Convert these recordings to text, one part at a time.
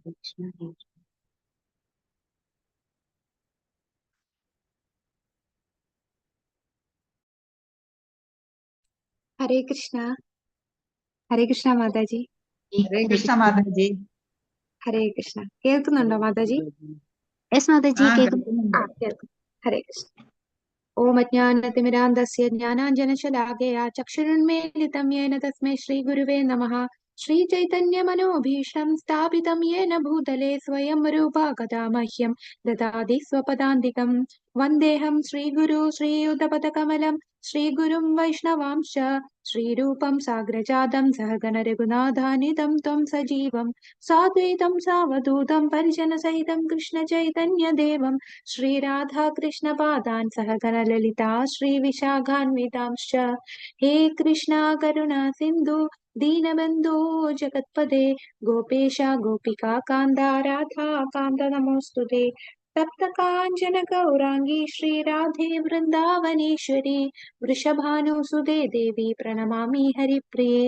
Krishna. Hare Krishna. Hare Krishna, Mataji. ഹരേ Krishna Mataji. Hare Krishna. കേൾക്കുന്നുണ്ടോ Mataji? Yes Mataji കേൾക്കുന്നു. കേൾക്കുന്നുണ്ട്. കേൾക്കും. ഹരേ കൃഷ്ണ. ഓം അജ്ഞാനതിമിരാന്ധസ്യ ജ്ഞാനാഞ്ജനശലാകയാ ചക്ഷുരുന്മീലിതം യേന തസ്മൈ ശ്രീഗുരുവേ നമഃ. ശ്രീചൈതന്യമനോഭീഷ്ടം സ്ഥാപിതം യേന ഭൂതലേ സ്വയം രൂപാ കഥാ മഹ്യം ദദാതി സ്വപദാന്തികം. വന്ദേഹം ശ്രീഗുരു ശ്രീയുതപദകമലം ശ്രീഗുരും വൈഷ്ണവാംശ ശ്രീരൂപം സാഗ്രജാതം സഹഗണ രഘുനാഥാനിതം ത്വം സജീവം സാദ്വൈതം സാവധൂതം പരിജനസഹിതം കൃഷ്ണ ചൈതന്യദേവം ശ്രീരാധാകൃഷ്ണപാദാൻ സഹഗണ ലളിതാ ശ്രീവിശാഖാന്വിതാംശ്ച. ഹേ കൃഷ്ണ കരുണാ സിന്ധു ദീനബന്ധോ ജഗത്പദേ ഗോപേശ ഗോപികാ കാന്ത രാധാ കാന്ത നമോസ്തുതേ. തപ്ത കാഞ്ചന ഗൗരാംഗീ ശ്രീരാധേ വൃന്ദാവനേശ്വരി വൃഷഭാനുസുതേ ദേവി പ്രണമാമി ഹരിപ്രിയേ.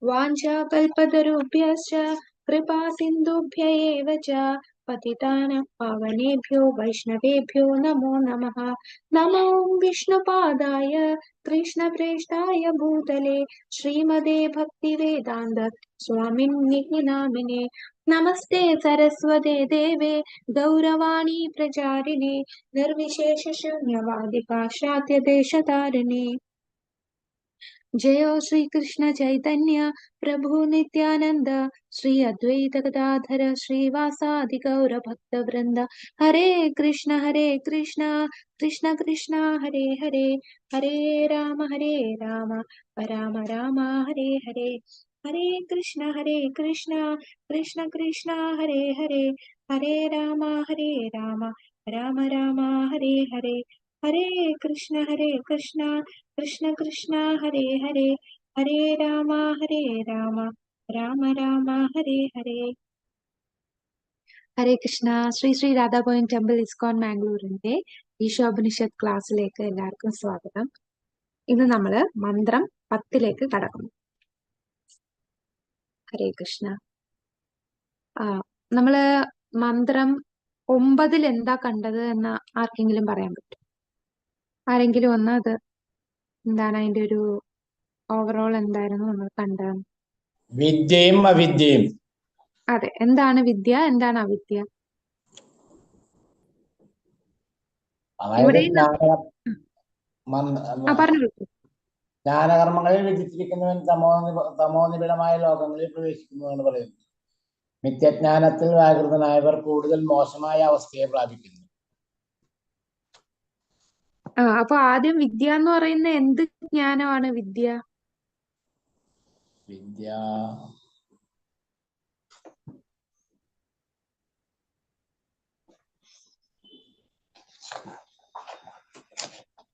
വാഞ്ചാകൽപതരുഭ്യശ്ച കൃപാ സിന്ധുഭ്യ ഏവ ച പതിതാനാം പാവനേഭ്യോ വൈഷ്ണവേഭ്യോ നമോ നമഃ. നമോ വിഷ്ണുപാദായ കൃഷ്ണപ്രേഷ്ഠായ ഭൂതലേ ശ്രീമതേ ഭക്തിവേദാന്ത സ്വാമിന്നി നാമിനെ. നമസ്തേ സരസ്വതേ ദേവേ ഗൗരവാണി പ്രചാരിണേ നിർവിശേഷ ശൂന്യവാദി പാശ്ചാത്യദേശതാരിണേ. जयो श्री कृष्ण चैतन्य प्रभु नित्यानंद श्री अद्वैत गदाधर श्रीवासादि गौर भक्त वृंद. हरे कृष्ण कृष्ण कृष्ण हरे हरे हरे राम राम राम हरे हरे. हरे कृष्ण कृष्ण कृष्ण हरे हरे हरे राम राम राम हरे हरे. हरे कृष्ण कृष्ण कृष्ण हरे हरे हरे राम राम राम हरे हरे. ഹരേ കൃഷ്ണ. ശ്രീ ശ്രീ രാധാഗോവിൻ ടെമ്പിൾ ഇസ്കോൺ മാംഗ്ലൂരിന്റെ ഈശോപനിഷത്ത് ക്ലാസ്സിലേക്ക് എല്ലാവർക്കും സ്വാഗതം. ഇന്ന് നമ്മള് മന്ത്രം 10 കടക്കുന്നു. ഹരേ കൃഷ്ണ. നമ്മള് മന്ത്രം 9 എന്താ കണ്ടത് എന്ന് ആർക്കെങ്കിലും പറയാൻ പറ്റും? ആരെങ്കിലും ഒന്ന് അത് എന്താണ് അതിന്റെ ഒരു ഓവറോൾ എന്തായിരുന്നു നമ്മൾ കണ്ടത്? വിദ്യയും അവിദ്യയും. അതെ, എന്താണ് വിദ്യ, എന്താണ് അവിദ്യ? അതായത് പറഞ്ഞോളൂ. ജ്ഞാനകർമ്മങ്ങളിൽ വിധിച്ചിരിക്കുന്നവൻ തമോനിബിഡമായ ലോകങ്ങളിൽ പ്രവേശിക്കുന്നതാണ് പറയുന്നത്. നിത്യജ്ഞാനത്തിൽ വ്യാകൃതനായവർ കൂടുതൽ മോശമായ അവസ്ഥയെ പ്രാപിക്കുന്നു. അപ്പൊ ആദ്യം വിദ്യ എന്ന് പറയുന്ന എന്ത് ജ്ഞാനമാണ് വിദ്യ? വിദ്യ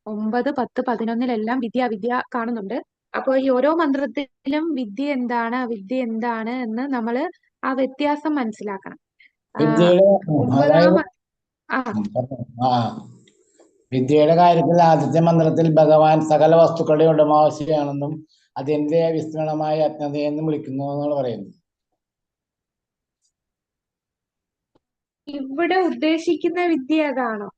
9, 10, 11 വിദ്യ അവിദ്യ കാണുന്നുണ്ട്. അപ്പൊ ഈ ഓരോ മന്ത്രത്തിലും വിദ്യ എന്താണ് അവിദ്യ എന്താണ് എന്ന് നമ്മള് ആ വ്യത്യാസം മനസ്സിലാക്കണം. വിദ്യയുടെ കാര്യത്തിൽ ആദ്യത്തെ മന്ത്രത്തിൽ ഭഗവാൻ സകല വസ്തുക്കളുടെ ഉടമാവസ്ഥയാണെന്നും അതിന്റെ വിസ്തൃണമായ അജ്ഞതയെന്നും വിളിക്കുന്നു എന്നാണ് പറയുന്നത്. ഇവിടെ ഉദ്ദേശിക്കുന്ന വിദ്യ അതാണോ?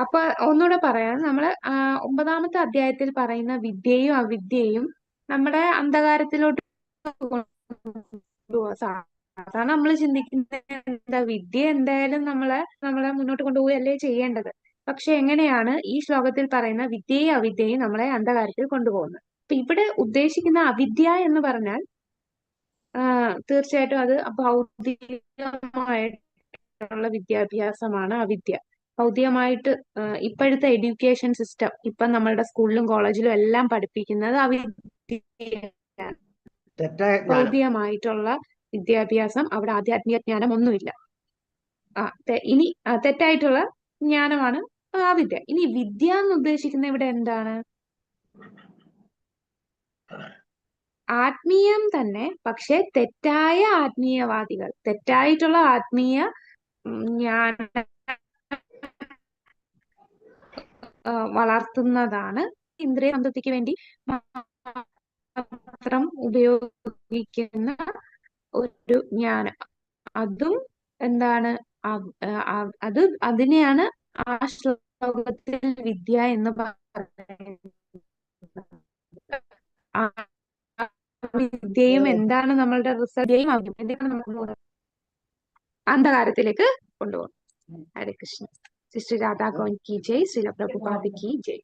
അപ്പൊ ഒന്നുകൂടെ പറയാം. നമ്മള് 9ാമത്തെ അധ്യായത്തിൽ പറയുന്ന വിദ്യയും അവിദ്യയും നമ്മുടെ അന്ധകാരത്തിലോട്ട് സാധാരണ നമ്മൾ ചിന്തിക്കുന്നത് എന്താ, വിദ്യ എന്തായാലും നമ്മളെ മുന്നോട്ട് കൊണ്ടുപോവുകയല്ലേ ചെയ്യേണ്ടത്. പക്ഷെ എങ്ങനെയാണ് ഈ ശ്ലോകത്തിൽ പറയുന്ന വിദ്യയും അവിദ്യയും നമ്മളെ അന്ധകാരത്തിൽ കൊണ്ടുപോകുന്നത്? അപ്പൊ ഇവിടെ ഉദ്ദേശിക്കുന്ന അവിദ്യ എന്ന് പറഞ്ഞാൽ തീർച്ചയായിട്ടും അത് ഭൗതികമായിട്ടുള്ള വിദ്യാഭ്യാസമാണ് അവിദ്യ. ഭൗതികമായിട്ട് ഇപ്പോഴത്തെ എഡ്യൂക്കേഷൻ സിസ്റ്റം ഇപ്പം നമ്മളുടെ സ്കൂളിലും കോളേജിലും എല്ലാം പഠിപ്പിക്കുന്നത് അവിദ്യയാണ്. ഭൗതികമായിട്ടുള്ള വിദ്യാഭ്യാസം, അവിടെ ആധ്യാത്മിക ജ്ഞാനം ഒന്നുമില്ല. ഇനി തെറ്റായിട്ടുള്ള ജ്ഞാനമാണ് അവിദ്യ. ഇനി വിദ്യ എന്ന് ഉദ്ദേശിക്കുന്ന ഇവിടെ എന്താണ്? ആത്മീയം തന്നെ, പക്ഷെ തെറ്റായ ആത്മീയവാദികൾ, തെറ്റായിട്ടുള്ള ആത്മീയ ജ്ഞാന വളർത്തുന്നതാണ് ഇന്ദ്രിയ സംതൃപ്തിക്ക് വേണ്ടി മാത്രം ഉപയോഗിക്കുന്ന ഒരു ജ്ഞാനം. അതും എന്താണ് അതിനെയാണ് ആ ശ്ലോകത്തിൽ വിദ്യ എന്ന് പറയുന്നത്. ആ വിദ്യയും എന്താണ് നമ്മളുടെ റിസൾട്ട് അന്ധകാരത്തിലേക്ക് കൊണ്ടുപോകും. ഹരേ കൃഷ്ണ. ശ്രീ രാധാ കോവിന്ദ് കി ജയ്, ശ്രീല പ്രഭുപാദ് കി ജയ്.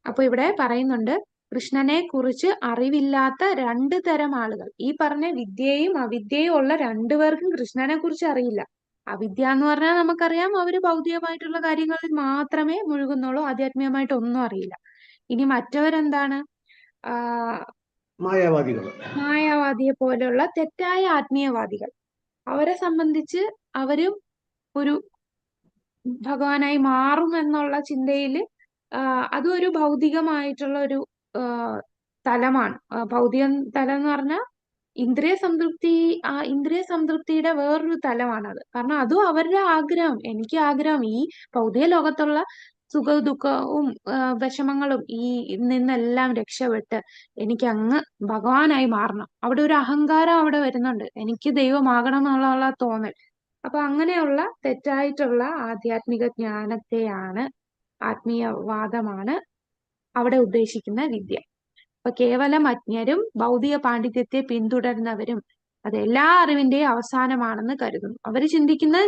അപ്പൊ ഇവിടെ പറയുന്നുണ്ട്, കൃഷ്ണനെ കുറിച്ച് അറിവില്ലാത്ത രണ്ടു തരം ആളുകൾ. ഈ പറഞ്ഞ വിദ്യയും അവിദ്യയും ഉള്ള രണ്ടുപേർക്കും കൃഷ്ണനെ കുറിച്ച് അറിയില്ല. അവിദ്യ എന്ന് പറഞ്ഞാൽ നമുക്കറിയാം, അവര് ഭൗതികമായിട്ടുള്ള കാര്യങ്ങളിൽ മാത്രമേ മുഴുകുന്നുള്ളൂ, ആധ്യാത്മികമായിട്ട് ഒന്നും അറിയില്ല. ഇനി മറ്റവരെന്താണ്? മായാവാദിയെ പോലെയുള്ള തെറ്റായ ആത്മീയവാദികൾ. അവരെ സംബന്ധിച്ച് അവരും ഒരു ഭഗവാനായി മാറും എന്നുള്ള ചിന്തയിൽ അതും ഒരു ഭൗതികമായിട്ടുള്ള ഒരു തലമാണ്. ഭൗതിക തലം എന്ന് പറഞ്ഞാൽ ഇന്ദ്രിയ സംതൃപ്തിയുടെ വേറൊരു തലമാണത്. കാരണം അതും അവരുടെ ആഗ്രഹം. എനിക്ക് ആഗ്രഹം ഈ ഭൗതിക ലോകത്തുള്ള സുഖ ദുഃഖവും വിഷമങ്ങളും നിന്നെല്ലാം രക്ഷപ്പെട്ട് എനിക്ക് അങ്ങ് ഭഗവാനായി മാറണം. അവിടെ ഒരു അഹങ്കാരം അവിടെ വരുന്നുണ്ട്, എനിക്ക് ദൈവമാകണം എന്നുള്ള തോന്നൽ. അപ്പൊ അങ്ങനെയുള്ള തെറ്റായിട്ടുള്ള ആധ്യാത്മിക ജ്ഞാനത്തെയാണ്, ആത്മീയവാദമാണ് അവിടെ ഉദ്ദേശിക്കുന്ന വിദ്യ. അപ്പൊ കേവലം അജ്ഞരും ഭൗതിക പാണ്ഡിത്യത്തെ പിന്തുടരുന്നവരും അത് എല്ലാ അറിവിന്റെയും അവസാനമാണെന്ന് കരുതുന്നു. അവര് ചിന്തിക്കുന്നത്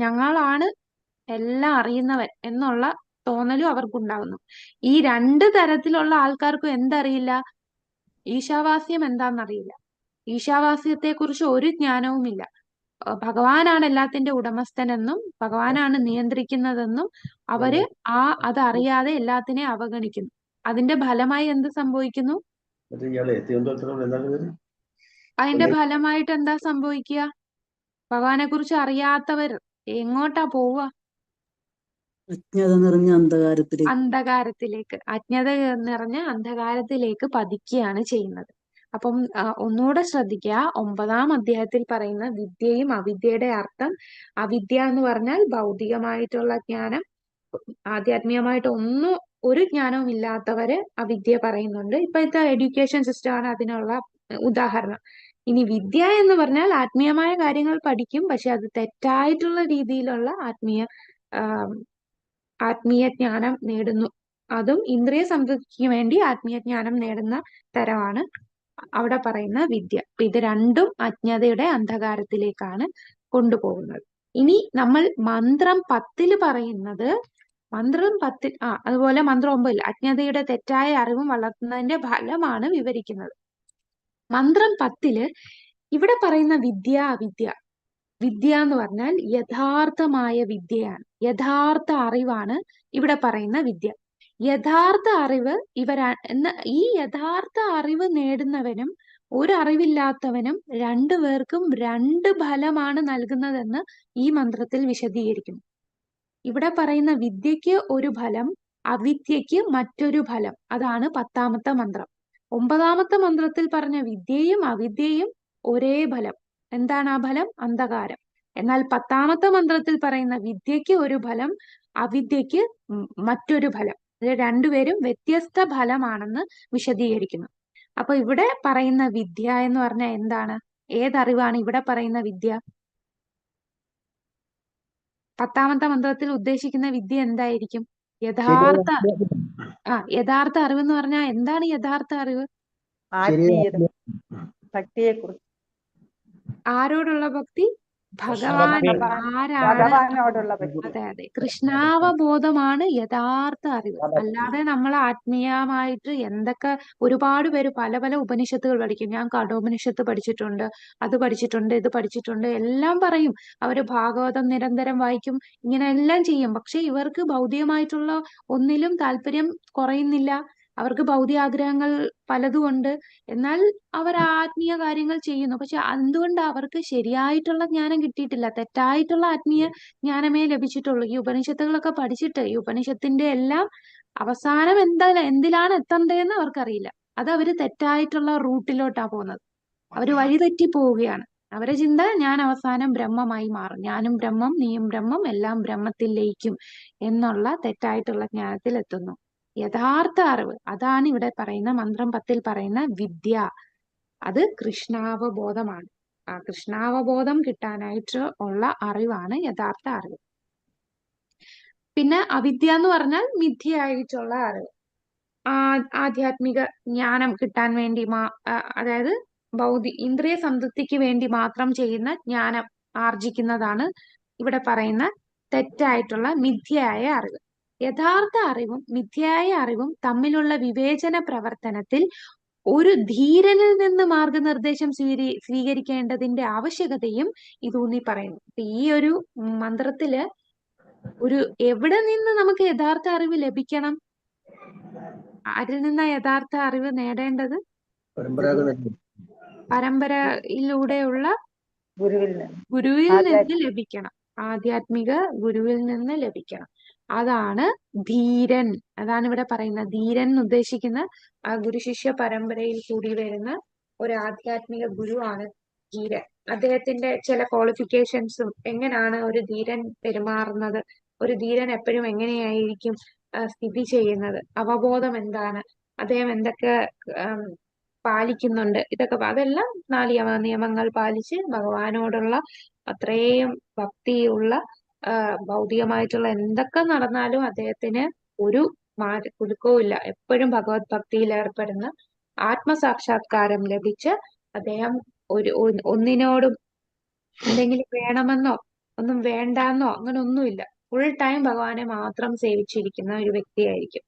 ഞങ്ങളാണ് എല്ലാം അറിയുന്നവൻ എന്നുള്ള തോന്നലും അവർക്കുണ്ടാകുന്നു. ഈ രണ്ട് തരത്തിലുള്ള ആൾക്കാർക്കും എന്തറിയില്ല? ഈശാവാസ്യം എന്താണെന്നറിയില്ല. ഈശാവാസ്യത്തെ കുറിച്ച് ഒരു ജ്ഞാനവുമില്ല. ഭഗവാനാണ് എല്ലാത്തിന്റെ ഉടമസ്ഥനെന്നും ഭഗവാനാണ് നിയന്ത്രിക്കുന്നതെന്നും അവര് അതറിയാതെ എല്ലാത്തിനെയും അവഗണിക്കുന്നു. അതിന്റെ ഫലമായി എന്ത് സംഭവിക്കുന്നു? അതിന്റെ ഫലമായിട്ട് എന്താ സംഭവിക്കുക? ഭഗവാനെ കുറിച്ച് അറിയാത്തവർ എങ്ങോട്ടാ പോവുക? അജ്ഞത നിറഞ്ഞ അന്ധകാരത്തിലേക്ക്, അജ്ഞത നിറഞ്ഞ അന്ധകാരത്തിലേക്ക് പതിക്കുകയാണ് ചെയ്യുന്നത്. അപ്പം ഒന്നുകൂടെ ശ്രദ്ധിക്കുക, 9-ാം അധ്യായത്തിൽ പറയുന്ന വിദ്യയും അവിദ്യയുടെ അർത്ഥം. അവിദ്യ എന്ന് പറഞ്ഞാൽ ഭൗതികമായിട്ടുള്ള ജ്ഞാനം, ആധ്യാത്മികമായിട്ട് ഒരു ജ്ഞാനവും ഇല്ലാത്തവര് അവിദ്യ പറയുന്നുണ്ട്. ഇപ്പോഴത്തെ എഡ്യൂക്കേഷൻ സിസ്റ്റമാണ് അതിനുള്ള ഉദാഹരണം. ഇനി വിദ്യ എന്ന് പറഞ്ഞാൽ ആത്മീയമായ കാര്യങ്ങൾ പഠിക്കും, പക്ഷെ അത് തെറ്റായിട്ടുള്ള രീതിയിലുള്ള ആത്മീയ ജ്ഞാനം നേടുന്നു. അതും ഇന്ദ്രിയ സംതൃപ്തിക്ക് വേണ്ടി ആത്മീയ ജ്ഞാനം നേടുന്ന തരമാണ് അവിടെ പറയുന്ന വിദ്യ. അപ്പൊ ഇത് രണ്ടും അജ്ഞതയുടെ അന്ധകാരത്തിലേക്കാണ് കൊണ്ടുപോകുന്നത്. ഇനി നമ്മൾ മന്ത്രം 10 പറയുന്നത്, മന്ത്രം 10 അതുപോലെ മന്ത്രം 9 അജ്ഞതയുടെ തെറ്റായ അറിവും വളർത്തുന്നതിന്റെ ഫലമാണ് വിവരിക്കുന്നത്. മന്ത്രം 10 ഇവിടെ പറയുന്ന വിദ്യ അവിദ്യ. വിദ്യ എന്ന് പറഞ്ഞാൽ യഥാർത്ഥമായ വിദ്യയാണ്, യഥാർത്ഥ അറിവാണ് ഇവിടെ പറയുന്ന വിദ്യ. യഥാർത്ഥ അറിവ് ഈ യഥാർത്ഥ അറിവ് നേടുന്നവനും ഒരു അറിവില്ലാത്തവനും രണ്ടുപേർക്കും രണ്ട് ഫലമാണ് നൽകുന്നതെന്ന് ഈ മന്ത്രത്തിൽ വിശദീകരിക്കുന്നു. ഇവിടെ പറയുന്ന വിദ്യയ്ക്ക് ഒരു ഫലം, അവിദ്യയ്ക്ക് മറ്റൊരു ഫലം. അതാണ് 10-ാമത്തെ മന്ത്രം. 9-ാമത്തെ മന്ത്രത്തിൽ പറഞ്ഞ വിദ്യയും അവിദ്യയും ഒരേ ഫലം. എന്താണ് ആ ഫലം? അന്ധകാരം. എന്നാൽ 10-ാമത്തെ മന്ത്രത്തിൽ പറയുന്ന വിദ്യയ്ക്ക് ഒരു ഫലം, അവിദ്യയ്ക്ക് മറ്റൊരു ഫലം. രണ്ടുപേരും വ്യത്യസ്ത ഫലമാണെന്ന് വിശദീകരിക്കുന്നു. അപ്പൊ ഇവിടെ പറയുന്ന വിദ്യ എന്ന് പറഞ്ഞാൽ എന്താണ്? ഏതറിവാണ് ഇവിടെ പറയുന്ന വിദ്യ? 10-ാമത്തെ മന്ത്രത്തിൽ ഉദ്ദേശിക്കുന്ന വിദ്യ എന്തായിരിക്കും? യഥാർത്ഥ അറിവ് എന്ന് പറഞ്ഞാൽ എന്താണ് യഥാർത്ഥ അറിവ്? ഭക്തിയെക്കുറിച്ച്. ആരോടുള്ള ഭക്തി? ഭഗവാൻ ഭഗവാനോടുള്ള ഭക്തി. അതെ, കൃഷ്ണാവബോധമാണ് യഥാർത്ഥ അറിവ്. അല്ലാതെ നമ്മൾ ആത്മീയമായിട്ട് എന്തൊക്കെ ഒരുപാട് പേര് പല പല ഉപനിഷത്തുകൾ പഠിക്കും. ഞാൻ കഠോപനിഷത്ത് പഠിച്ചിട്ടുണ്ട്, അത് പഠിച്ചിട്ടുണ്ട്, ഇത് പഠിച്ചിട്ടുണ്ട് എല്ലാം പറയും. അവര് ഭാഗവതം നിരന്തരം വായിക്കും, ഇങ്ങനെ എല്ലാം ചെയ്യും. പക്ഷെ ഇവർക്ക് ഭൗതികമായിട്ടുള്ള ഒന്നിലും താല്പര്യം കുറയുന്നില്ല. അവർക്ക് ഭൗതികാഗ്രഹങ്ങൾ പലതും ഉണ്ട്. എന്നാൽ അവർ ആത്മീയ കാര്യങ്ങൾ ചെയ്യുന്നു. പക്ഷെ എന്തുകൊണ്ട് അവർക്ക് ശരിയായിട്ടുള്ള ജ്ഞാനം കിട്ടിയിട്ടില്ല? തെറ്റായിട്ടുള്ള ആത്മീയ ജ്ഞാനമേ ലഭിച്ചിട്ടുള്ളൂ. ഈ ഉപനിഷത്തുകളൊക്കെ പഠിച്ചിട്ട് ഈ ഉപനിഷത്തിന്റെ എല്ലാം അവസാനം എന്തിലാണ് എത്തേണ്ടതെന്ന് അവർക്കറിയില്ല. അത് അവര് തെറ്റായിട്ടുള്ള റൂട്ടിലോട്ടാ പോകുന്നത്. അവര് വഴിതെറ്റി പോവുകയാണ്. അവരെ ചിന്ത ഞാൻ അവസാനം ബ്രഹ്മമായി മാറും, ഞാനും ബ്രഹ്മം, നീയും ബ്രഹ്മം, എല്ലാം ബ്രഹ്മത്തിൽ ലയിക്കും എന്നുള്ള തെറ്റായിട്ടുള്ള ജ്ഞാനത്തിൽ എത്തുന്നു. യഥാർത്ഥ അറിവ്, അതാണ് ഇവിടെ പറയുന്ന മന്ത്രം 10 പറയുന്ന വിദ്യ. അത് കൃഷ്ണാവബോധമാണ്. ആ കൃഷ്ണാവബോധം കിട്ടാനായിട്ട് ഉള്ള അറിവാണ് യഥാർത്ഥ അറിവ്. പിന്നെ അവിദ്യ എന്ന് പറഞ്ഞാൽ മിഥ്യയായിട്ടുള്ള അറിവ്. ആധ്യാത്മിക ജ്ഞാനം കിട്ടാൻ വേണ്ടി അതായത് ഇന്ദ്രിയ സംതൃപ്തിക്ക് വേണ്ടി മാത്രം ചെയ്യുന്ന ജ്ഞാനം ആർജിക്കുന്നതാണ് ഇവിടെ പറയുന്ന തെറ്റായിട്ടുള്ള മിഥ്യയായ അറിവ്. യഥാർത്ഥ അറിവും മിഥ്യയായ അറിവും തമ്മിലുള്ള വിവേചന പ്രവർത്തനത്തിൽ ഒരു ധീരനിൽ നിന്ന് മാർഗനിർദ്ദേശം സ്വീകരിക്കേണ്ടതിന്റെ ആവശ്യകതയും ഇതൂന്നി പറയുന്നു. ഈ ഒരു മന്ത്രത്തില് എവിടെ നിന്ന് നമുക്ക് യഥാർത്ഥ അറിവ് ലഭിക്കണം? ആരിൽ നിന്നാ യഥാർത്ഥ അറിവ് നേടേണ്ടത്? പരമ്പരയിലൂടെയുള്ള ഗുരുവിൽ നിന്ന് ലഭിക്കണം. ആധ്യാത്മിക ഗുരുവിൽ നിന്ന് ലഭിക്കണം. അതാണ് ധീരൻ. അതാണ് ഇവിടെ പറയുന്ന ധീരൻ എന്ന് ഉദ്ദേശിക്കുന്ന ആ ഗുരുശിഷ്യ പരമ്പരയിൽ കൂടി വരുന്ന ഒരു ആധ്യാത്മിക ഗുരുവാണ് ധീരൻ. അദ്ദേഹത്തിന്റെ ചില ക്വാളിഫിക്കേഷൻസും, എങ്ങനെയാണ് ഒരു ധീരൻ പെരുമാറുന്നത്, ഒരു ധീരൻ എപ്പോഴും എങ്ങനെയായിരിക്കും സ്ഥിതി ചെയ്യുന്നത്, അവബോധം എന്താണ്, അദ്ദേഹം എന്തൊക്കെ പാലിക്കുന്നുണ്ട്, ഇതൊക്കെ അതെല്ലാം 4 നിയമങ്ങൾ പാലിച്ച് ഭഗവാനോടുള്ള അത്രയും ഭക്തിയുള്ള ഭൗതികമായിട്ടുള്ള എന്തൊക്കെ നടന്നാലും അദ്ദേഹത്തിന് ഒരു കുലുക്കവും ഇല്ല. എപ്പോഴും ഭഗവത് ഭക്തിയിൽ ഏർപ്പെടുന്ന ആത്മസാക്ഷാത്കാരം ലഭിച്ച് അദ്ദേഹം ഒന്നിനോടും എന്തെങ്കിലും വേണമെന്നോ ഒന്നും വേണ്ടാന്നോ അങ്ങനെ ഒന്നുമില്ല. ഫുൾ ടൈം ഭഗവാനെ മാത്രം സേവിച്ചിരിക്കുന്ന ഒരു വ്യക്തിയായിരിക്കും.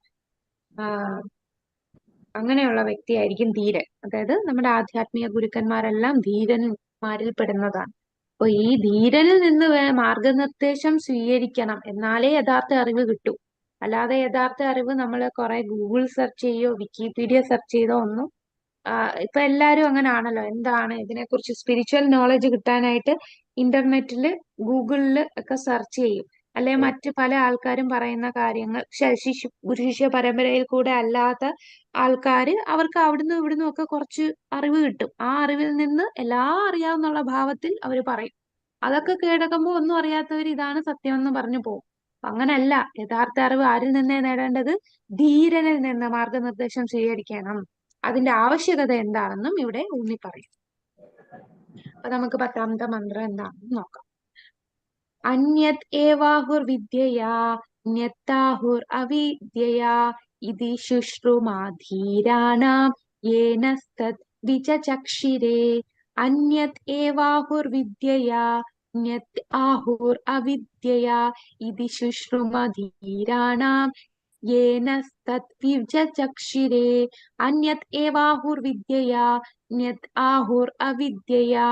അങ്ങനെയുള്ള വ്യക്തിയായിരിക്കും ധീരൻ. അതായത് നമ്മുടെ ആധ്യാത്മിക ഗുരുക്കന്മാരെല്ലാം ധീരന്മാരിൽ പെടുന്നതാണ്. അപ്പൊ ഈ ധീരനിൽ നിന്ന് മാർഗനിർദ്ദേശം സ്വീകരിക്കണം, എന്നാലേ യഥാർത്ഥ അറിവ് കിട്ടൂ. അല്ലാതെ യഥാർത്ഥ അറിവ് നമ്മൾ കുറെ ഗൂഗിൾ സെർച്ച് ചെയ്യോ വിക്കിപീഡിയ സെർച്ച് ചെയ്തോ ഒന്നും ഇപ്പൊ എല്ലാരും അങ്ങനെ ആണല്ലോ. എന്താണ് ഇതിനെക്കുറിച്ച് സ്പിരിച്വൽ നോളജ് കിട്ടാനായിട്ട് ഇന്റർനെറ്റില് ഗൂഗിളില് ഒക്കെ സെർച്ച് ചെയ്യും. അല്ലെ മറ്റ് പല ആൾക്കാരും പറയുന്ന കാര്യങ്ങൾ ഗുരുശിഷ്യ പരമ്പരയിൽ കൂടെ അല്ലാത്ത ആൾക്കാര് അവർക്ക് അവിടുന്ന് ഇവിടുന്നും ഒക്കെ കുറച്ച് അറിവ് കിട്ടും. ആ അറിവിൽ നിന്ന് എല്ലാം അറിയാവുന്നുള്ള ഭാവത്തിൽ അവർ പറയും. അതൊക്കെ കേടക്കുമ്പോൾ ഒന്നും അറിയാത്തവർ ഇതാണ് സത്യം എന്ന് പറഞ്ഞു പോകും. അങ്ങനല്ല. യഥാർത്ഥ അറിവ് ആരിൽ നിന്നേ നേടേണ്ടത്? ധീരനിൽ നിന്ന് മാർഗനിർദ്ദേശം സ്വീകരിക്കണം. അതിന്റെ ആവശ്യകത എന്താണെന്നും ഇവിടെ ഊന്നി പറയും. അപ്പൊ നമുക്ക് 10ാമത്തെ മന്ത്രം എന്താണെന്ന് നോക്കാം. അന്യത് ഏവാഹുർ വിദ്യയാ ന്യത്താഹുർ അവിദ്യയാ ഇതി ശുശ്രുമാധീരാണാം യേനസ്തത് വിചചക്ഷിരേ. അന്യത് ഏവാഹുർ വിദ്യയാ ന്യത് ആഹുർ അവിദ്യയാ ഇതി ശുശ്രുമധീരാണാം യേനസ്തത് വിചചക്ഷിരേ. അന്യത് ഏവാഹുർ വിദ്യയാ ന്യത് ആഹുർ അവിദ്യയാ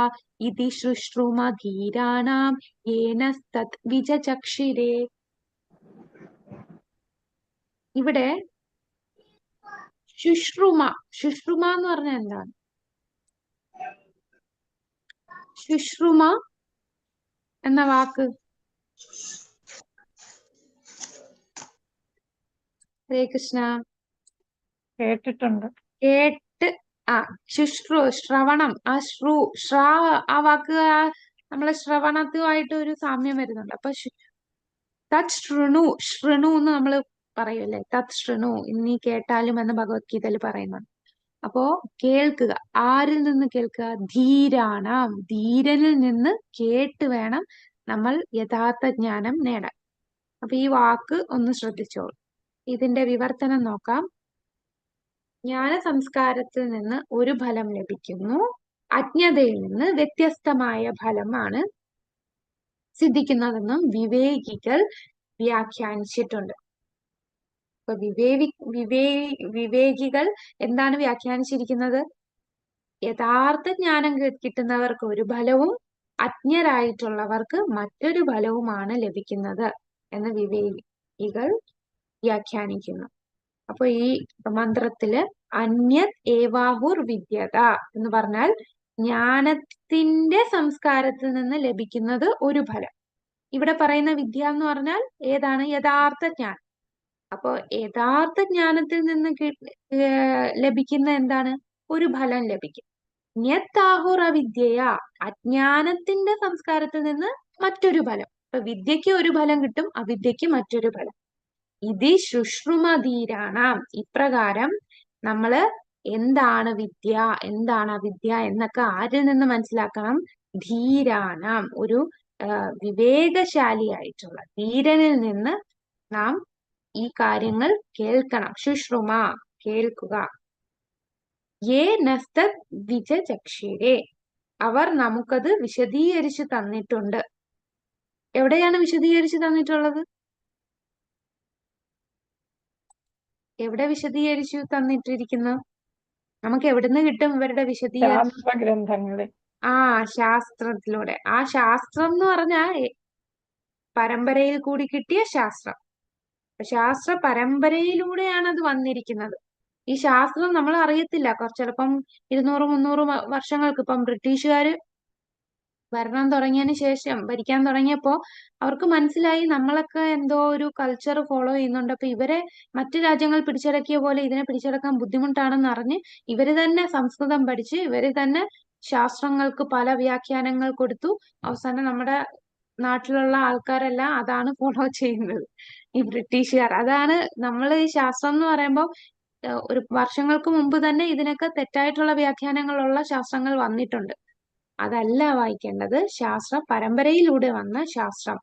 ഇതി ശുശ്രുമധീരാണാം യേനസ്തത് വിചചക്ഷിരേ. ഇവിടെ ശുശ്രുമ എന്ന് പറഞ്ഞാൽ എന്താണ്? ശുശ്രുമ എന്ന വാക്ക് ഹരേ കൃഷ്ണ കേട്ടിട്ടുണ്ട്. ശ്രവണം. ആ വാക്ക് നമ്മളെ ശ്രവണത്തുമായിട്ട് ഒരു സാമ്യം വരുന്നുണ്ട്. അപ്പൊ തത് ശൃണു എന്ന് നമ്മൾ പറയൂല്ലേ, തത് ശൃണു, നീ കേട്ടാലും എന്ന് ഭഗവത്ഗീതയിൽ പറയുന്നുണ്ട്. അപ്പോ കേൾക്കുക. ആരിൽ നിന്ന് കേൾക്കുക? ധീരാണാം. ധീരനിൽ നിന്ന് കേട്ട് വേണം നമ്മൾ യഥാർത്ഥ ജ്ഞാനം നേടാൻ. അപ്പൊ ഈ വാക്ക് ഒന്ന് ശ്രദ്ധിച്ചോളൂ. ഇതിന്റെ വിവർത്തനം നോക്കാം. ജ്ഞാന സംസ്കാരത്തിൽ നിന്ന് ഒരു ഫലം ലഭിക്കുന്നു, അജ്ഞതയിൽ നിന്ന് വ്യത്യസ്തമായ ഫലമാണ് സിദ്ധിക്കുന്നതെന്നും വിവേകികൾ വ്യാഖ്യാനിച്ചിട്ടുണ്ട്. അപ്പൊ വിവേകികൾ എന്താണ് വ്യാഖ്യാനിച്ചിരിക്കുന്നത്? യഥാർത്ഥ ജ്ഞാനം കിട്ടുന്നവർക്ക് ഒരു ഫലവും അജ്ഞരായിട്ടുള്ളവർക്ക് മറ്റൊരു ഫലവുമാണ് ലഭിക്കുന്നത് എന്ന് വിവേകികൾ വ്യാഖ്യാനിക്കുന്നു. അപ്പൊ ഈ മന്ത്രത്തില് അന്യത് ഏവാഹുർ വിദ്യത എന്ന് പറഞ്ഞാൽ ജ്ഞാനത്തിന്റെ സംസ്കാരത്തിൽ നിന്ന് ലഭിക്കുന്നത് ഒരു ഫലം. ഇവിടെ പറയുന്ന വിദ്യ എന്ന് പറഞ്ഞാൽ ഏതാണ്? യഥാർത്ഥ ജ്ഞാനം. അപ്പൊ യഥാർത്ഥ ജ്ഞാനത്തിൽ നിന്ന് ലഭിക്കുന്ന എന്താണ്? ഒരു ഫലം ലഭിക്കും. ന്യത്താഹുർ അവിദ്യയ, അജ്ഞാനത്തിന്റെ സംസ്കാരത്തിൽ നിന്ന് മറ്റൊരു ഫലം. അപ്പൊ വിദ്യക്ക് ഒരു ഫലം കിട്ടും, അവിദ്യക്ക് മറ്റൊരു ഫലം. ഇതി ശുശ്രുമധീരാണാം. ഇപ്രകാരം നമ്മള് എന്താണ് വിദ്യ, എന്താണ് അവിദ്യ എന്നൊക്കെ ആരിൽ നിന്ന് മനസ്സിലാക്കണം? ധീരാനാം, ഒരു വിവേകശാലിയായിട്ടുള്ള ധീരനിൽ നിന്ന് നാം ഈ കാര്യങ്ങൾ കേൾക്കണം. ശുശ്രുമ, കേൾക്കുക. യേ നസ്തത് വിചചക്ഷീരേ, അവർ നമുക്കത് വിശദീകരിച്ചു തന്നിട്ടുണ്ട്. എവിടെയാണ് വിശദീകരിച്ചു തന്നിട്ടുള്ളത്? എവിടെ വിശദീകരിച്ചു തന്നിട്ടിരിക്കുന്നു? നമുക്ക് എവിടുന്ന് കിട്ടും ഇവരുടെ വിശദീകരണം? ശാസ്ത്രഗ്രന്ഥങ്ങളിൽ. ശാസ്ത്രത്തിലൂടെ. ആ ശാസ്ത്രം എന്ന് പറഞ്ഞാൽ പരമ്പരയിൽ കൂടി കിട്ടിയ ശാസ്ത്രം. ശാസ്ത്ര പരമ്പരയിലൂടെയാണ് അത് വന്നിരിക്കുന്നത്. ഈ ശാസ്ത്രം നമ്മൾ അറിയത്തില്ല. ചിലപ്പം 200-300 വർഷങ്ങൾക്ക്, ഇപ്പം ബ്രിട്ടീഷുകാര് ഭരണം തുടങ്ങിയതിന് ശേഷം, ഭരിക്കാൻ തുടങ്ങിയപ്പോ അവർക്ക് മനസ്സിലായി നമ്മളൊക്കെ എന്തോ ഒരു കൾച്ചർ ഫോളോ ചെയ്യുന്നുണ്ട്. അപ്പൊ ഇവരെ മറ്റു രാജ്യങ്ങൾ പിടിച്ചടക്കിയ പോലെ ഇതിനെ പിടിച്ചടക്കാൻ ബുദ്ധിമുട്ടാണെന്ന് അറിഞ്ഞ് ഇവര് തന്നെ സംസ്കൃതം പഠിച്ച് ഇവര് തന്നെ ശാസ്ത്രങ്ങൾക്ക് പല വ്യാഖ്യാനങ്ങൾ കൊടുത്തു. അവസാനം നമ്മുടെ നാട്ടിലുള്ള ആൾക്കാരെല്ലാം അതാണ് ഫോളോ ചെയ്യുന്നത്, ഈ ബ്രിട്ടീഷുകാർ. അതാണ് നമ്മൾ ഈ ശാസ്ത്രം എന്ന് പറയുമ്പോൾ ഒരു വർഷങ്ങൾക്ക് മുമ്പ് തന്നെ ഇതിനൊക്കെ തെറ്റായിട്ടുള്ള വ്യാഖ്യാനങ്ങളുള്ള ശാസ്ത്രങ്ങൾ വന്നിട്ടുണ്ട്. അതല്ല വായിക്കേണ്ടത്. ശാസ്ത്ര പരമ്പരയിലൂടെ വന്ന ശാസ്ത്രം,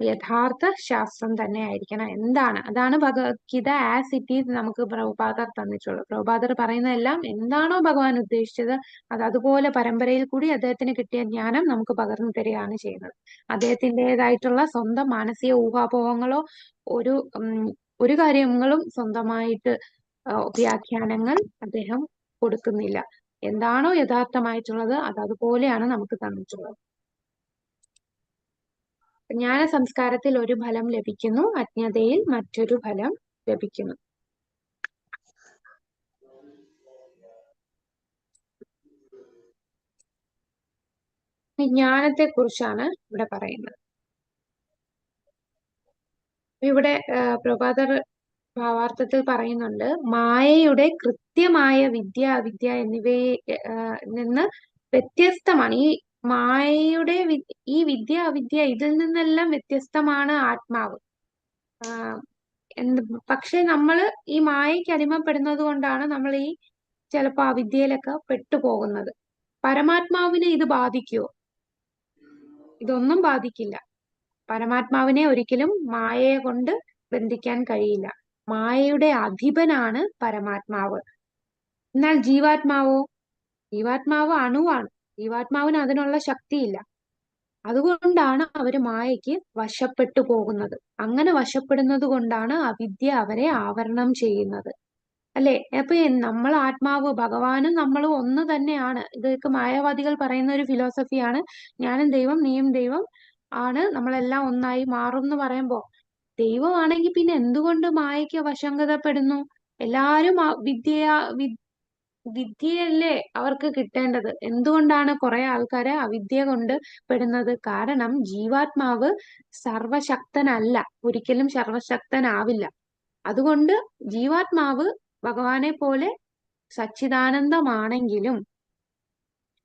യഥാർത്ഥ ശാസ്ത്രം തന്നെ ആയിരിക്കണം. എന്താണ്? അതാണ് ഭഗവത്ഗീത ആസ് ഇറ്റ് ഈസ് നമുക്ക് പ്രഭുപാദർ തന്നിട്ടുള്ളത്. പ്രഭുപാദർ പറയുന്നതെല്ലാം എന്താണോ ഭഗവാൻ ഉദ്ദേശിച്ചത് അത് അതുപോലെ പരമ്പരയിൽ കൂടി അദ്ദേഹത്തിന് കിട്ടിയ ജ്ഞാനം നമുക്ക് പകർന്നു തരികയാണ് ചെയ്യുന്നത്. അദ്ദേഹത്തിൻ്റെതായിട്ടുള്ള സ്വന്തം മാനസിക ഊഹാപോഹങ്ങളോ ഒരു കാര്യങ്ങളും സ്വന്തമായിട്ട് വ്യാഖ്യാനങ്ങൾ അദ്ദേഹം കൊടുക്കുന്നില്ല. എന്താണോ യഥാർത്ഥമായിട്ടുള്ളത് അത് അതുപോലെയാണ് നമുക്ക് തന്നിട്ടുള്ളത്. ജ്ഞാന സംസ്കാരത്തിൽ ഒരു ഫലം ലഭിക്കുന്നു, അജ്ഞതയിൽ മറ്റൊരു ഫലം ലഭിക്കുന്നു. ജ്ഞാനത്തെ കുറിച്ചാണ് ഇവിടെ പറയുന്നത്. ഇവിടെ പ്രഭാതർ ഭാവാർത്ഥത്തിൽ പറയുന്നുണ്ട്, മായയുടെ കൃത്യമായ വിദ്യ അവിദ്യ എന്നിവയെ നിന്ന് വ്യത്യസ്തമാണ് ഈ മായയുടെ ഈ വിദ്യ അവിദ്യ, ഇതിൽ നിന്നെല്ലാം വ്യത്യസ്തമാണ് ആത്മാവ്. പക്ഷെ നമ്മൾ ഈ മായയ്ക്ക് അടിമപ്പെടുന്നത് കൊണ്ടാണ് നമ്മൾ ഈ ചിലപ്പോ അവിദ്യയിലൊക്കെ പെട്ടുപോകുന്നത്. പരമാത്മാവിനെ ഇത് ബാധിക്കുവോ? ഇതൊന്നും ബാധിക്കില്ല. പരമാത്മാവിനെ ഒരിക്കലും മായയെ കൊണ്ട് ബന്ധിക്കാൻ കഴിയില്ല. മായയുടെ അധിപനാണ് പരമാത്മാവ്. എന്നാൽ ജീവാത്മാവോ? ജീവാത്മാവ് അണുവാണ്. ജീവാത്മാവിന് അതിനുള്ള ശക്തിയില്ല. അതുകൊണ്ടാണ് അവര് മായയ്ക്ക് വശപ്പെട്ടു പോകുന്നത്. അങ്ങനെ വശപ്പെടുന്നത് കൊണ്ടാണ് അവിദ്യ അവരെ ആവരണം ചെയ്യുന്നത്, അല്ലെ? അപ്പൊ നമ്മൾ ആത്മാവ്, ഭഗവാനും നമ്മളും ഒന്ന് തന്നെയാണ്. ഇതൊക്കെ മായാവാദികൾ പറയുന്ന ഒരു ഫിലോസഫിയാണ്. ഞാനും ദൈവം, നീയും ദൈവം ആണ്, നമ്മളെല്ലാം ഒന്നായി മാറും എന്ന് പറയുമ്പോ, ദൈവമാണെങ്കിൽ പിന്നെ എന്തുകൊണ്ട് മായയ്ക്ക് വശങ്കതപ്പെടുന്നു? എല്ലാരും വിദ്യയല്ലേ അവർക്ക് കിട്ടേണ്ടത്. എന്തുകൊണ്ടാണ് കുറെ ആൾക്കാരെ അവിദ്യ കൊണ്ട് പെടുന്നത്? കാരണം ജീവാത്മാവ് സർവശക്തനല്ല, ഒരിക്കലും സർവശക്തനാവില്ല. അതുകൊണ്ട് ജീവാത്മാവ് ഭഗവാനെ പോലെ സച്ചിദാനന്ദമാണെങ്കിലും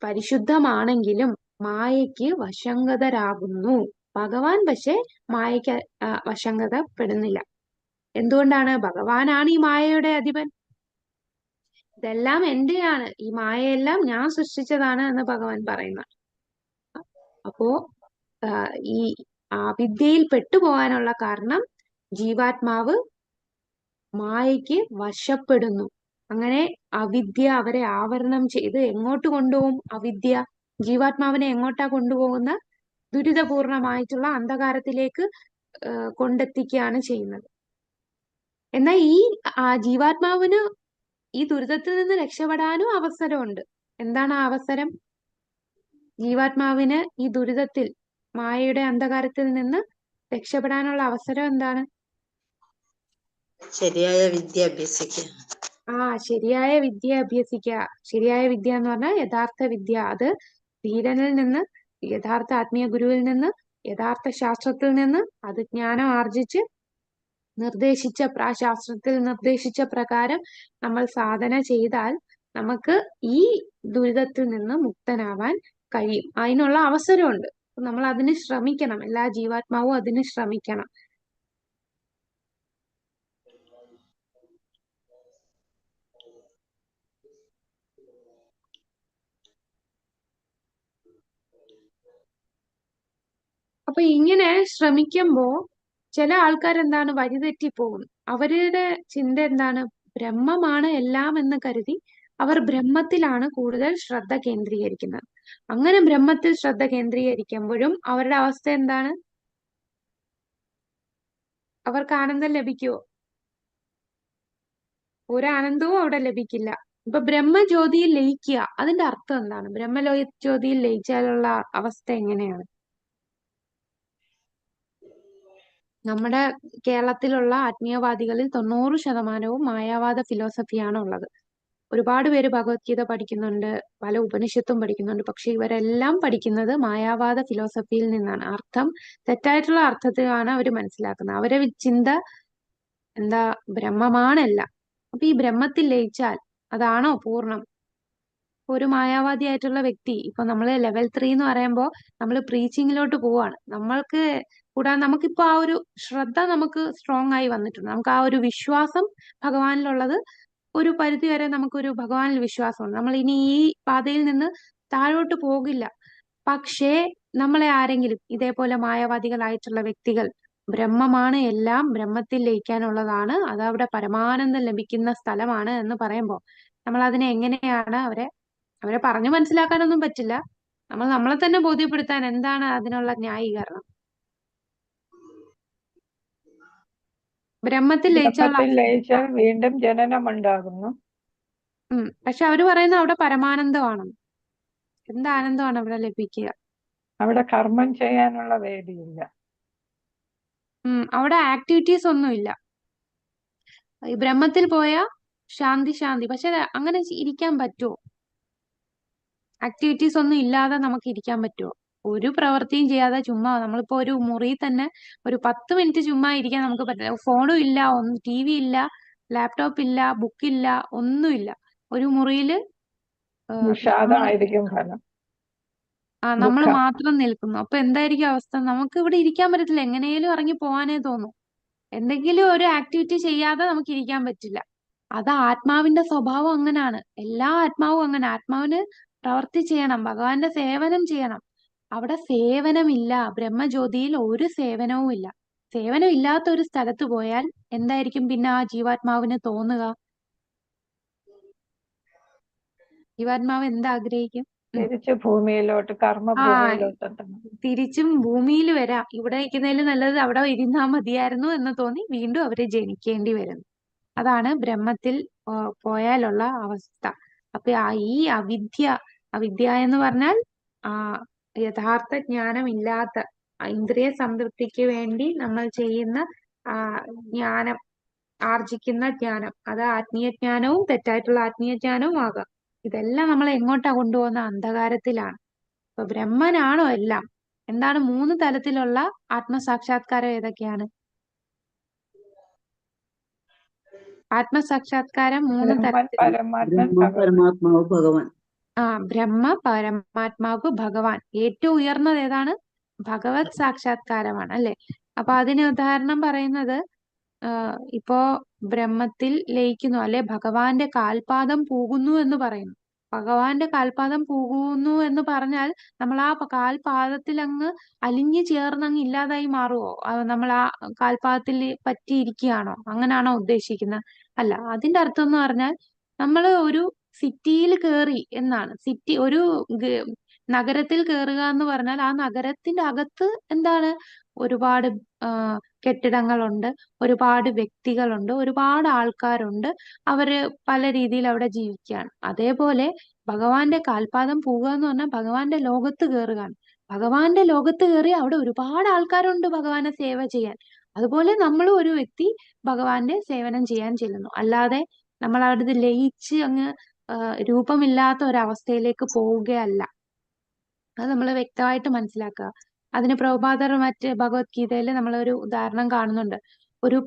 പരിശുദ്ധമാണെങ്കിലും മായയ്ക്ക് വശങ്കതരാകുന്നു. ഭഗവാൻ പക്ഷെ മായയ്ക്ക് വശങ്കതപ്പെടുന്നില്ല. എന്തുകൊണ്ടാണ്? ഭഗവാനാണ് ഈ മായയുടെ അധിപൻ. ഇതെല്ലാം എന്റെയാണ്, ഈ മായയെല്ലാം ഞാൻ സൃഷ്ടിച്ചതാണ് എന്ന് ഭഗവാൻ പറയുന്നു. അപ്പോ ഈ അവിദ്യയിൽ പെട്ടുപോകാനുള്ള കാരണം ജീവാത്മാവ് മായയ്ക്ക് വശപ്പെടുന്നു. അങ്ങനെ അവിദ്യ അവരെ ആവരണം ചെയ്ത് എങ്ങോട്ട് കൊണ്ടുപോകും? അവിദ്യ ജീവാത്മാവിനെ എങ്ങോട്ടാ കൊണ്ടുപോകുന്ന? ദുരിതപൂർണമായിട്ടുള്ള അന്ധകാരത്തിലേക്ക് കൊണ്ടെത്തിക്കുകയാണ് ചെയ്യുന്നത്. എന്നാൽ ഈ ജീവാത്മാവിന് ഈ ദുരിതത്തിൽ നിന്ന് രക്ഷപ്പെടാനും അവസരമുണ്ട്. എന്താണ് ആ അവസരം? ജീവാത്മാവിന് ഈ ദുരിതത്തിൽ, മായയുടെ അന്ധകാരത്തിൽ നിന്ന് രക്ഷപ്പെടാനുള്ള അവസരം എന്താണ്? ശരിയായ വിദ്യ അഭ്യസിക്കുക. ശരിയായ വിദ്യ അഭ്യസിക്കുക. ശരിയായ വിദ്യ എന്ന് പറഞ്ഞാൽ യഥാർത്ഥ വിദ്യ. അത് ധീരനിൽ നിന്ന്, യഥാർത്ഥ ആത്മീയ ഗുരുവിൽ നിന്ന്, യഥാർത്ഥ ശാസ്ത്രത്തിൽ നിന്ന് അത് ജ്ഞാനം ആർജിച്ച് ശാസ്ത്രത്തിൽ നിർദ്ദേശിച്ച പ്രകാരം നമ്മൾ സാധന ചെയ്താൽ നമുക്ക് ഈ ദുരിതത്തിൽ നിന്ന് മുക്തനാവാൻ കഴിയും. അതിനുള്ള അവസരമുണ്ട്. നമ്മൾ അതിന് ശ്രമിക്കണം. എല്ലാ ജീവാത്മാവും അതിന് ശ്രമിക്കണം. അപ്പൊ ഇങ്ങനെ ശ്രമിക്കുമ്പോ ചില ആൾക്കാർ എന്താണ് വഴിതെറ്റി പോകും. അവരുടെ ചിന്ത എന്താണ്? ബ്രഹ്മമാണ് എല്ലാം എന്ന് കരുതി അവർ ബ്രഹ്മത്തിലാണ് കൂടുതൽ ശ്രദ്ധ കേന്ദ്രീകരിക്കുന്നത്. അങ്ങനെ ബ്രഹ്മത്തിൽ ശ്രദ്ധ കേന്ദ്രീകരിക്കുമ്പോഴും അവരുടെ അവസ്ഥ എന്താണ്? അവർക്ക് ആനന്ദം ലഭിക്കുവോ? ഒരു ആനന്ദവും അവിടെ ലഭിക്കില്ല. ഇപ്പൊ ബ്രഹ്മജ്യോതിയിൽ ലയിക്കുക, അതിന്റെ അർത്ഥം എന്താണ്? ബ്രഹ്മജ്യോതിയിൽ ലയിച്ചാലുള്ള അവസ്ഥ എങ്ങനെയാണ്? നമ്മുടെ കേരളത്തിലുള്ള ആത്മീയവാദികളിൽ 90% മായാവാദ ഫിലോസഫിയാണ് ഉള്ളത്. ഒരുപാട് പേര് ഭഗവത്ഗീത പഠിക്കുന്നുണ്ട്, പല ഉപനിഷത്തും പഠിക്കുന്നുണ്ട്. പക്ഷെ ഇവരെല്ലാം പഠിക്കുന്നത് മായാവാദ ഫിലോസഫിയിൽ നിന്നാണ്. അർത്ഥം തെറ്റായിട്ടുള്ള അർത്ഥത്തിലാണ് അവർ മനസ്സിലാക്കുന്നത്. അവരെ ചിന്ത എന്താ? ബ്രഹ്മമാണെല്ലാം. അപ്പൊ ഈ ബ്രഹ്മത്തിൽ ലയിച്ചാൽ അതാണോ പൂർണ്ണം? ഒരു മായാവാദി ആയിട്ടുള്ള വ്യക്തി, ഇപ്പൊ നമ്മള് ലെവൽ 3 എന്ന് പറയുമ്പോൾ നമ്മൾ പ്രീച്ചിങ്ങിലോട്ട് പോവാണ്. കൂടാതെ നമുക്കിപ്പോ ആ ഒരു ശ്രദ്ധ നമുക്ക് സ്ട്രോങ് ആയി വന്നിട്ടുണ്ട്. നമുക്ക് ആ ഒരു വിശ്വാസം ഭഗവാനിലുള്ളത് ഒരു പരിധി വരെ നമുക്കൊരു ഭഗവാനിൽ വിശ്വാസമുണ്ട്. നമ്മൾ ഇനി ഈ പാതയിൽ നിന്ന് താഴോട്ട് പോകില്ല. പക്ഷേ നമ്മളെ ആരെങ്കിലും ഇതേപോലെ മായാവാദികളായിട്ടുള്ള വ്യക്തികൾ ബ്രഹ്മമാണ് എല്ലാം, ബ്രഹ്മത്തിൽ ലയിക്കാനുള്ളതാണ്, അത് അവിടെ പരമാനന്ദം ലഭിക്കുന്ന സ്ഥലമാണ് എന്ന് പറയുമ്പോൾ നമ്മൾ അതിനെ എങ്ങനെയാണ് അവരെ പറഞ്ഞു മനസ്സിലാക്കാനൊന്നും പറ്റില്ല. നമ്മൾ നമ്മളെ തന്നെ ബോധ്യപ്പെടുത്താൻ എന്താണ് അതിനുള്ള ന്യായീകരണം? ബ്രഹ്മത്തിൽ ലയിച്ചാൽ ബ്രഹ്മത്തിൽ ലയിച്ചാൽ വീണ്ടും ജനനം ഉണ്ടാകുന്നു. പക്ഷെ അവര് പറയുന്നത് അവിടെ പരമാനന്ദമാണ്. എന്ത് ആനന്ദമാണ് അവിടെ ലഭിക്കുക? അവിടെ കർമ്മം ചെയ്യാനുള്ള വേദിയില്ല. അവിടെ ആക്ടിവിറ്റീസ് ഒന്നുമില്ല. ഈ ബ്രഹ്മത്തിൽ പോയ ശാന്തി. പക്ഷെ അങ്ങനെ ഇരിക്കാൻ പറ്റുമോ? ആക്ടിവിറ്റീസ് ഒന്നും ഇല്ലാതെ നമുക്ക് ഇരിക്കാൻ പറ്റുമോ? ഒരു പ്രവൃത്തിയും ചെയ്യാതെ ചുമ്മാ നമ്മളിപ്പോ ഒരു മുറിയിൽ തന്നെ ഒരു 10 മിനിറ്റ് ചുമ്മാ ഇരിക്കാൻ നമുക്ക് പറ്റില്ല. ഫോണും ഇല്ല, TV ഇല്ല, ലാപ്ടോപ്പ് ഇല്ല, ബുക്കില്ല, ഒന്നുമില്ല. ഒരു മുറിയില് വിഷാദമായിരിക്കും ഫലം. നമ്മൾ ദുഃഖം. മാത്രം നിൽക്കുന്നു. അപ്പൊ എന്തായിരിക്കും അവസ്ഥ? നമുക്ക് ഇവിടെ ഇരിക്കാൻ പറ്റത്തില്ല. എങ്ങനെയും ഇറങ്ങി പോവാനേ തോന്നും. എന്തെങ്കിലും ഒരു ആക്ടിവിറ്റി ചെയ്യാതെ നമുക്ക് ഇരിക്കാൻ പറ്റില്ല. അത് ആത്മാവിന്റെ സ്വഭാവം അങ്ങനാണ്. എല്ലാ ആത്മാവും അങ്ങനെ. ആത്മാവിന് പ്രവൃത്തി ചെയ്യണം, ഭഗവാന്റെ സേവനം ചെയ്യണം. അവിടെ സേവനമില്ല. ബ്രഹ്മജ്യോതിയിൽ ഒരു സേവനവും ഇല്ല. സേവനം ഇല്ലാത്ത ഒരു സ്ഥലത്ത് പോയാൽ എന്തായിരിക്കും പിന്നെ ആ ജീവാത്മാവിന് തോന്നുക? ജീവാത്മാവ് എന്താഗ്രഹിക്കും? തിരിച്ച് ഭൂമിയിലോട്ട്, കർമ്മഭൂമിയിലോട്ട് എത്തണം. തിരിച്ചും ഭൂമിയിൽ വരാം. ഇവിടെ ഇരിക്കുന്നതിൽ നല്ലത് അവിടെ ഇരുന്നാ മതിയായിരുന്നു എന്ന് തോന്നി വീണ്ടും അവര് ജനിക്കേണ്ടി വരുന്നു. അതാണ് ബ്രഹ്മത്തിൽ പോയാലുള്ള അവസ്ഥ. അപ്പൊ ഈ അവിദ്യ എന്ന് പറഞ്ഞാൽ യഥാർത്ഥ ജ്ഞാനമില്ലാത്ത, ഇന്ദ്രിയ സംതൃപ്തിക്ക് വേണ്ടി നമ്മൾ ചെയ്യുന്ന ജ്ഞാനം, ആർജിക്കുന്ന ജ്ഞാനം, അത് ആത്മീയ ജ്ഞാനവും തെറ്റായിട്ടുള്ള ആത്മീയ ജ്ഞാനവും ആകാം. ഇതെല്ലാം നമ്മളെ എങ്ങോട്ടാ കൊണ്ടുപോകുന്ന? അന്ധകാരത്തിലാണ്. അപ്പൊ ബ്രഹ്മനാണോ എല്ലാം? എന്താണ് 3 തലത്തിലുള്ള ആത്മസാക്ഷാത്കാരം ഏതൊക്കെയാണ്? ആത്മസാക്ഷാത്കാരം 3 തരത്തിൽ. പരമാത്മാവ് ഭഗവാൻ. ബ്രഹ്മ, പരമാത്മാവ്, ഭഗവാൻ. ഏറ്റവും ഉയർന്നത് ഏതാണ്? ഭഗവത് സാക്ഷാത്കാരമാണ്, അല്ലെ? അപ്പൊ അതിന് ഉദാഹരണം പറയുന്നത് ഇപ്പോ ബ്രഹ്മത്തിൽ ലയിക്കുന്നു, അല്ലെ ഭഗവാന്റെ കാൽപാദം പൂകുന്നു എന്ന് പറയുന്നു. ഭഗവാന്റെ കാൽപാദം പൂകുന്നു എന്ന് പറഞ്ഞാൽ നമ്മൾ ആ കാൽപാദത്തിൽ അങ്ങ് അലിഞ്ഞു ചേർന്ന് അങ്ങ് ഇല്ലാതായി മാറുമോ? നമ്മൾ ആ കാൽപാദത്തിൽ പറ്റിയിരിക്കുകയാണോ? അങ്ങനാണോ ഉദ്ദേശിക്കുന്നത്? അല്ല. അതിന്റെ അർത്ഥം എന്ന് പറഞ്ഞാൽ നമ്മൾ ഒരു സിറ്റിയിൽ കയറി എന്നാണ്. ഒരു നഗരത്തിൽ കയറുക എന്ന് പറഞ്ഞാൽ ആ നഗരത്തിന്റെ അകത്ത് എന്താണ്? ഒരുപാട് കെട്ടിടങ്ങളുണ്ട്, ഒരുപാട് വ്യക്തികളുണ്ട്, ഒരുപാട് ആൾക്കാരുണ്ട്. അവര് പല രീതിയിൽ അവിടെ ജീവിക്കുകയാണ്. അതേപോലെ ഭഗവാന്റെ കാൽപാദം പോവുക എന്ന് പറഞ്ഞാൽ ഭഗവാന്റെ ലോകത്ത് കയറുകയാണ്. ഭഗവാന്റെ ലോകത്ത് കയറി അവിടെ ഒരുപാട് ആൾക്കാരുണ്ട് ഭഗവാനെ സേവ ചെയ്യാൻ. അതുപോലെ നമ്മൾ ഒരു വ്യക്തി ഭഗവാന്റെ സേവനം ചെയ്യാൻ ചെല്ലുന്നു. അല്ലാതെ നമ്മൾ അവിടെ ലയിച്ച് അങ്ങ് രൂപമില്ലാത്ത ഒരവസ്ഥയിലേക്ക് പോവുകയല്ല. അത് നമ്മൾ വ്യക്തമായിട്ട് മനസ്സിലാക്കുക. അതിന് പ്രഭുപാദർ മറ്റ് ഭഗവത്ഗീതയിൽ നമ്മളൊരു ഉദാഹരണം കാണുന്നുണ്ട്. ഒരു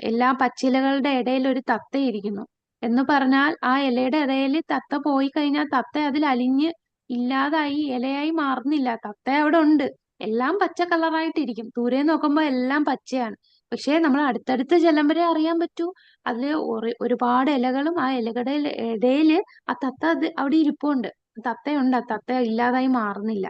എല്ലാ പച്ചിലകളുടെ ഇടയിൽ ഒരു തത്തയിരിക്കുന്നു എന്ന് പറഞ്ഞാൽ ആ ഇലയുടെ ഇടയിൽ തത്ത പോയി കഴിഞ്ഞാൽ തത്ത അതിൽ അലിഞ്ഞ് ഇല്ലാതായി ഇലയായി മാറുന്നില്ല. തത്ത അവിടെ ഉണ്ട്. എല്ലാം പച്ച കളറായിട്ടിരിക്കും. ദൂരെ നോക്കുമ്പോൾ എല്ലാം പച്ചയാണ്. പക്ഷെ നമ്മൾ അടുത്തടുത്ത് ചെല്ലുമ്പോഴേ അറിയാൻ പറ്റൂ അതില് ഒരുപാട് ഇലകളും ആ ഇലകളുടെ ഇടയില് ആ തത്ത അവിടെ ഇരിപ്പുണ്ട്. തത്തയുണ്ട്. ആ തത്ത ഇല്ലാതായി മാറുന്നില്ല.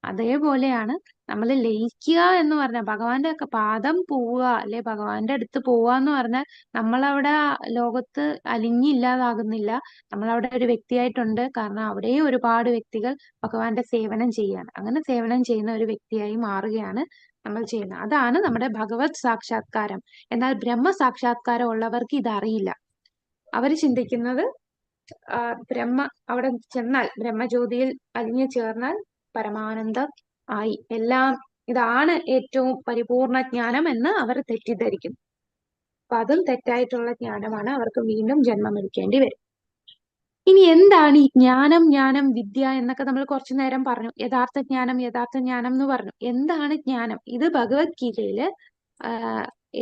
അതേപോലെയാണ് നമ്മൾ ലയിക്കുക എന്ന് പറഞ്ഞാൽ ഭഗവാന്റെ ഒക്കെ പാദം പോവുക അല്ലെ ഭഗവാന്റെ അടുത്ത് പോവുക എന്ന് പറഞ്ഞാൽ നമ്മളവിടെ ലോകത്ത് അലിഞ്ഞില്ലാതാകുന്നില്ല. നമ്മളവിടെ ഒരു വ്യക്തിയായിട്ടുണ്ട്. കാരണം അവിടെയും ഒരുപാട് വ്യക്തികൾ ഭഗവാന്റെ സേവനം ചെയ്യാണ്. അങ്ങനെ സേവനം ചെയ്യുന്ന ഒരു വ്യക്തിയായി മാറുകയാണ് നമ്മൾ ചെയ്യുന്നത്. അതാണ് നമ്മുടെ ഭഗവത് സാക്ഷാത്കാരം. എന്നാൽ ബ്രഹ്മ സാക്ഷാത്കാരം ഉള്ളവർക്ക് ഇതറിയില്ല. അവർ ചിന്തിക്കുന്നത് അവിടെ ചെന്നാൽ ബ്രഹ്മജ്യോതിയിൽ അലിഞ്ഞു ചേർന്നാൽ പരമാനന്ദം ആയി എല്ലാം, ഇതാണ് ഏറ്റവും പരിപൂർണ ജ്ഞാനം എന്ന് അവർ തെറ്റിദ്ധരിക്കും. അപ്പൊ അതും തെറ്റായിട്ടുള്ള ജ്ഞാനമാണ്. അവർക്ക് വീണ്ടും ജന്മമെടുക്കേണ്ടി വരും. ഇനി എന്താണ് ഈ ജ്ഞാനം, വിദ്യ എന്നൊക്കെ നമ്മൾ കുറച്ചു നേരം പറഞ്ഞു. യഥാർത്ഥ ജ്ഞാനം എന്ന് പറഞ്ഞു. എന്താണ് ജ്ഞാനം? ഇത് ഭഗവത്ഗീതയില്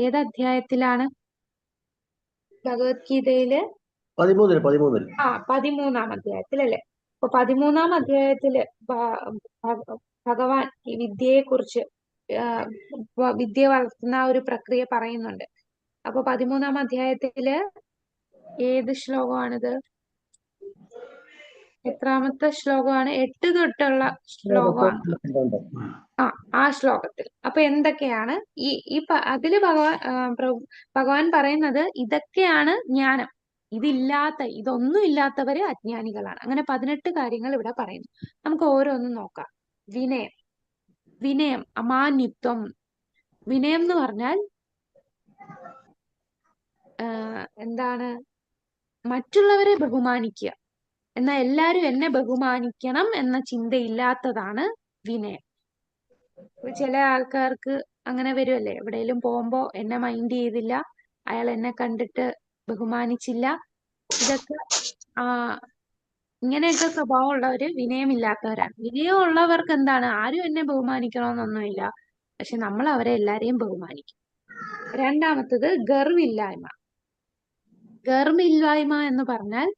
ഏത് അധ്യായത്തിലാണ്? ഭഗവത്ഗീതയില് 13-ാം അധ്യായത്തിലല്ലേ? അപ്പൊ 13-ാം അധ്യായത്തില് ഭഗവാൻ ഈ വിദ്യയെക്കുറിച്ച് വിദ്യ വളർത്തുന്ന ഒരു പ്രക്രിയ പറയുന്നുണ്ട്. അപ്പൊ 13-ാം അധ്യായത്തില് ഏത് ശ്ലോകമാണിത്? എത്രാമത്തെ ശ്ലോകമാണ്? 8 തൊട്ടുള്ള ശ്ലോകമാണ്. ആ ശ്ലോകത്തിൽ അപ്പൊ എന്തൊക്കെയാണ് അതില് ഭഗവാൻ പറയുന്നത്? ഇതൊക്കെയാണ് ജ്ഞാനം. ഇതൊന്നും ഇല്ലാത്തവര് അജ്ഞാനികളാണ്. അങ്ങനെ 18 കാര്യങ്ങൾ ഇവിടെ പറയുന്നു. നമുക്ക് ഓരോന്നും നോക്കാം. വിനയം, അമാന്യത്വം. വിനയം എന്ന് പറഞ്ഞാൽ എന്താണ്? മറ്റുള്ളവരെ ബഹുമാനിക്കുക. എന്നാൽ എല്ലാരും എന്നെ ബഹുമാനിക്കണം എന്ന ചിന്തയില്ലാത്തതാണ് വിനയം. ചില ആൾക്കാർക്ക് അങ്ങനെ വരുമല്ലേ, എവിടെയെങ്കിലും പോകുമ്പോ എന്നെ മൈൻഡ് ചെയ്തില്ല, അയാൾ എന്നെ കണ്ടിട്ട് ബഹുമാനിച്ചില്ല, ഇതൊക്കെ ഇങ്ങനെയൊക്കെ സ്വഭാവമുള്ളവര് വിനയമില്ലാത്തവരാണ്. വിനയമുള്ളവർക്ക് എന്താണ്? ആരും എന്നെ ബഹുമാനിക്കണമെന്നൊന്നുമില്ല, പക്ഷെ നമ്മൾ അവരെ എല്ലാരെയും ബഹുമാനിക്കും. രണ്ടാമത്തത് ഗർവില്ലായ്മ. എന്ന് പറഞ്ഞാൽ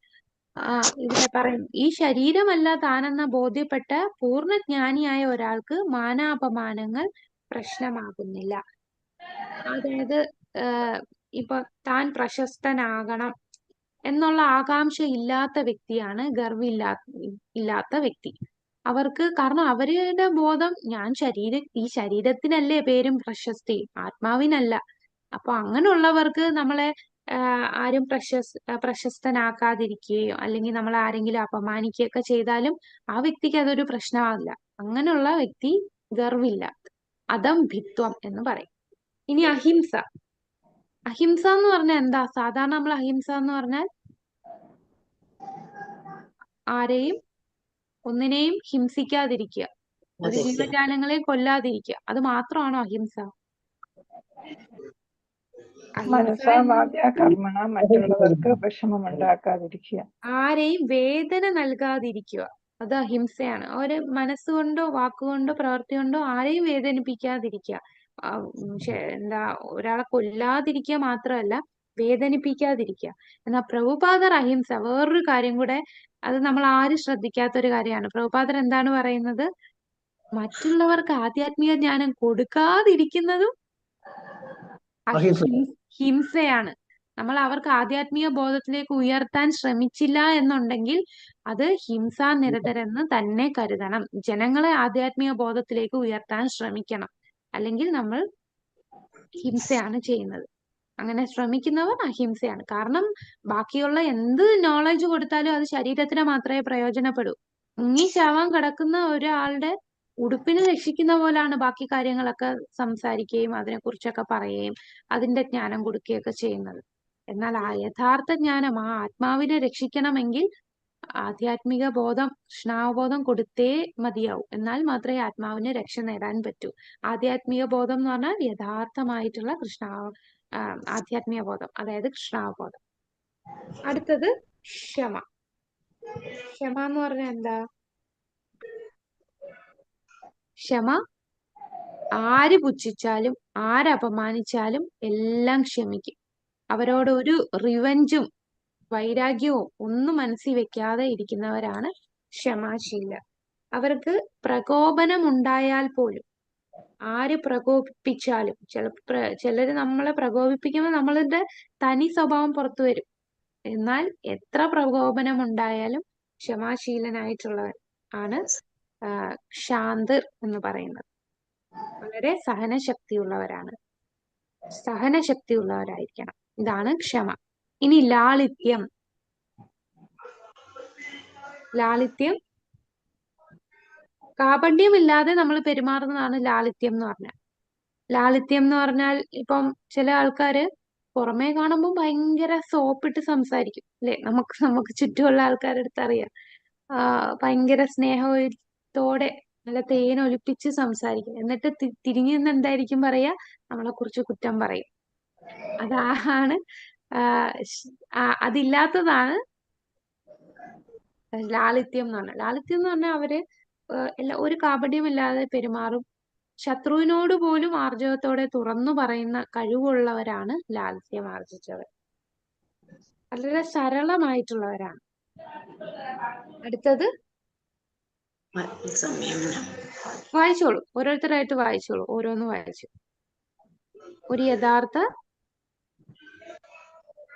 ഇവിടെ പറയും, ഈ ശരീരമല്ല താനെന്ന ബോധ്യപ്പെട്ട പൂർണ്ണജ്ഞാനിയായ ഒരാൾക്ക് മാനാപമാനങ്ങൾ പ്രശ്നമാകുന്നില്ല. അതായത് ഇപ്പൊ താൻ പ്രശസ്തനാകണം എന്നുള്ള ആകാംക്ഷ ഇല്ലാത്ത വ്യക്തിയാണ് ഇല്ലാത്ത വ്യക്തി. അവർക്ക് കാരണം അവരുടെ ബോധം, ഈ ശരീരത്തിനല്ലേ പേരും പ്രശസ്തി, ആത്മാവിനല്ല. അപ്പൊ അങ്ങനെയുള്ളവർക്ക് നമ്മളെ ആരും പ്രശസ്തനാക്കാതിരിക്കുകയോ അല്ലെങ്കിൽ നമ്മൾ ആരെങ്കിലും അപമാനിക്കുകയൊക്കെ ചെയ്താലും ആ വ്യക്തിക്ക് അതൊരു പ്രശ്നമാകില്ല. അങ്ങനെയുള്ള വ്യക്തി ഗർവില്ല, അദംഭിത്വം എന്ന് പറയും. ഇനി അഹിംസ എന്ന് പറഞ്ഞാൽ എന്താ? സാധാരണ നമ്മൾ അഹിംസ എന്ന് പറഞ്ഞാൽ ഒന്നിനെയും ഹിംസിക്കാതിരിക്കുക, ഒരു ജീവജാലങ്ങളെ കൊല്ലാതിരിക്കുക. അത് മാത്രമാണോ അഹിംസ? കർമ്മണ മറ്റുള്ളവർക്ക് വിഷമമുണ്ടാക്കാതിരിക്കുക, ആരെയും വേദന നൽകാതിരിക്കുക, അത് അഹിംസയാണ്. ഒരു മനസ്സുകൊണ്ടോ വാക്കുകൊണ്ടോ പ്രവൃത്തി കൊണ്ടോ ആരെയും വേദനിപ്പിക്കാതിരിക്കുക. ഒരാളെ കൊല്ലാതിരിക്കുക മാത്രമല്ല, വേദനിപ്പിക്കാതിരിക്കുക. എന്നാൽ പ്രഭുപാദർ അഹിംസ വേറൊരു കാര്യം കൂടെ, അത് നമ്മൾ ആരും ശ്രദ്ധിക്കാത്തൊരു കാര്യമാണ്. പ്രഭുപാദർ എന്താണ് പറയുന്നത്? മറ്റുള്ളവർക്ക് ആധ്യാത്മിക ജ്ഞാനം കൊടുക്കാതിരിക്കുന്നതും ഹിംസയാണ്. നമ്മൾ അവർക്ക് ആധ്യാത്മിക ബോധത്തിലേക്ക് ഉയർത്താൻ ശ്രമിച്ചില്ല എന്നുണ്ടെങ്കിൽ അത് ഹിംസാനിരതരെന്ന് തന്നെ കരുതണം. ജനങ്ങളെ ആധ്യാത്മിക ബോധത്തിലേക്ക് ഉയർത്താൻ ശ്രമിക്കണം, അല്ലെങ്കിൽ നമ്മൾ ഹിംസയാണ് ചെയ്യുന്നത്. അങ്ങനെ ശ്രമിക്കുന്നവർ അഹിംസയാണ്. കാരണം ബാക്കിയുള്ള എന്ത് നോളജ് കൊടുത്താലും അത് ശരീരത്തിന് മാത്രമേ പ്രയോജനപ്പെടൂ. ചാവാൻ കിടക്കുന്ന ഒരാളുടെ ഉടുപ്പിന് രക്ഷിക്കുന്ന പോലാണ് ബാക്കി കാര്യങ്ങളൊക്കെ സംസാരിക്കുകയും അതിനെക്കുറിച്ചൊക്കെ പറയുകയും അതിന്റെ ജ്ഞാനം കൊടുക്കുകയൊക്കെ ചെയ്യുന്നത്. എന്നാൽ ആ യഥാർത്ഥ ജ്ഞാനം, ആ ആത്മാവിനെ രക്ഷിക്കണമെങ്കിൽ ആധ്യാത്മിക ബോധം, കൃഷ്ണാവബോധം കൊടുത്തേ മതിയാവും. എന്നാൽ മാത്രമേ ആത്മാവിന് രക്ഷ നേടാൻ പറ്റൂ. ആധ്യാത്മിക ബോധം എന്ന് പറഞ്ഞാൽ യഥാർത്ഥമായിട്ടുള്ള ആധ്യാത്മിക ബോധം, അതായത് കൃഷ്ണാവബോധം. അടുത്തത് ക്ഷമ. ക്ഷമ എന്ന് പറഞ്ഞാൽ എന്താ? ക്ഷമ ആര് പുച്ഛിച്ചാലും ആരപമാനിച്ചാലും എല്ലാം ക്ഷമിക്കും. അവരോട് ഒരു റിവെഞ്ചും വൈരാഗ്യവും ഒന്നും മനസ്സിൽ വെക്കാതെ ഇരിക്കുന്നവരാണ് ക്ഷമാശീലർ. അവർക്ക് പ്രകോപനം ഉണ്ടായാൽ പോലും, ആര് പ്രകോപിപ്പിച്ചാലും, ചിലര് നമ്മളെ പ്രകോപിപ്പിക്കുമ്പോൾ നമ്മളുടെ തനി സ്വഭാവം പുറത്തു വരും. എന്നാൽ എത്ര പ്രകോപനം ഉണ്ടായാലും ക്ഷമാശീലനായിട്ടുള്ളവർ ആണ് ശാന്തർ എന്ന് പറയുന്നത്. വളരെ സഹനശക്തിയുള്ളവരാണ്, സഹനശക്തിയുള്ളവരായിരിക്കണം. ഇതാണ് ക്ഷമ. ഇനി ലാളിത്യം. ലാളിത്യം കാപണ്യമില്ലാതെ നമ്മൾ പെരുമാറുന്നതാണ് ലാളിത്യം എന്ന് പറഞ്ഞാൽ. ലാളിത്യം എന്ന് പറഞ്ഞാൽ ഇപ്പം ചില ആൾക്കാര് പുറമേ കാണുമ്പോൾ ഭയങ്കര സോപ്പിട്ട് സംസാരിക്കും അല്ലെ, നമുക്ക് ചുറ്റുമുള്ള ആൾക്കാരുടെ അടുത്ത് അറിയാം. ഭയങ്കര സ്നേഹത്തോടെ നല്ല തേനൊലിപ്പിച്ച് സംസാരിക്കും. എന്നിട്ട് തിരിഞ്ഞു നിന്ന് എന്തായിരിക്കും പറയാ, നമ്മളെ കുറിച്ച് കുറ്റം പറയും. അതാണ് അതില്ലാത്തതാണ് ലാളിത്യം എന്ന് പറഞ്ഞാൽ. ലാളിത്യം എന്ന് പറഞ്ഞാൽ അവര് ഒരു കാപട്യമില്ലാതെ പെരുമാറും. ശത്രുവിനോട് പോലും ആർജവത്തോടെ തുറന്നു പറയുന്ന കഴിവുള്ളവരാണ് ലാളിത്യം ആർജിച്ചവർ. വളരെ സരളമായിട്ടുള്ളവരാണ്. അടുത്തത് വായിച്ചോളൂ, ഓരോരുത്തരായിട്ട് വായിച്ചോളൂ, ഓരോന്ന് വായിച്ചു. ഒരു യഥാർത്ഥ,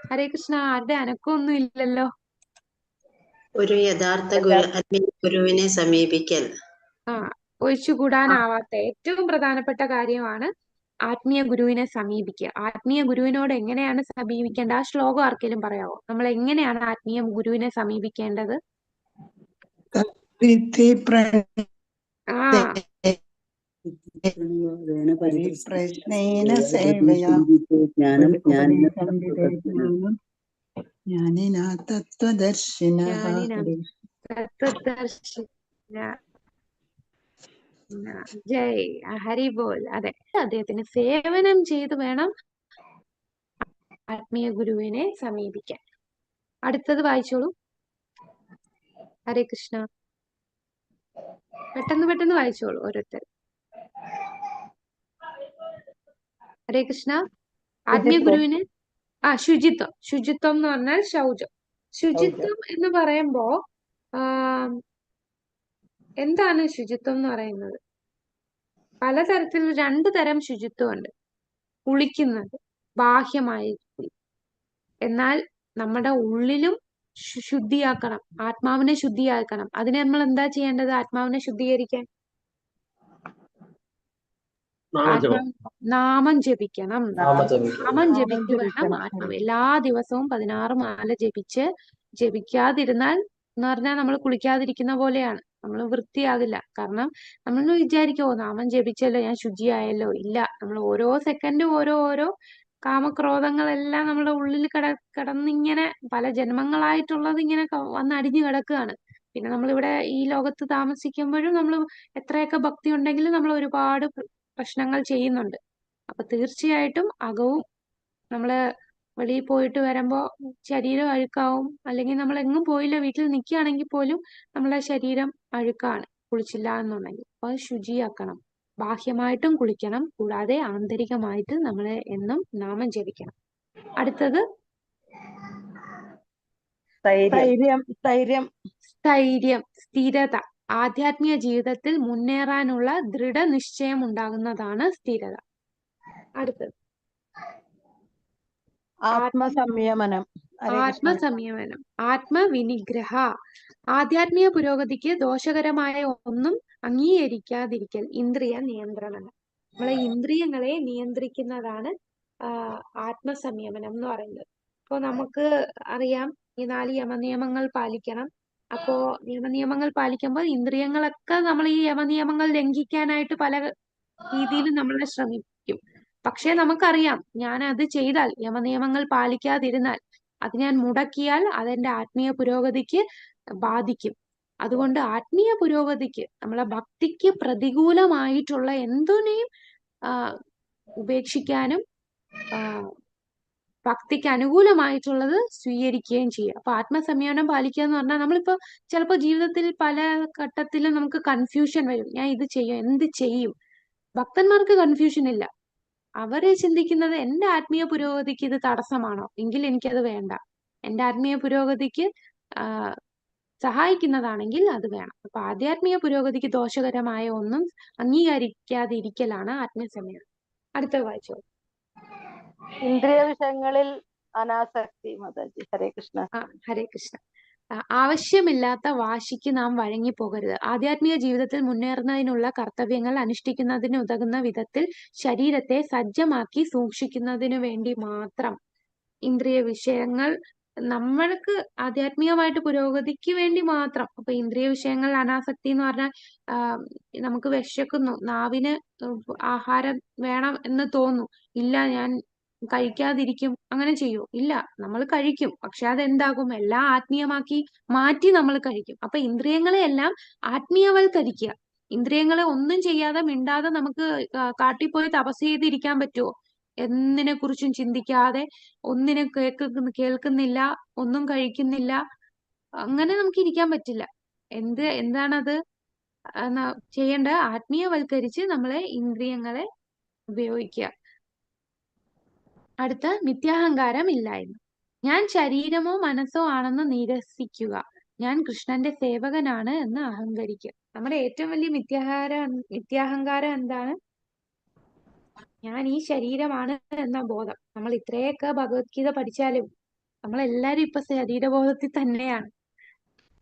ഹരേ കൃഷ്ണ, ആരുടെ അനക്കമൊന്നും ഇല്ലല്ലോ. ഒരു യഥാർത്ഥ ഗുരുവിനെ സമീപിക്കൽ. ഒഴിച്ചുകൂടാനാവാത്ത ഏറ്റവും പ്രധാനപ്പെട്ട കാര്യമാണ് ആത്മീയ ഗുരുവിനെ സമീപിക്കുക. ആത്മീയ ഗുരുവിനോട് എങ്ങനെയാണ് സമീപിക്കേണ്ടത്? ആ ശ്ലോകം ആർക്കെങ്കിലും പറയാവോ? നമ്മൾ എങ്ങനെയാണ് ആത്മീയ ഗുരുവിനെ സമീപിക്കേണ്ടത്? ജയ് ഹരി ബോൽ. അതെ, അദ്ദേഹത്തിന് സേവനം ചെയ്ത് വേണം ആത്മീയ ഗുരുവിനെ സമീപിക്കാൻ. അടുത്തത് വായിച്ചോളൂ. ഹരേ കൃഷ്ണ, പെട്ടെന്ന് വായിച്ചോളൂ ഓരോരുത്തർ. ഹരേ കൃഷ്ണ. ആത്മീയ ഗുരുവിന് ശുചിത്വം എന്ന് പറഞ്ഞാൽ ശൗചം. ശുചിത്വം എന്ന് പറയുമ്പോ എന്താണ് ശുചിത്വം എന്ന് പറയുന്നത്? പലതരത്തിൽ, 2 തരം ശുചിത്വമുണ്ട്. കുളിക്കുന്നത് ബാഹ്യമായി, എന്നാൽ നമ്മുടെ ഉള്ളിലും ശുദ്ധിയാക്കണം, ആത്മാവിനെ ശുദ്ധിയാക്കണം. അതിന് നമ്മൾ എന്താ ചെയ്യേണ്ടത്? ആത്മാവിനെ ശുദ്ധീകരിക്കാൻ നാമം ജപിക്കണം. നാമം ജപിച്ചു വേണം ആത്മാവ്. എല്ലാ ദിവസവും 16 മാല ജപിക്കാതിരുന്നാൽ എന്ന് പറഞ്ഞാൽ നമ്മൾ കുളിക്കാതിരിക്കുന്ന പോലെയാണ്. നമ്മൾ വൃത്തിയാകില്ല. കാരണം നമ്മൾ വിചാരിക്കോ, നാമം ജപിച്ചല്ലോ, ഞാൻ ശുചിയായല്ലോ. ഇല്ല, നമ്മൾ ഓരോ സെക്കൻഡും ഓരോ കാമക്രോധങ്ങളെല്ലാം നമ്മുടെ ഉള്ളിൽ കിടന്നിങ്ങനെ പല ജന്മങ്ങളായിട്ടുള്ളത് ഇങ്ങനെ വന്നടിഞ്ഞു കിടക്കുകയാണ്. പിന്നെ നമ്മളിവിടെ ഈ ലോകത്ത് താമസിക്കുമ്പോഴും നമ്മൾ എത്രയൊക്കെ ഭക്തി ഉണ്ടെങ്കിലും നമ്മൾ ഒരുപാട് പ്രശ്നങ്ങൾ ചെയ്യുന്നുണ്ട്. അപ്പൊ തീർച്ചയായിട്ടും അകവും, നമ്മള് വെളിയിൽ പോയിട്ട് വരുമ്പോ ശരീരം അഴുക്കാവും. അല്ലെങ്കിൽ നമ്മൾ എങ്ങും പോയില്ല, വീട്ടിൽ നിൽക്കുകയാണെങ്കിൽ പോലും നമ്മളെ ശരീരം അഴുക്കാണ് കുളിച്ചില്ല എന്നുണ്ടെങ്കിൽ. അപ്പൊ ശുചിയാക്കണം. ബാഹ്യമായിട്ടും കുളിക്കണം, കൂടാതെ ആന്തരികമായിട്ട് നമ്മളെ എന്നും നാമം ജപിക്കണം. അടുത്തത് സ്ഥൈര്യം, സ്ഥിരത. ആധ്യാത്മിക ജീവിതത്തിൽ മുന്നേറാനുള്ള ദൃഢനിശ്ചയം ഉണ്ടാകുന്നതാണ് സ്ഥിരത. അടുത്തത് ആത്മസംയമനം. ആത്മവിനിഗ്രഹ. ആധ്യാത്മിക പുരോഗതിക്ക് ദോഷകരമായ ഒന്നും അംഗീകരിക്കാതിരിക്കൽ. ഇന്ദ്രിയ നിയന്ത്രണം. നമ്മളെ ഇന്ദ്രിയങ്ങളെ നിയന്ത്രിക്കുന്നതാണ് ആത്മസംയമനം എന്ന് പറയുന്നത്. ഇപ്പൊ നമുക്ക് അറിയാം, ഈ 4 യമനിയമങ്ങൾ പാലിക്കണം. അപ്പോ നിയമങ്ങൾ പാലിക്കുമ്പോൾ ഇന്ദ്രിയങ്ങളൊക്കെ നമ്മൾ ഈ യമനിയമങ്ങൾ ലംഘിക്കാനായിട്ട് പല രീതിയിലും നമ്മളെ ശ്രമിക്കും. പക്ഷെ നമുക്കറിയാം, ഞാൻ അത് ചെയ്താൽ, യമനിയമങ്ങൾ പാലിക്കാതിരുന്നാൽ, അത് ഞാൻ മുടക്കിയാൽ അതെന്റെ ആത്മീയ പുരോഗതിക്ക് ബാധിക്കും. അതുകൊണ്ട് ആത്മീയ പുരോഗതിക്ക്, നമ്മളെ ഭക്തിക്ക് പ്രതികൂലമായിട്ടുള്ള എന്തിനേയും ഉപേക്ഷിക്കാനും ഭക്തിക്ക് അനുകൂലമായിട്ടുള്ളത് സ്വീകരിക്കുകയും ചെയ്യുക. അപ്പൊ ആത്മസംയമനം പാലിക്കുക എന്ന് പറഞ്ഞാൽ, നമ്മളിപ്പോ ചിലപ്പോ ജീവിതത്തിൽ പല ഘട്ടത്തിലും നമുക്ക് കൺഫ്യൂഷൻ വരും. ഞാൻ ഇത് ചെയ്യും, എന്ത് ചെയ്യും? ഭക്തന്മാർക്ക് കൺഫ്യൂഷൻ ഇല്ല. അവര് ചിന്തിക്കുന്നത്, എന്റെ ആത്മീയ പുരോഗതിക്ക് ഇത് തടസ്സമാണോ? എങ്കിൽ എനിക്കത് വേണ്ട. എന്റെ ആത്മീയ പുരോഗതിക്ക് സഹായിക്കുന്നതാണെങ്കിൽ അത് വേണം. അപ്പൊ ആധ്യാത്മിക പുരോഗതിക്ക് ദോഷകരമായ ഒന്നും അംഗീകരിക്കാതിരിക്കലാണ് ആത്മസംയമനം. അടുത്ത വായിച്ചോ. ഇന്ദ്രിയ വിഷയങ്ങളിൽ അനാസക്തി. മാതാജി, ഹരേ കൃഷ്ണ. ഹരേ കൃഷ്ണ. ആവശ്യമില്ലാത്ത വാശിക്ക് നാം വഴങ്ങിപ്പോകരുത്. ആധ്യാത്മിക ജീവിതത്തിൽ മുന്നേറുന്നതിനുള്ള കർത്തവ്യങ്ങൾ അനുഷ്ഠിക്കുന്നതിന് ഉതകുന്ന വിധത്തിൽ ശരീരത്തെ സജ്ജമാക്കി സൂക്ഷിക്കുന്നതിനു വേണ്ടി മാത്രം ഇന്ദ്രിയ വിഷയങ്ങൾ നമ്മൾക്ക് ആധ്യാത്മികമായിട്ട് പുരോഗതിക്ക് വേണ്ടി മാത്രം. അപ്പൊ ഇന്ദ്രിയ വിഷയങ്ങൾ അനാസക്തി എന്ന് പറഞ്ഞാൽ നമുക്ക് വിശക്കുന്നു, നാവിന് ആഹാരം വേണം എന്ന് തോന്നുന്നു, ഇല്ല ഞാൻ കഴിക്കാതിരിക്കും, അങ്ങനെ ചെയ്യൂ? ഇല്ല, നമ്മൾ കഴിക്കും. പക്ഷെ അതെന്താകും? എല്ലാം ആത്മീയമാക്കി മാറ്റി നമ്മൾ കഴിക്കും. അപ്പൊ ഇന്ദ്രിയങ്ങളെ എല്ലാം ആത്മീയവൽക്കരിക്കുക. ഇന്ദ്രിയങ്ങളെ ഒന്നും ചെയ്യാതെ മിണ്ടാതെ നമുക്ക് കാട്ടിൽ പോയി തപസ് ചെയ്തിരിക്കാൻ പറ്റുമോ? എന്തിനെ കുറിച്ചും ചിന്തിക്കാതെ, ഒന്നിനെ കേൾക്കുന്നില്ല, ഒന്നും കഴിക്കുന്നില്ല, അങ്ങനെ നമുക്ക് ഇരിക്കാൻ പറ്റില്ല. എന്താണത് ചെയ്യേണ്ടത്? ആത്മീയവൽക്കരിച്ച് നമ്മളെ ഇന്ദ്രിയങ്ങളെ ഉപയോഗിക്കുക. അടുത്ത മിഥ്യാഹങ്കാരം ഇല്ലായ്മ. ഞാൻ ശരീരമോ മനസ്സോ ആണെന്ന് നിരസിക്കുക. ഞാൻ കൃഷ്ണന്റെ സേവകനാണ് എന്ന് അഹങ്കരിക്കുക. നമ്മുടെ ഏറ്റവും വലിയ മിഥ്യാഹങ്കാരം എന്താണ്? ഞാൻ ഈ ശരീരമാണ് എന്ന ബോധം. നമ്മൾ ഇത്രയൊക്കെ ഭഗവത്ഗീത പഠിച്ചാലും നമ്മളെല്ലാരും ഇപ്പൊ ശരീരബോധത്തിൽ തന്നെയാണ്.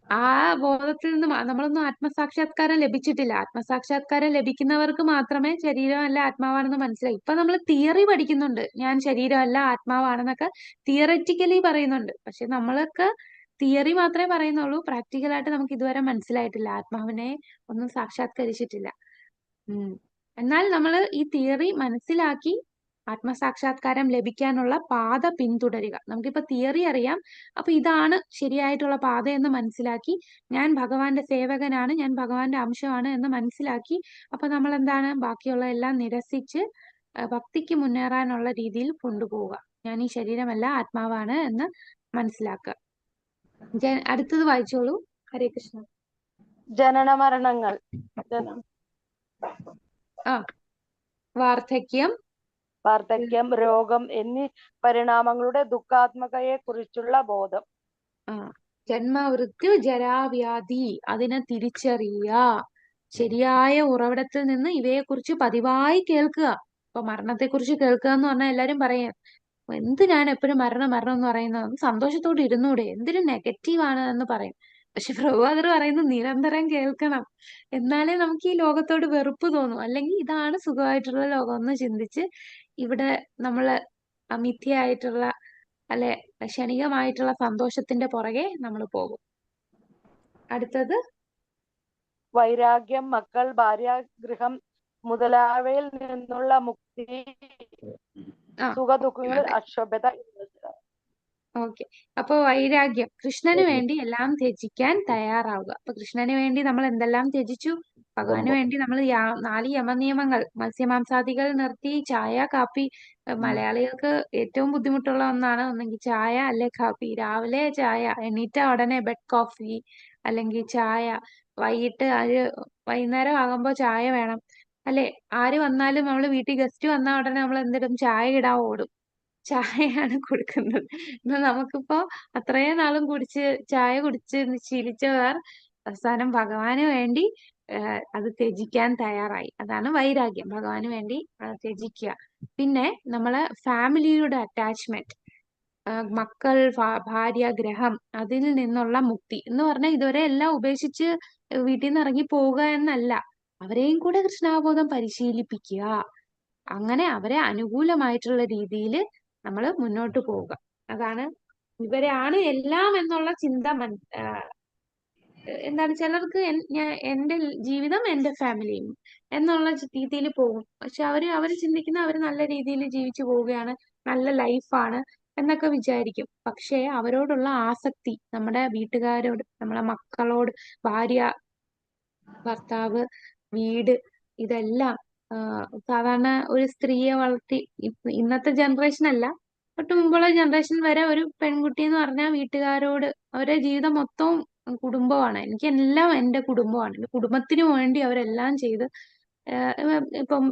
ആ ബോധത്തിൽ നിന്ന് നമ്മളൊന്നും ആത്മസാക്ഷാത്കാരം ലഭിച്ചിട്ടില്ല. ആത്മസാക്ഷാത്കാരം ലഭിക്കുന്നവർക്ക് മാത്രമേ ശരീരമല്ല ആത്മാവാണെന്ന് മനസ്സിലായി. ഇപ്പൊ നമ്മൾ തിയറി പഠിക്കുന്നുണ്ട്, ഞാൻ ശരീരമല്ല ആത്മാവാണെന്നൊക്കെ തിയററ്റിക്കലി പറയുന്നുണ്ട്. പക്ഷെ നമ്മളൊക്കെ തിയറി മാത്രമേ പറയുന്നുള്ളൂ, പ്രാക്ടിക്കലായിട്ട് നമുക്ക് ഇതുവരെ മനസ്സിലായിട്ടില്ല, ആത്മാവിനെ ഒന്നും സാക്ഷാത്കരിച്ചിട്ടില്ല. എന്നാൽ നമ്മൾ ഈ തിയറി മനസ്സിലാക്കി ആത്മസാക്ഷാത്കാരം ലഭിക്കാനുള്ള പാത പിന്തുടരുക. നമുക്കിപ്പോ തിയറി അറിയാം, അപ്പൊ ഇതാണ് ശരിയായിട്ടുള്ള പാത എന്ന് മനസ്സിലാക്കി, ഞാൻ ഭഗവാന്റെ സേവകനാണ്, ഞാൻ ഭഗവാന്റെ അംശമാണ് എന്ന് മനസ്സിലാക്കി, അപ്പൊ നമ്മൾ എന്താണ്, ബാക്കിയുള്ള എല്ലാം നിരസിച്ച് ഭക്തിക്ക് മുന്നേറാനുള്ള രീതിയിൽ കൊണ്ടുപോവുക. ഞാൻ ഈ ശരീരമല്ല ആത്മാവാണ് എന്ന് മനസ്സിലാക്കുക. അടുത്തത് വായിച്ചോളൂ. ഹരേ കൃഷ്ണ. ജനന മരണങ്ങൾ, വാർദ്ധക്യം, രോഗം എന്നീ പരിണാമങ്ങളുടെ ദുഃഖാത്മകയെ കുറിച്ചുള്ള ബോധം. ജന്മ, മൃത്യു, ജരാവ്യാധി, അതിനെ തിരിച്ചറിയുക. ശരിയായ ഉറവിടത്തിൽ നിന്ന് ഇവയെക്കുറിച്ച് പതിവായി കേൾക്കുക. ഇപ്പൊ മരണത്തെക്കുറിച്ച് കേൾക്കുക എന്ന് പറഞ്ഞാൽ എല്ലാരും പറയാം, എന്തിനാണ് എപ്പോഴും മരണം മരണം എന്ന് പറയുന്നത്, സന്തോഷത്തോടെ ഇരുന്നൂടെ, എന്തൊരു നെഗറ്റീവാണ് എന്ന് പറയും. പക്ഷെ പ്രഭുപാദർ പറയുന്നത് നിരന്തരം കേൾക്കണം, എന്നാലേ നമുക്ക് ഈ ലോകത്തോട് വെറുപ്പ് തോന്നും. അല്ലെങ്കിൽ ഇതാണ് സുഖമായിട്ടുള്ള ലോകം എന്ന് ചിന്തിച്ച് ഇവിടെ നമ്മള് മിഥ്യയായിട്ടുള്ള അല്ലെ ക്ഷണികമായിട്ടുള്ള സന്തോഷത്തിന്റെ പുറകെ നമ്മൾ പോകും. അടുത്തത് വൈരാഗ്യം, മക്കൾ, ഭാര്യ, ഗൃഹം മുതലായവയിൽ നിന്നുള്ള മുക്തി, സുഖദുഃഖങ്ങൾ, അക്ഷോഭ്യത. ഓക്കെ. അപ്പൊ വൈരാഗ്യം, കൃഷ്ണന് വേണ്ടി എല്ലാം ത്യജിക്കാൻ തയ്യാറാവുക. അപ്പൊ കൃഷ്ണന് വേണ്ടി നമ്മൾ എന്തെല്ലാം ത്യജിച്ചു? ഭഗവാന് വേണ്ടി നമ്മൾ 4 യമനിയമങ്ങൾ, മത്സ്യമാംസാദികൾ നിർത്തി, ചായ കാപ്പി. മലയാളികൾക്ക് ഏറ്റവും ബുദ്ധിമുട്ടുള്ള ഒന്നാണ് ഒന്നെങ്കിൽ ചായ അല്ലെ കാപ്പി. രാവിലെ ചായ, എണീറ്റ ഉടനെ ബെഡ് കോഫി അല്ലെങ്കിൽ ചായ. വൈകുന്നേരം ആകുമ്പോ ചായ വേണം അല്ലെ? ആര് വന്നാലും നമ്മള് വീട്ടിൽ ഗസ്റ്റ് വന്നാൽ ഉടനെ നമ്മൾ എന്തിടും? ചായ ഇടാൻ ഓടും, ചായയാണ് കൊടുക്കുന്നത്. എന്നാൽ നമുക്കിപ്പോ അത്രയും നാളും ചായ കുടിച്ച് ശീലിച്ചവർ അവസാനം ഭഗവാന് വേണ്ടി അത് ത്യജിക്കാൻ തയ്യാറായി. അതാണ് വൈരാഗ്യം, ഭഗവാന് വേണ്ടി ത്യജിക്കുക. പിന്നെ നമ്മളെ ഫാമിലിയുടെ അറ്റാച്ച്മെന്റ്, മക്കൾ, ഭാര്യ, ഗ്രഹം, അതിൽ നിന്നുള്ള മുക്തി എന്ന് പറഞ്ഞാൽ ഇതുവരെ എല്ലാം ഉപേക്ഷിച്ച് വീട്ടിൽ നിന്ന് ഇറങ്ങി പോവുക എന്നല്ല, അവരെയും കൂടെ കൃഷ്ണാവബോധം പരിശീലിപ്പിക്കുക. അങ്ങനെ അവരെ അനുകൂലമായിട്ടുള്ള രീതിയിൽ നമ്മൾ മുന്നോട്ട് പോവുക. അതാണ് ഇവരാണ് എല്ലാം എന്നുള്ള ചിന്ത. എന്താണ് ചിലർക്ക് എന്റെ ജീവിതം എന്റെ ഫാമിലിയും എന്നുള്ള രീതിയിൽ പോകും. പക്ഷെ അവര് ചിന്തിക്കുന്ന അവര് നല്ല രീതിയിൽ ജീവിച്ചു പോവുകയാണ്, നല്ല ലൈഫാണ് എന്നൊക്കെ വിചാരിക്കും. പക്ഷെ അവരോടുള്ള ആസക്തി, നമ്മുടെ വീട്ടുകാരോട്, നമ്മളെ മക്കളോട്, ഭാര്യ, ഭർത്താവ്, വീട്, ഇതെല്ലാം സാധാരണ ഒരു സ്ത്രീയെ വളർത്തി, ഇന്നത്തെ ജനറേഷൻ അല്ല, തൊട്ട് മുമ്പുള്ള ജനറേഷൻ വരെ ഒരു പെൺകുട്ടി എന്ന് പറഞ്ഞാൽ വീട്ടുകാരോട്, അവരുടെ ജീവിതം മൊത്തവും കുടുംബമാണ്. എനിക്കെല്ലാം എന്റെ കുടുംബമാണ്, എന്റെ കുടുംബത്തിന് വേണ്ടി അവരെല്ലാം ചെയ്ത്, ഇപ്പം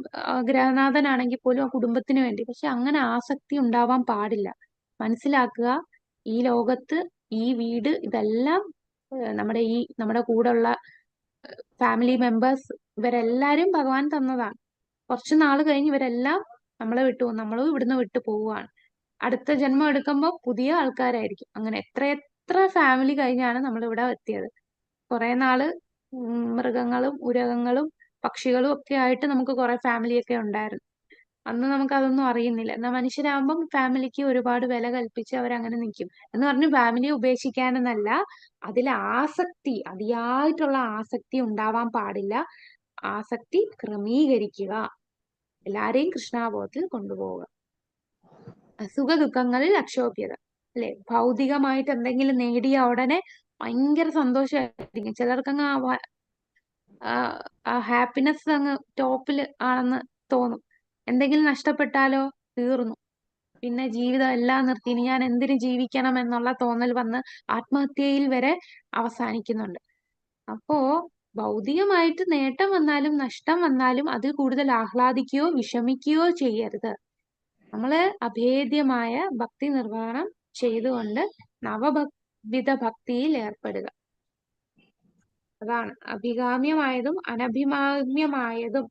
ഗൃഹനാഥനാണെങ്കിൽ പോലും ആ കുടുംബത്തിന് വേണ്ടി. പക്ഷെ അങ്ങനെ ആസക്തി ഉണ്ടാവാൻ പാടില്ല. മനസ്സിലാക്കുക, ഈ ലോകത്ത് ഈ വീട് ഇതെല്ലാം നമ്മുടെ കൂടെയുള്ള ഫാമിലി മെമ്പേഴ്സ്, ഇവരെല്ലാരും ഭഗവാൻ തന്നതാണ്. കുറച്ചു നാൾ കഴിഞ്ഞ് ഇവരെല്ലാം നമ്മളെ നമ്മളും ഇവിടുന്ന് വിട്ടു പോവുകയാണ്. അടുത്ത ജന്മം എടുക്കുമ്പോൾ പുതിയ ആൾക്കാരായിരിക്കും. അങ്ങനെ എത്ര എത്ര ഫാമിലി കഴിഞ്ഞാണ് നമ്മൾ ഇവിടെ എത്തിയത്. കുറെ നാള് മൃഗങ്ങളും ഉരകങ്ങളും പക്ഷികളും ഒക്കെ ആയിട്ട് നമുക്ക് കുറെ ഫാമിലിയൊക്കെ ഉണ്ടായിരുന്നു. അന്ന് നമുക്ക് അതൊന്നും അറിയുന്നില്ല. എന്നാൽ മനുഷ്യരാകുമ്പം ഫാമിലിക്ക് ഒരുപാട് വില കൽപ്പിച്ച് അവരങ്ങനെ നിൽക്കും. എന്ന് പറഞ്ഞ് ഫാമിലിയെ ഉപേക്ഷിക്കാനെന്നല്ല, അതിൽ ആസക്തി, അതിയായിട്ടുള്ള ആസക്തി ഉണ്ടാവാൻ പാടില്ല. ആസക്തി ക്രമീകരിക്കുക, എല്ലാരെയും കൃഷ്ണാബോധത്തിൽ കൊണ്ടുപോവുക. സുഖ ദുഃഖങ്ങളിൽ അക്ഷോഭ്യത, അല്ലെ? ഭൗതികമായിട്ട് എന്തെങ്കിലും നേടിയ ഉടനെ ഭയങ്കര സന്തോഷമായിരിക്കും. ചിലർക്കങ്ങ് ആ ഹാപ്പിനെസ് അങ്ങ് ടോപ്പിൽ ആണെന്ന് തോന്നും. എന്തെങ്കിലും നഷ്ടപ്പെട്ടാലോ തീർന്നു, പിന്നെ ജീവിതം എല്ലാം നിർത്തി, ഇനി ഞാൻ എന്തിനു ജീവിക്കണം എന്നുള്ള തോന്നൽ വന്ന് ആത്മഹത്യയിൽ വരെ അവസാനിക്കുന്നുണ്ട്. അപ്പോ ഭൗതികമായിട്ട് നേട്ടം വന്നാലും നഷ്ടം വന്നാലും അതിൽ കൂടുതൽ ആഹ്ലാദിക്കുകയോ വിഷമിക്കുകയോ ചെയ്യരുത്. നമ്മള് അഭേദ്യമായ ഭക്തി നിർവഹണം ചെയ്തുകൊണ്ട് നവവിധ ഭക്തിയിൽ ഏർപ്പെടുക. അതാണ് അഭികാമ്യമായതും അനഭികാമ്യമായതും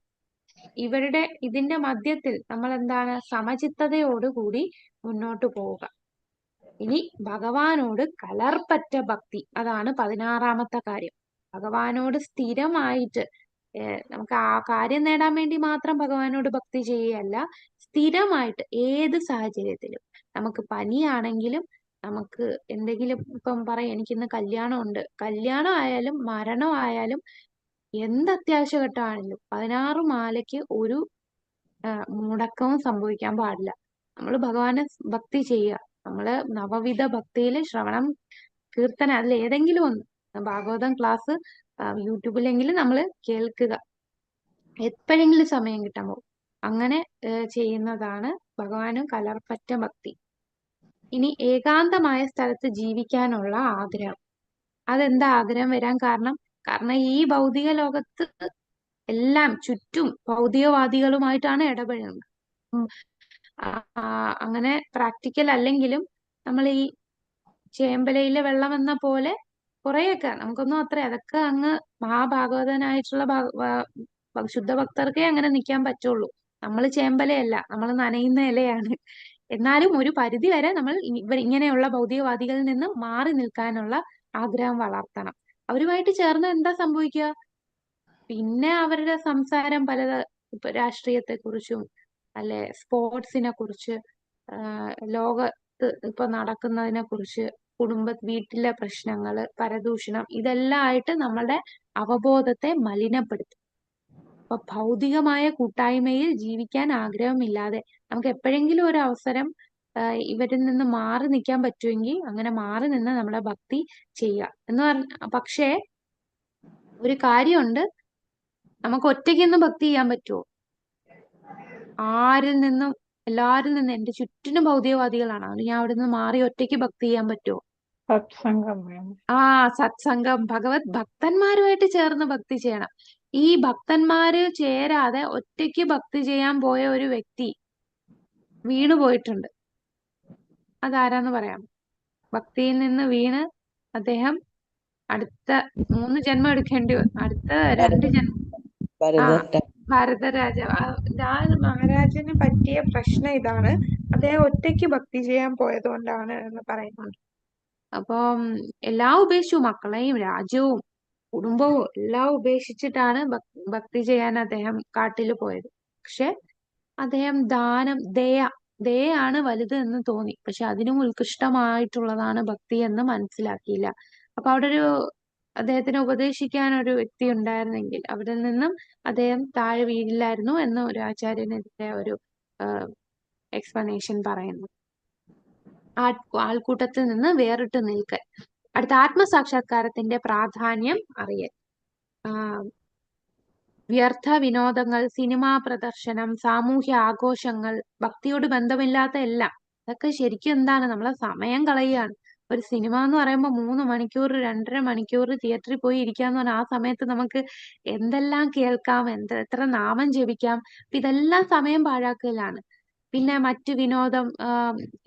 ഇതിന്റെ മധ്യത്തിൽ നമ്മൾ എന്താണ് സമചിത്തതയോടുകൂടി മുന്നോട്ട് പോവുക. ഇനി ഭഗവാനോട് കലർപ്പറ്റ ഭക്തി, അതാണ് 16ാമത്തെ കാര്യം. ഭഗവാനോട് സ്ഥിരമായിട്ട് നമുക്ക് ആ കാര്യം നേടാൻ വേണ്ടി മാത്രം ഭഗവാനോട് ഭക്തി ചെയ്യുകയല്ല, സ്ഥിരമായിട്ട് ഏത് സാഹചര്യത്തിലും, നമുക്ക് പനിയാണെങ്കിലും നമുക്ക് എന്തെങ്കിലും ഇപ്പം പറയാം, എനിക്കിന്ന് കല്യാണം ആയാലും മരണം ആയാലും എന്ത് അത്യാവശ്യ ഘട്ടമാണെങ്കിലും 16 മാലയ്ക്ക് ഒരു മുടക്കവും സംഭവിക്കാൻ പാടില്ല. നമ്മൾ ഭഗവാനെ ഭക്തി ചെയ്യുക. നമ്മള് നവവിധ ഭക്തിയില് ശ്രവണം, കീർത്തന, അതിൽ ഏതെങ്കിലും ഒന്ന്, ഭാഗവതം ക്ലാസ് യൂട്യൂബിലെങ്കിലും നമ്മൾ കേൾക്കുക, എപ്പോഴെങ്കിലും സമയം കിട്ടുമ്പോൾ അങ്ങനെ ചെയ്യുന്നതാണ് ഭഗവാനും കലർപ്പറ്റ ഭക്തി. ഇനി ഏകാന്തമായ സ്ഥലത്ത് ജീവിക്കാനുള്ള ആഗ്രഹം. അതെന്താ ആഗ്രഹം വരാൻ കാരണം? കാരണം ഈ ഭൗതിക ലോകത്ത് എല്ലാം ചുറ്റും ഭൗതികവാദികളുമായിട്ടാണ് ഇടപെടുന്നത്. അങ്ങനെ പ്രാക്ടിക്കൽ അല്ലെങ്കിലും നമ്മൾ ഈ ചേമ്പലയിലെ വെള്ളം എന്ന പോലെ കുറെയൊക്കെ നമുക്കൊന്നും അതൊക്കെ അങ്ങ് മഹാഭാഗവതനായിട്ടുള്ള ശുദ്ധഭക്തർക്കേ അങ്ങനെ നിൽക്കാൻ പറ്റുള്ളൂ. നമ്മൾ ചേമ്പലയല്ല, നമ്മൾ നനയുന്ന ഇലയാണ്. എന്നാലും ഒരു പരിധി വരെ നമ്മൾ ഇങ്ങനെയുള്ള ഭൗതികവാദികളിൽ നിന്ന് മാറി നിൽക്കാനുള്ള ആഗ്രഹം വളർത്തണം. അവരുമായിട്ട് ചേർന്ന് എന്താ സംഭവിക്കുക? പിന്നെ അവരുടെ സംസാരം ഇപ്പൊ രാഷ്ട്രീയത്തെ കുറിച്ചും അല്ലെ സ്പോർട്സിനെ കുറിച്ച്, ലോകത്ത് ഇപ്പൊ നടക്കുന്നതിനെ കുറിച്ച്, വീട്ടിലെ പ്രശ്നങ്ങള്, പരദൂഷണം, ഇതെല്ലാം ആയിട്ട് നമ്മളുടെ അവബോധത്തെ മലിനപ്പെടുത്തും. അപ്പൊ ഭൗതികമായ കൂട്ടായ്മയിൽ ജീവിക്കാൻ ആഗ്രഹമില്ലാതെ നമുക്ക് എപ്പോഴെങ്കിലും ഒരു അവസരം ഇവരിൽ നിന്ന് മാറി നിൽക്കാൻ പറ്റുമെങ്കിൽ അങ്ങനെ മാറി നിന്ന് നമ്മളെ ഭക്തി ചെയ്യുക എന്ന് പക്ഷേ ഒരു കാര്യമുണ്ട്, നമുക്ക് ഒറ്റയ്ക്കൊന്നും ഭക്തി ചെയ്യാൻ പറ്റുമോ? എല്ലാരിൽ നിന്നും എന്റെ ചുറ്റിനും ഭൗതികവാദികളാണ്, അതുകൊണ്ട് ഞാൻ അവിടെ നിന്ന് മാറി ഒറ്റയ്ക്ക് ഭക്തി ചെയ്യാൻ പറ്റുമോ? സത്സംഗം വേണം. സത്സംഗം, ഭക്തന്മാരുമായിട്ട് ചേർന്ന് ഭക്തി ചെയ്യണം. ഈ ഭക്തന്മാര് ചേരാതെ ഒറ്റയ്ക്ക് ഭക്തി ചെയ്യാൻ പോയ ഒരു വ്യക്തി വീണു പോയിട്ടുണ്ട്. അതാരാന്ന് പറയാം? ഭക്തിയിൽ നിന്ന് വീണ് അദ്ദേഹം അടുത്ത 3 ജന്മം എടുക്കേണ്ടി വന്നു. അടുത്ത 2 ജന്മം ഭരതരാജാവ്. മഹാരാജന് പറ്റിയ പ്രശ്നം ഇതാണ്, അദ്ദേഹം ഒറ്റയ്ക്ക് ഭക്തി ചെയ്യാൻ പോയത് കൊണ്ടാണ് എന്ന് പറയുന്നുണ്ട്. അപ്പം എല്ലാം ഉപേക്ഷിച്ചു, മക്കളെയും രാജ്യവും കുടുംബവും എല്ലാം ഉപേക്ഷിച്ചിട്ടാണ് ഭക്തി ചെയ്യാൻ അദ്ദേഹം കാട്ടിൽ പോയത്. പക്ഷെ അദ്ദേഹം ദയാണ് വലുത് എന്ന് തോന്നി, പക്ഷെ അതിനും ഉത്കൃഷ്ടമായിട്ടുള്ളതാണ് ഭക്തി എന്ന് മനസ്സിലാക്കിയില്ല. അപ്പൊ അവിടെ അദ്ദേഹത്തിന് ഉപദേശിക്കാൻ ഒരു വ്യക്തി ഉണ്ടായിരുന്നെങ്കിൽ അവിടെ നിന്നും അദ്ദേഹം താഴെ വീഴില്ലായിരുന്നു എന്ന് ഒരു ആചാര്യനെതിരെ ഒരു എക്സ്പ്ലനേഷൻ പറയുന്നു. ആൾക്കൂട്ടത്തിൽ നിന്ന് വേറിട്ട് നിൽക്കൽ. അടുത്ത ആത്മസാക്ഷാത്കാരത്തിന്റെ പ്രാധാന്യം അറിയൽ. വ്യർത്ഥ വിനോദങ്ങൾ, സിനിമാ പ്രദർശനം, സാമൂഹ്യ ആഘോഷങ്ങൾ, ഭക്തിയോട് ബന്ധമില്ലാത്ത എല്ലാം, അതൊക്കെ ശരിക്കും എന്താണ്? നമ്മളെ സമയം കളയുകയാണ്. ഒരു സിനിമ എന്ന് പറയുമ്പോൾ 3 മണിക്കൂർ 2.5 മണിക്കൂർ തിയേറ്ററിൽ പോയി ഇരിക്കാന്ന് പറഞ്ഞാൽ ആ സമയത്ത് നമുക്ക് എന്തെല്ലാം കേൾക്കാം, എത്ര നാമം ജപിക്കാം. ഇതെല്ലാം സമയം പാഴാക്കലാണ്. പിന്നെ മറ്റു വിനോദം,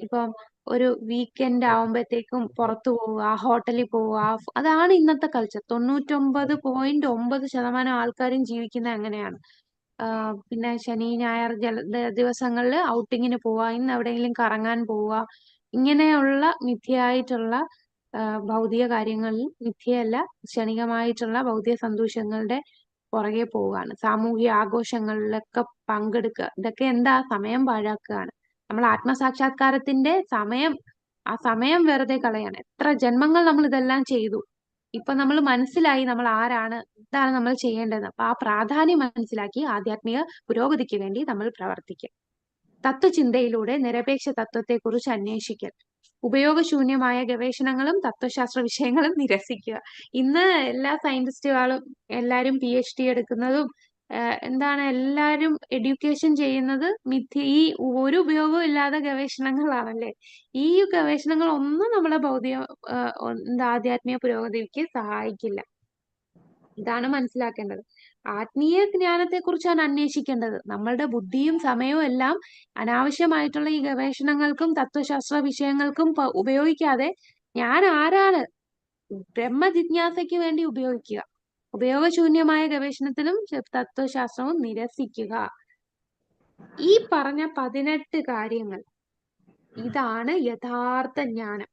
ഇപ്പം ഒരു വീക്കെൻഡ് ആവുമ്പോഴത്തേക്കും പുറത്തു പോവുക, ഹോട്ടലിൽ പോവുക, അതാണ് ഇന്നത്തെ കൾച്ചർ. 99.9% ആൾക്കാരും ജീവിക്കുന്നത് അങ്ങനെയാണ്. പിന്നെ ശനി ഞായർ ദിവസങ്ങളിൽ ഔട്ടിങ്ങിന് പോവുക, ഇന്ന് എവിടെയെങ്കിലും കറങ്ങാൻ പോവുക, ഇങ്ങനെയുള്ള മിഥ്യയായിട്ടുള്ള ഭൗതിക കാര്യങ്ങളിൽ മിഥ്യയല്ല, ക്ഷണികമായിട്ടുള്ള ഭൗതിക സന്തോഷങ്ങളുടെ പുറകെ പോവുകയാണ്. സാമൂഹിക ആഘോഷങ്ങളിലൊക്കെ പങ്കെടുക്കുക, ഇതൊക്കെ എന്താ, സമയം പാഴാക്കുകയാണ്. നമ്മൾ ആത്മസാക്ഷാത്കാരത്തിന്റെ ആ സമയം വെറുതെ കളയാണ്. എത്ര ജന്മങ്ങൾ നമ്മൾ ഇതെല്ലാം ചെയ്തു. ഇപ്പൊ നമ്മൾ മനസ്സിലായി നമ്മൾ ആരാണ്, എന്താണ് നമ്മൾ ചെയ്യേണ്ടത്. അപ്പൊ ആ പ്രാധാന്യം മനസ്സിലാക്കി ആധ്യാത്മിക പുരോഗതിക്ക് വേണ്ടി നമ്മൾ പ്രവർത്തിക്കുക. തത്വചിന്തയിലൂടെ നിരപേക്ഷ തത്വത്തെക്കുറിച്ച് അന്വേഷിക്കൽ, ഉപയോഗശൂന്യമായ ഗവേഷണങ്ങളും തത്വശാസ്ത്ര വിഷയങ്ങളും നിരസിക്കുക. ഇന്ന് എല്ലാ സയന്റിസ്റ്റുകളും എല്ലാരും PhD എടുക്കുന്നതും എന്താണ്, എല്ലാരും എഡ്യൂക്കേഷൻ ചെയ്യുന്നത് ഈ ഒരു ഉപയോഗവും ഇല്ലാതെ ഗവേഷണങ്ങളാണല്ലേ. ഈ ഗവേഷണങ്ങൾ ഒന്നും നമ്മളെ ഭൗതിക ആധ്യാത്മിക പുരോഗതിക്ക് സഹായിക്കില്ല. ഇതാണ് മനസ്സിലാക്കേണ്ടത്. ആത്മീയ ജ്ഞാനത്തെ കുറിച്ചാണ് അന്വേഷിക്കേണ്ടത്. നമ്മളുടെ ബുദ്ധിയും സമയവും എല്ലാം അനാവശ്യമായിട്ടുള്ള ഈ ഗവേഷണങ്ങൾക്കും തത്വശാസ്ത്ര വിഷയങ്ങൾക്കും ഉപയോഗിക്കാതെ ഞാൻ ആരാണ്, ബ്രഹ്മജിജ്ഞാസയ്ക്ക് വേണ്ടി ഉപയോഗിക്കുക. ഉപയോഗശൂന്യമായ ഗവേഷണത്തിനും തത്വശാസ്ത്രവും നിരസിക്കുക. ഈ പറഞ്ഞ 18 കാര്യങ്ങൾ, ഇതാണ് യഥാർത്ഥ ജ്ഞാനം.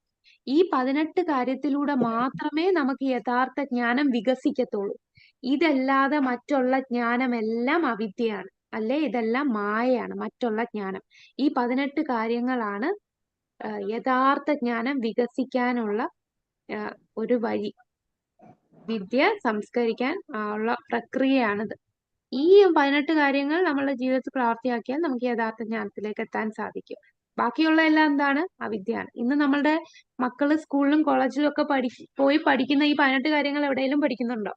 ഈ 18 കാര്യത്തിലൂടെ മാത്രമേ നമുക്ക് യഥാർത്ഥ ജ്ഞാനം വികസിക്കത്തുള്ളൂ. ഇതല്ലാതെ മറ്റുള്ള ജ്ഞാനമെല്ലാം അവിദ്യയാണ്, അല്ലെ ഇതെല്ലാം മായയാണ്. മറ്റുള്ള ജ്ഞാനം, ഈ 18 കാര്യങ്ങളാണ് യഥാർത്ഥ ജ്ഞാനം വികസിക്കാനുള്ള ഒരു വഴി. വിദ്യ സംസ്കരിക്കാൻ ഉള്ള പ്രക്രിയയാണിത്. ഈ 18 കാര്യങ്ങൾ നമ്മളുടെ ജീവിതത്തിൽ പ്രാവർത്തിയാക്കിയാൽ നമുക്ക് യഥാർത്ഥ ജ്ഞാനത്തിലേക്ക് എത്താൻ സാധിക്കും. ബാക്കിയുള്ള എല്ലാം എന്താണ്, അവിദ്യയാണ്. ഇന്ന് നമ്മളുടെ മക്കള് സ്കൂളിലും കോളേജിലും ഒക്കെ പോയി പഠിക്കുന്ന ഈ 18 കാര്യങ്ങൾ എവിടെയെങ്കിലും പഠിക്കുന്നുണ്ടോ?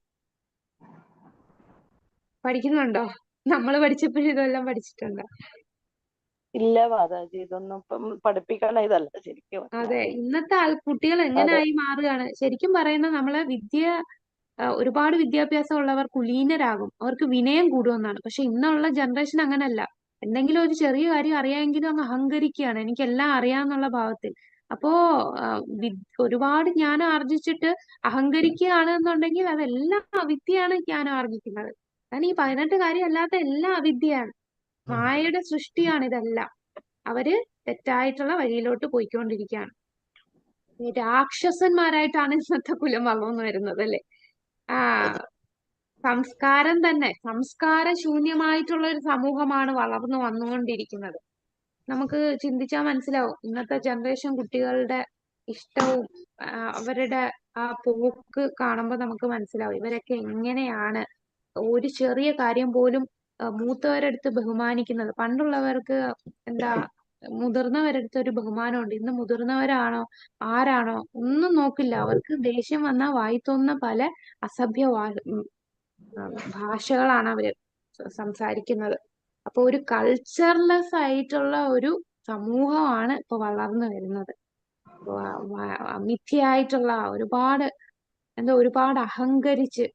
നമ്മൾ പഠിച്ചപ്പോഴും ഇതെല്ലാം പഠിച്ചിട്ടുണ്ടോ? ഇല്ല മാതാജി, ഇതൊന്നും ഇപ്പം പഠിപ്പിക്കണ ഇതല്ല ശരിക്കും. അതെ, ഇന്നത്തെ കുട്ടികൾ എങ്ങനെയായി മാറുകയാണ്. ശരിക്കും പറയുന്ന നമ്മളെ ഒരുപാട് വിദ്യാഭ്യാസം ഉള്ളവർ കുലീനരാകും, അവർക്ക് വിനയം കൂടുമെന്നാണ്. പക്ഷെ ഇന്നുള്ള ജനറേഷൻ അങ്ങനല്ല. എന്തെങ്കിലും ഒരു ചെറിയ കാര്യം അറിയാമെങ്കിലും അങ്ങ് അഹങ്കരിക്കുകയാണ്, എനിക്കെല്ലാം അറിയാന്നുള്ള ഭാവത്തിൽ. അപ്പോ ഒരുപാട് ജ്ഞാനം ആർജിച്ചിട്ട് അഹങ്കരിക്കുകയാണ് എന്നുണ്ടെങ്കിൽ അതെല്ലാം അവിദ്യയാണ് ജ്ഞാനം ആർജിക്കുന്നത്. കാരണം ഈ 18 കാര്യം അല്ലാത്ത എല്ലാം അവിദ്യയാണ്, മായയുടെ സൃഷ്ടിയാണ് ഇതെല്ലാം. അവര് തെറ്റായിട്ടുള്ള വഴിയിലോട്ട് പോയിക്കൊണ്ടിരിക്കുകയാണ്. രാക്ഷസന്മാരായിട്ടാണ് ഇന്നത്തെ കുലം വളർന്നു വരുന്നത്, അല്ലെ. സംസ്കാരം തന്നെ സംസ്കാരശൂന്യമായിട്ടുള്ള ഒരു സമൂഹമാണ് വളർന്നു വന്നുകൊണ്ടിരിക്കുന്നത്. നമുക്ക് ചിന്തിച്ചാൽ മനസ്സിലാവും ഇന്നത്തെ ജനറേഷൻ കുട്ടികളുടെ ഇഷ്ടവും അവരുടെ ആ പോക്ക് കാണുമ്പോൾ നമുക്ക് മനസ്സിലാവും ഇവരൊക്കെ എങ്ങനെയാണ് ഒരു ചെറിയ കാര്യം പോലും മൂത്തവരടുത്ത് ബഹുമാനിക്കുന്നത്. പണ്ടുള്ളവർക്ക് മുതിർന്നവരടുത്ത് ഒരു ബഹുമാനമുണ്ട്. ഇന്ന് മുതിർന്നവരാണോ ആരാണോ ഒന്നും നോക്കില്ല. അവർക്ക് ദേഷ്യം വന്നാൽ വായി തോന്നുന്ന പല അസഭ്യ ഭാഷകളാണ് അവര് സംസാരിക്കുന്നത്. അപ്പൊ ഒരു കൾച്ചർലെസ് ആയിട്ടുള്ള ഒരു സമൂഹമാണ് ഇപ്പൊ വളർന്നു വരുന്നത്. മിഥ്യയായിട്ടുള്ള ഒരുപാട് അഹങ്കരിച്ച്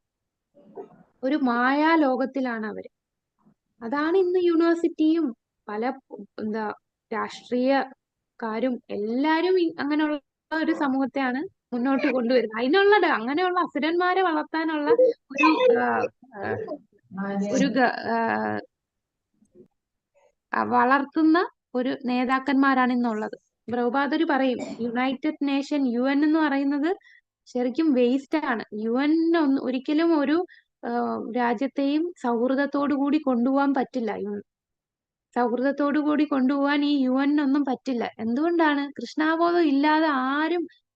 ഒരു മായാലോകത്തിലാണ് അവര്. അതാണ് ഇന്ന് യൂണിവേഴ്സിറ്റിയും പല രാഷ്ട്രീയക്കാരും എല്ലാരും അങ്ങനെയുള്ള ഒരു സമൂഹത്തെയാണ് മുന്നോട്ട് കൊണ്ടുവരുന്നത്. അങ്ങനെയുള്ള അസുരന്മാരെ വളർത്താനുള്ള വളർത്തുന്ന ഒരു നേതാക്കന്മാരാണ് ഇന്നുള്ളത്. പ്രഭുപാദര് പറയും യുണൈറ്റഡ് നേഷൻ UN എന്ന് പറയുന്നത് ശരിക്കും വേസ്റ്റ് ആണ്. UN ഒരിക്കലും ഒരു രാജ്യത്തെയും സൗഹൃദത്തോടു കൂടി കൊണ്ടുപോകാൻ പറ്റില്ല. സൗഹൃദത്തോടു കൂടി കൊണ്ടുപോകാൻ ഈ UN ഒന്നും പറ്റില്ല. എന്തുകൊണ്ടാണ്? കൃഷ്ണാബോധം ഇല്ലാതെ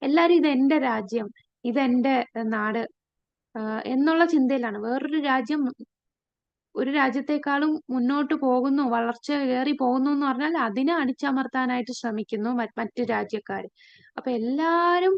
എല്ലാരും ഇതെന്റെ രാജ്യം, ഇതെന്റെ നാട് എന്നുള്ള ചിന്തയിലാണ്. വേറൊരു രാജ്യം ഒരു രാജ്യത്തെക്കാളും മുന്നോട്ട് പോകുന്നു, വളർച്ച കയറി പോകുന്നു എന്ന് പറഞ്ഞാൽ അതിനെ അടിച്ചമർത്താനായിട്ട് ശ്രമിക്കുന്നു മറ്റു രാജ്യക്കാർ. അപ്പൊ എല്ലാരും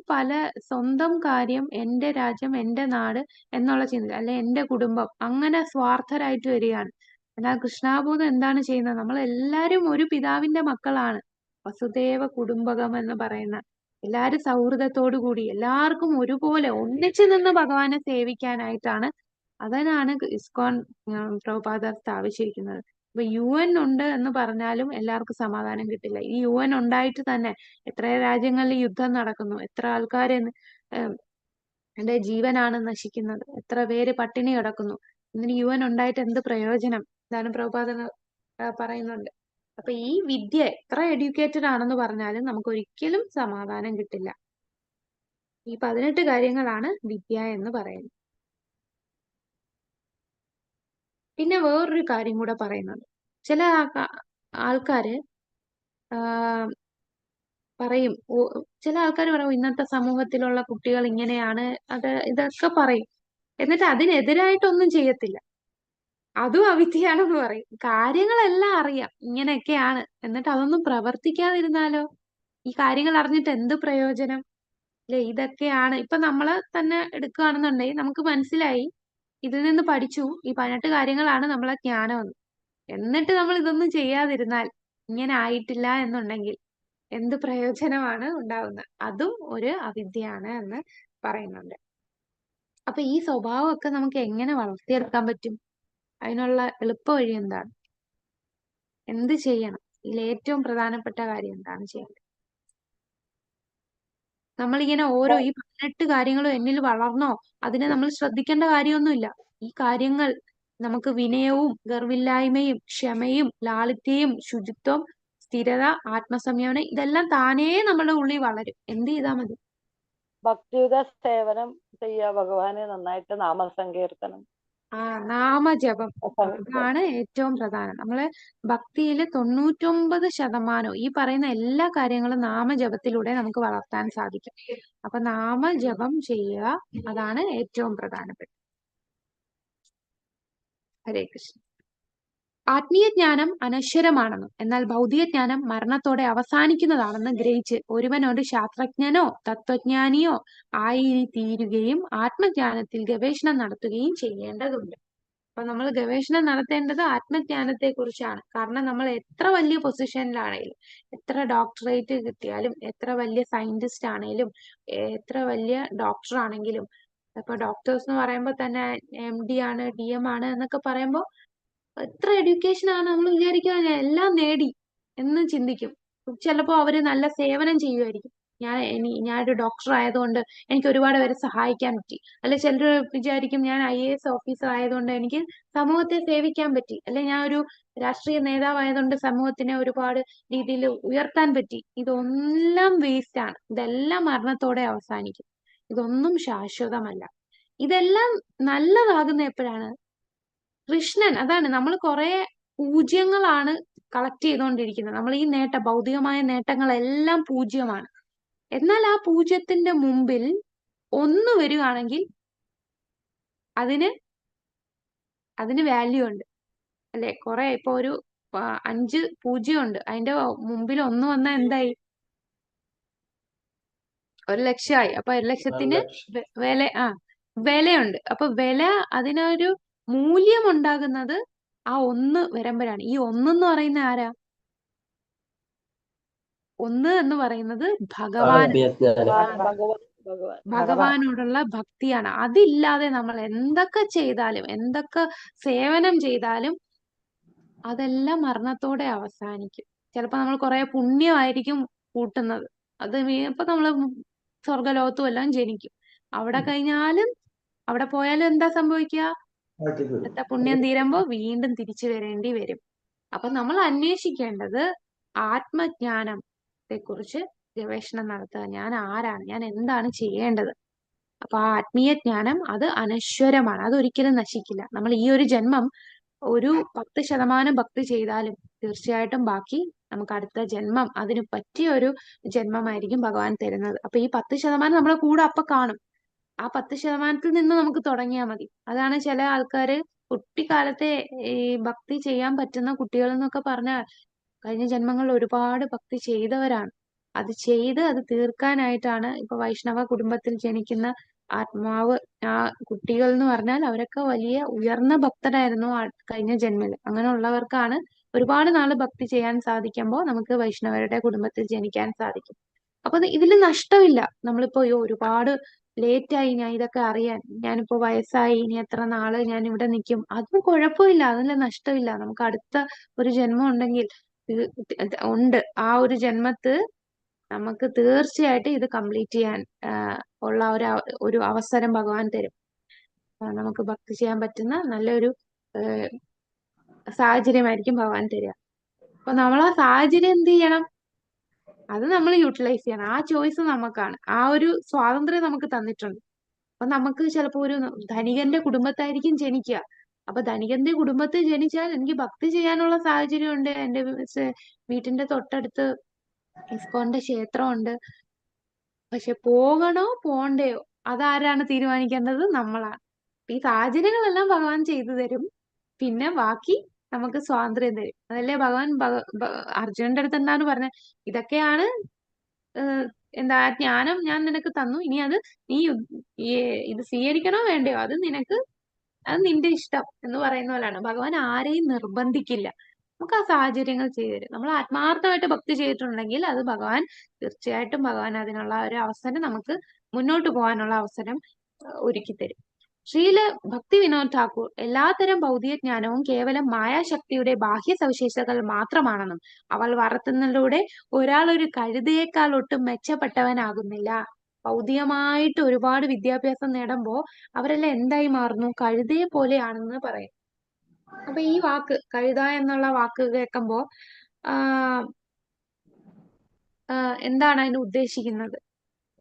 സ്വന്തം കാര്യം, എന്റെ രാജ്യം, എന്റെ നാട് എന്നുള്ള ചിന്ത, അല്ലെ എന്റെ കുടുംബം, അങ്ങനെ സ്വാർത്ഥരായിട്ട് വരികയാണ്. എന്നാൽ കൃഷ്ണാബോധം എന്താണ് ചെയ്യുന്നത്? നമ്മൾ എല്ലാരും ഒരു പിതാവിന്റെ മക്കളാണ്. വസുദേവ കുടുംബകം എന്ന് പറയുന്ന എല്ലാരും സൗഹൃദത്തോടു കൂടി എല്ലാവർക്കും ഒരുപോലെ ഒന്നിച്ചു നിന്ന് ഭഗവാനെ സേവിക്കാനായിട്ടാണ്. അതിനാണ് ഇസ്കോൺ പ്രഭുപാദർ സ്ഥാപിച്ചിരിക്കുന്നത്. ഇപ്പൊ UN ഉണ്ട് എന്ന് പറഞ്ഞാലും എല്ലാവർക്കും സമാധാനം കിട്ടില്ല. ഈ UN ഉണ്ടായിട്ട് തന്നെ എത്ര രാജ്യങ്ങളിൽ യുദ്ധം നടക്കുന്നു, എത്ര ആൾക്കാരെ എന്റെ ജീവനാണ് നശിക്കുന്നത്, എത്ര പേര് പട്ടിണി കിടക്കുന്നു. ഇതിന് UN ഉണ്ടായിട്ട് എന്ത് പ്രയോജനം? ഇതാണ് പ്രഭുപാദർ പറയുന്നുണ്ട്. അപ്പൊ ഈ വിദ്യ എത്ര എഡ്യൂക്കേറ്റഡ് ആണെന്ന് പറഞ്ഞാലും നമുക്ക് ഒരിക്കലും സമാധാനം കിട്ടില്ല. ഈ 18 കാര്യങ്ങളാണ് വിദ്യ എന്ന് പറയുന്നത്. പിന്നെ വേറൊരു കാര്യം കൂടെ പറയുന്നുണ്ട്. ചില ആൾക്കാര് പറയും, ചില ആൾക്കാർ പറയും ഇന്നത്തെ സമൂഹത്തിലുള്ള കുട്ടികൾ ഇങ്ങനെയാണ്, ഇതൊക്കെ പറയും. എന്നിട്ട് അതിനെതിരായിട്ടൊന്നും ചെയ്യത്തില്ല. അതും അവിദ്യയാണെന്ന് പറയും. കാര്യങ്ങളെല്ലാം അറിയാം, ഇങ്ങനെയൊക്കെയാണ്, എന്നിട്ട് അതൊന്നും പ്രവർത്തിക്കാതിരുന്നാലോ? ഈ കാര്യങ്ങൾ അറിഞ്ഞിട്ട് എന്ത് പ്രയോജനം? അല്ലെ? ഇതൊക്കെയാണ്. ഇപ്പൊ നമ്മളെ തന്നെ എടുക്കുകയാണെന്നുണ്ടെങ്കിൽ നമുക്ക് മനസ്സിലായി, ഇതിൽ നിന്ന് പഠിച്ചു, ഈ 18 കാര്യങ്ങളാണ് നമ്മളെ ജ്ഞാനം എന്ന്. എന്നിട്ട് നമ്മൾ ഇതൊന്നും ചെയ്യാതിരുന്നാൽ, ഇങ്ങനെ ആയിട്ടില്ല എന്നുണ്ടെങ്കിൽ എന്ത് പ്രയോജനമാണ് ഉണ്ടാവുന്നത്? അതും ഒരു അവിദ്യയാണ് എന്ന് പറയുന്നുണ്ട്. അപ്പൊ ഈ സ്വഭാവമൊക്കെ നമുക്ക് എങ്ങനെ വളർത്തിയെടുക്കാൻ പറ്റും? അതിനുള്ള എളുപ്പ വഴി എന്താണ്? എന്ത് ചെയ്യണം? ഇതിൽ ഏറ്റവും പ്രധാനപ്പെട്ട കാര്യം എന്താണ് ചെയ്യേണ്ടത്? നമ്മളിങ്ങനെ ഓരോ ഈ 18 കാര്യങ്ങളും എന്നിൽ വളർന്നോ, അതിനെ നമ്മൾ ശ്രദ്ധിക്കേണ്ട കാര്യമൊന്നുമില്ല. ഈ കാര്യങ്ങൾ നമുക്ക് വിനയവും ഗർവില്ലായ്മയും ക്ഷമയും ലാളിത്യവും ശുചിത്വം സ്ഥിരത ആത്മസംയമനം ഇതെല്ലാം താനേ നമ്മുടെ ഉള്ളിൽ വളരും. എന്ത് ചെയ്താൽ മതി? ഭക്തിയുത സേവനം ചെയ്യുക, ഭഗവാനെ നന്നായിട്ട് നാമസങ്കീർത്തനം. നാമജപം അതാണ് ഏറ്റവും പ്രധാനം. നമ്മള് ഭക്തിയില് 99% ഈ പറയുന്ന എല്ലാ കാര്യങ്ങളും നാമജപത്തിലൂടെ നമുക്ക് വളർത്താൻ സാധിക്കും. അപ്പൊ നാമജപം ചെയ്യുക, അതാണ് ഏറ്റവും പ്രധാനപ്പെട്ടത്. ഹരേ കൃഷ്ണ. ആത്മീയ ജ്ഞാനം അനശ്വരമാണെന്നും എന്നാൽ ഭൗതിക ജ്ഞാനം മരണത്തോടെ അവസാനിക്കുന്നതാണെന്ന് ഗ്രഹിച്ച് ഒരുവൻ ഒരു ശാസ്ത്രജ്ഞനോ തത്വജ്ഞാനിയോ ആയി തീരുകയും ആത്മജ്ഞാനത്തിൽ ഗവേഷണം നടത്തുകയും ചെയ്യേണ്ടതുണ്ട്. അപ്പൊ നമ്മൾ ഗവേഷണം നടത്തേണ്ടത് ആത്മജ്ഞാനത്തെ കുറിച്ചാണ്. കാരണം നമ്മൾ എത്ര വലിയ പൊസിഷനിലാണേലും, എത്ര ഡോക്ടറേറ്റ് കിട്ടിയാലും, എത്ര വലിയ സയന്റിസ്റ്റ് ആണേലും, എത്ര വലിയ ഡോക്ടർ ആണെങ്കിലും, ഇപ്പൊ ഡോക്ടേഴ്സ് എന്ന് പറയുമ്പോൾ തന്നെ MD ആണ്, DM ആണ് എന്നൊക്കെ പറയുമ്പോൾ എത്ര എഡ്യൂക്കേഷൻ ആണ്, നമ്മൾ വിചാരിക്കുക എല്ലാം നേടി എന്ന് ചിന്തിക്കും. ചിലപ്പോ അവര് നല്ല സേവനം ചെയ്യുമായിരിക്കും. ഞാനൊരു ഡോക്ടർ ആയതുകൊണ്ട് എനിക്ക് ഒരുപാട് പേരെ സഹായിക്കാൻ പറ്റി. അല്ലെ ചിലർ വിചാരിക്കും ഞാൻ IAS ഓഫീസർ ആയതുകൊണ്ട് എനിക്ക് സമൂഹത്തെ സേവിക്കാൻ പറ്റി. അല്ലെ ഞാൻ ഒരു രാഷ്ട്രീയ നേതാവായതുകൊണ്ട് സമൂഹത്തിനെ ഒരുപാട് രീതിയിൽ ഉയർത്താൻ പറ്റി. ഇതൊന്നും വേസ്റ്റ് ആണ്. ഇതെല്ലാം മരണത്തോടെ അവസാനിക്കും. ഇതൊന്നും ശാശ്വതമല്ല. ഇതെല്ലാം നല്ലതാകുന്ന എപ്പോഴാണ്? കൃഷ്ണൻ, അതാണ് നമ്മൾ കുറെ പൂജ്യങ്ങളാണ് കളക്ട് ചെയ്തുകൊണ്ടിരിക്കുന്നത്. നമ്മൾ ഈ ഭൗതികമായ നേട്ടങ്ങളെല്ലാം പൂജ്യമാണ്. എന്നാൽ ആ പൂജ്യത്തിന്റെ മുമ്പിൽ ഒന്ന് വരികയാണെങ്കിൽ അതിന് വാല്യൂ ഉണ്ട്. അല്ലെ? കുറെ ഇപ്പൊ ഒരു 5 പൂജ്യം ഉണ്ട്, അതിന്റെ മുമ്പിൽ ഒന്ന് വന്നാൽ എന്തായി? 1,00,000 അപ്പൊ 1,00,000ത്തിന് വിലയുണ്ട്. അപ്പൊ അതിനൊരു മൂല്യം ഉണ്ടാകുന്നത് ആ ഒന്ന് വരുമ്പോഴാണ്. ഈ ഒന്നെന്ന് പറയുന്ന ആരാ? ഒന്ന് എന്ന് പറയുന്നത് ഭഗവാനോടുള്ള ഭക്തിയാണ്. അതില്ലാതെ നമ്മൾ എന്തൊക്കെ ചെയ്താലും, എന്തൊക്കെ സേവനം ചെയ്താലും അതെല്ലാം മരണത്തോടെ അവസാനിക്കും. ചിലപ്പോ നമ്മൾ കുറെ പുണ്യമായിരിക്കും കൂട്ടുന്നത്. അത് ഇപ്പൊ നമ്മള് സ്വർഗലോകത്തും എല്ലാം ജനിക്കും. അവിടെ പോയാലും എന്താ സംഭവിക്കുക? പുണ്യം തീരുമ്പോ വീണ്ടും തിരിച്ചു വരേണ്ടി വരും. അപ്പൊ നമ്മൾ അന്വേഷിക്കേണ്ടത് ആത്മജ്ഞാനത്തെ കുറിച്ച് ഗവേഷണം നടത്തുക. ഞാൻ ആരാണ്? ഞാൻ എന്താണ് ചെയ്യേണ്ടത്? അപ്പൊ ആ ആത്മീയ ജ്ഞാനം അത് അനശ്വരമാണ്. അതൊരിക്കലും നശിക്കില്ല. നമ്മൾ ഈ ഒരു ജന്മം ഒരു 10% ഭക്തി ചെയ്താലും തീർച്ചയായിട്ടും ബാക്കി നമുക്ക് അടുത്ത ജന്മം അതിന് പറ്റിയ ഒരു ജന്മമായിരിക്കും ഭഗവാൻ തരുന്നത്. അപ്പൊ ഈ 10% നമ്മളെ കൂടെ അപ്പൊ കാണും. ആ 10%ത്തിൽ നിന്ന് നമുക്ക് തുടങ്ങിയാൽ മതി. അതാണ് ചില ആൾക്കാര് കുട്ടിക്കാലത്തെ ഈ ഭക്തി ചെയ്യാൻ പറ്റുന്ന കുട്ടികൾ എന്നൊക്കെ പറഞ്ഞാൽ കഴിഞ്ഞ ജന്മങ്ങളിൽ ഒരുപാട് ഭക്തി ചെയ്തവരാണ്. അത് തീർക്കാനായിട്ടാണ് ഇപ്പൊ വൈഷ്ണവ കുടുംബത്തിൽ ജനിക്കുന്ന ആത്മാവ് ആ കുട്ടികൾ എന്ന് പറഞ്ഞാൽ അവരൊക്കെ വലിയ ഉയർന്ന ഭക്തരായിരുന്നു കഴിഞ്ഞ ജന്മത്തിൽ. അങ്ങനെയുള്ളവർക്കാണ് ഒരുപാട് നാള് ഭക്തി ചെയ്യാൻ സാധിക്കുമ്പോൾ നമുക്ക് വൈഷ്ണവരുടെ കുടുംബത്തിൽ ജനിക്കാൻ സാധിക്കും. അപ്പൊ ഇതില് നഷ്ടമില്ല. നമ്മളിപ്പോ ഒരുപാട് ലേറ്റായി ഞാൻ ഇതൊക്കെ അറിയാൻ, ഞാനിപ്പോ വയസ്സായി, ഇനി എത്ര നാള് ഞാൻ ഇവിടെ നിൽക്കും, അതും കുഴപ്പമില്ല. അതിൽ നഷ്ടമില്ല. നമുക്ക് അടുത്ത ഒരു ജന്മം ഉണ്ടെങ്കിൽ ഉണ്ട്. ആ ഒരു ജന്മത്ത് നമുക്ക് തീർച്ചയായിട്ടും ഇത് കംപ്ലീറ്റ് ചെയ്യാൻ ഉള്ള ഒരു അവസരം ഭഗവാൻ തരും. നമുക്ക് ഭക്തി ചെയ്യാൻ പറ്റുന്ന നല്ലൊരു സാഹചര്യമായിരിക്കും ഭഗവാൻ തരിക. അപ്പൊ നമ്മൾ ആ സാഹചര്യം എന്ത് ചെയ്യണം? അത് നമ്മൾ യൂട്ടിലൈസ് ചെയ്യണം. ആ ചോയ്സ് നമുക്കാണ്, ആ ഒരു സ്വാതന്ത്ര്യം നമുക്ക് തന്നിട്ടുണ്ട്. അപ്പൊ നമുക്ക് ചിലപ്പോ ഒരു ധനികന്റെ കുടുംബത്തായിരിക്കും ജനിക്കുക. അപ്പൊ ധനികന്റെ കുടുംബത്തിൽ ജനിച്ചാൽ എനിക്ക് ഭക്തി ചെയ്യാനുള്ള സാഹചര്യം ഉണ്ട്. എന്റെ വീട്ടിന്റെ തൊട്ടടുത്ത് ഇസ്കോന്റെ ക്ഷേത്രമുണ്ട്. പക്ഷെ പോകണോ പോണ്ടയോ അതാരാണ് തീരുമാനിക്കേണ്ടത്? നമ്മളാണ്. ഈ സാഹചര്യങ്ങളെല്ലാം ഭഗവാൻ ചെയ്തു തരും. പിന്നെ ബാക്കി നമുക്ക് സ്വാതന്ത്ര്യം തരും. അതല്ലേ ഭഗവാൻ അർജുനന്റെ അടുത്ത് എന്താണ് പറഞ്ഞത്? ഇതൊക്കെയാണ് എന്താ ജ്ഞാനം ഞാൻ നിനക്ക് തന്നു, ഇനി അത് നീ ഇത് സ്വീകരിക്കണോ വേണ്ടയോ അത് നിന്റെ ഇഷ്ടം എന്ന് പറയുന്ന പോലെയാണ്. ഭഗവാൻ ആരെയും നിർബന്ധിക്കില്ല. നമുക്ക് ആ സാഹചര്യങ്ങൾ ചെയ്തു തരും. നമ്മൾ ആത്മാർത്ഥമായിട്ട് ഭക്തി ചെയ്തിട്ടുണ്ടെങ്കിൽ അത് ഭഗവാൻ തീർച്ചയായിട്ടും ഭഗവാൻ അതിനുള്ള ഒരു അവസരം നമുക്ക് മുന്നോട്ട് പോകാനുള്ള അവസരം ഒരുക്കി തരും. ശ്രീല ഭക്തി വിനോദ് ഠാക്കൂർ എല്ലാത്തരം ഭൗതിക ജ്ഞാനവും കേവലം മായാശക്തിയുടെ ബാഹ്യ സവിശേഷതകൾ മാത്രമാണെന്നും അവൾ വളർത്തുന്നതിലൂടെ ഒരാൾ ഒരു കഴുതയേക്കാൾ ഒട്ടും മെച്ചപ്പെട്ടവനാകുന്നില്ല. ഭൗതികമായിട്ട് ഒരുപാട് വിദ്യാഭ്യാസം നേടുമ്പോ അവരെല്ലാം എന്തായി മാറുന്നു? കഴുതയെ പോലെയാണെന്ന് പറയും. അപ്പൊ ഈ വാക്ക് കഴുത എന്നുള്ള വാക്ക് കേൾക്കുമ്പോ എന്താണ് അതിന് ഉദ്ദേശിക്കുന്നത്?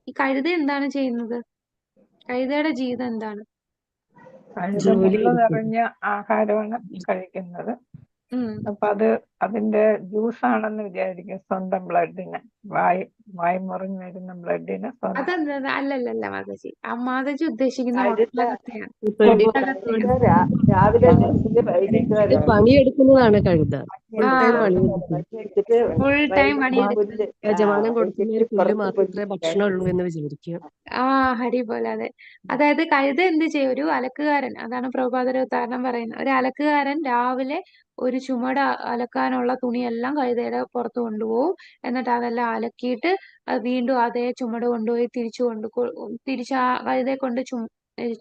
ഈ കഴുത എന്താണ് ചെയ്യുന്നത്? കഴുതയുടെ ജീവിതം എന്താണ്? കഴുത മുള്ളു നിറഞ്ഞ ആഹാരമാണ് കഴിക്കുന്നത്. അപ്പൊ അതിന്റെ ജ്യൂസാണെന്ന് വിചാരിക്കും. സ്വന്തം ബ്ലഡിന് വായി മുറിഞ്ഞു വരുന്ന ബ്ലഡിന് അതെന്താ? അല്ലല്ല മാതാജി, മാതാജി ഉദ്ദേശിക്കുന്ന ഒട്ടകത്തെയാണ്. രാവിലെ വൈകിട്ട് വരെ പണിയെടുക്കുന്നതാണ് കഴുത. ഫുൾ ടൈം പണിയെടുക്കുന്നത്. യജമാനൻ കൊടുക്കുന്ന ഒരു പുല്ല് മാത്രമേ ഭക്ഷണമുള്ളൂ എന്ന് വിചാരിക്കുക. ഹരി പോലെ. അതെ. അതായത് കഴുത എന്ത് ചെയ്യും? ഒരു അലക്കുകാരൻ, അതാണ് പ്രഭുപാദർ ഉദാഹരണം പറയുന്നത്. ഒരു അലക്കുകാരൻ രാവിലെ ഒരു ചുമട് അലക്കാനുള്ള തുണിയെല്ലാം കഴുതയുടെ പുറത്ത് കൊണ്ടുപോകും. എന്നിട്ട് അതെല്ലാം അലക്കിയിട്ട് അത് വീണ്ടും അതേ ചുമട് കൊണ്ടുപോയി തിരിച്ച് ആ കഴുതയെ കൊണ്ട്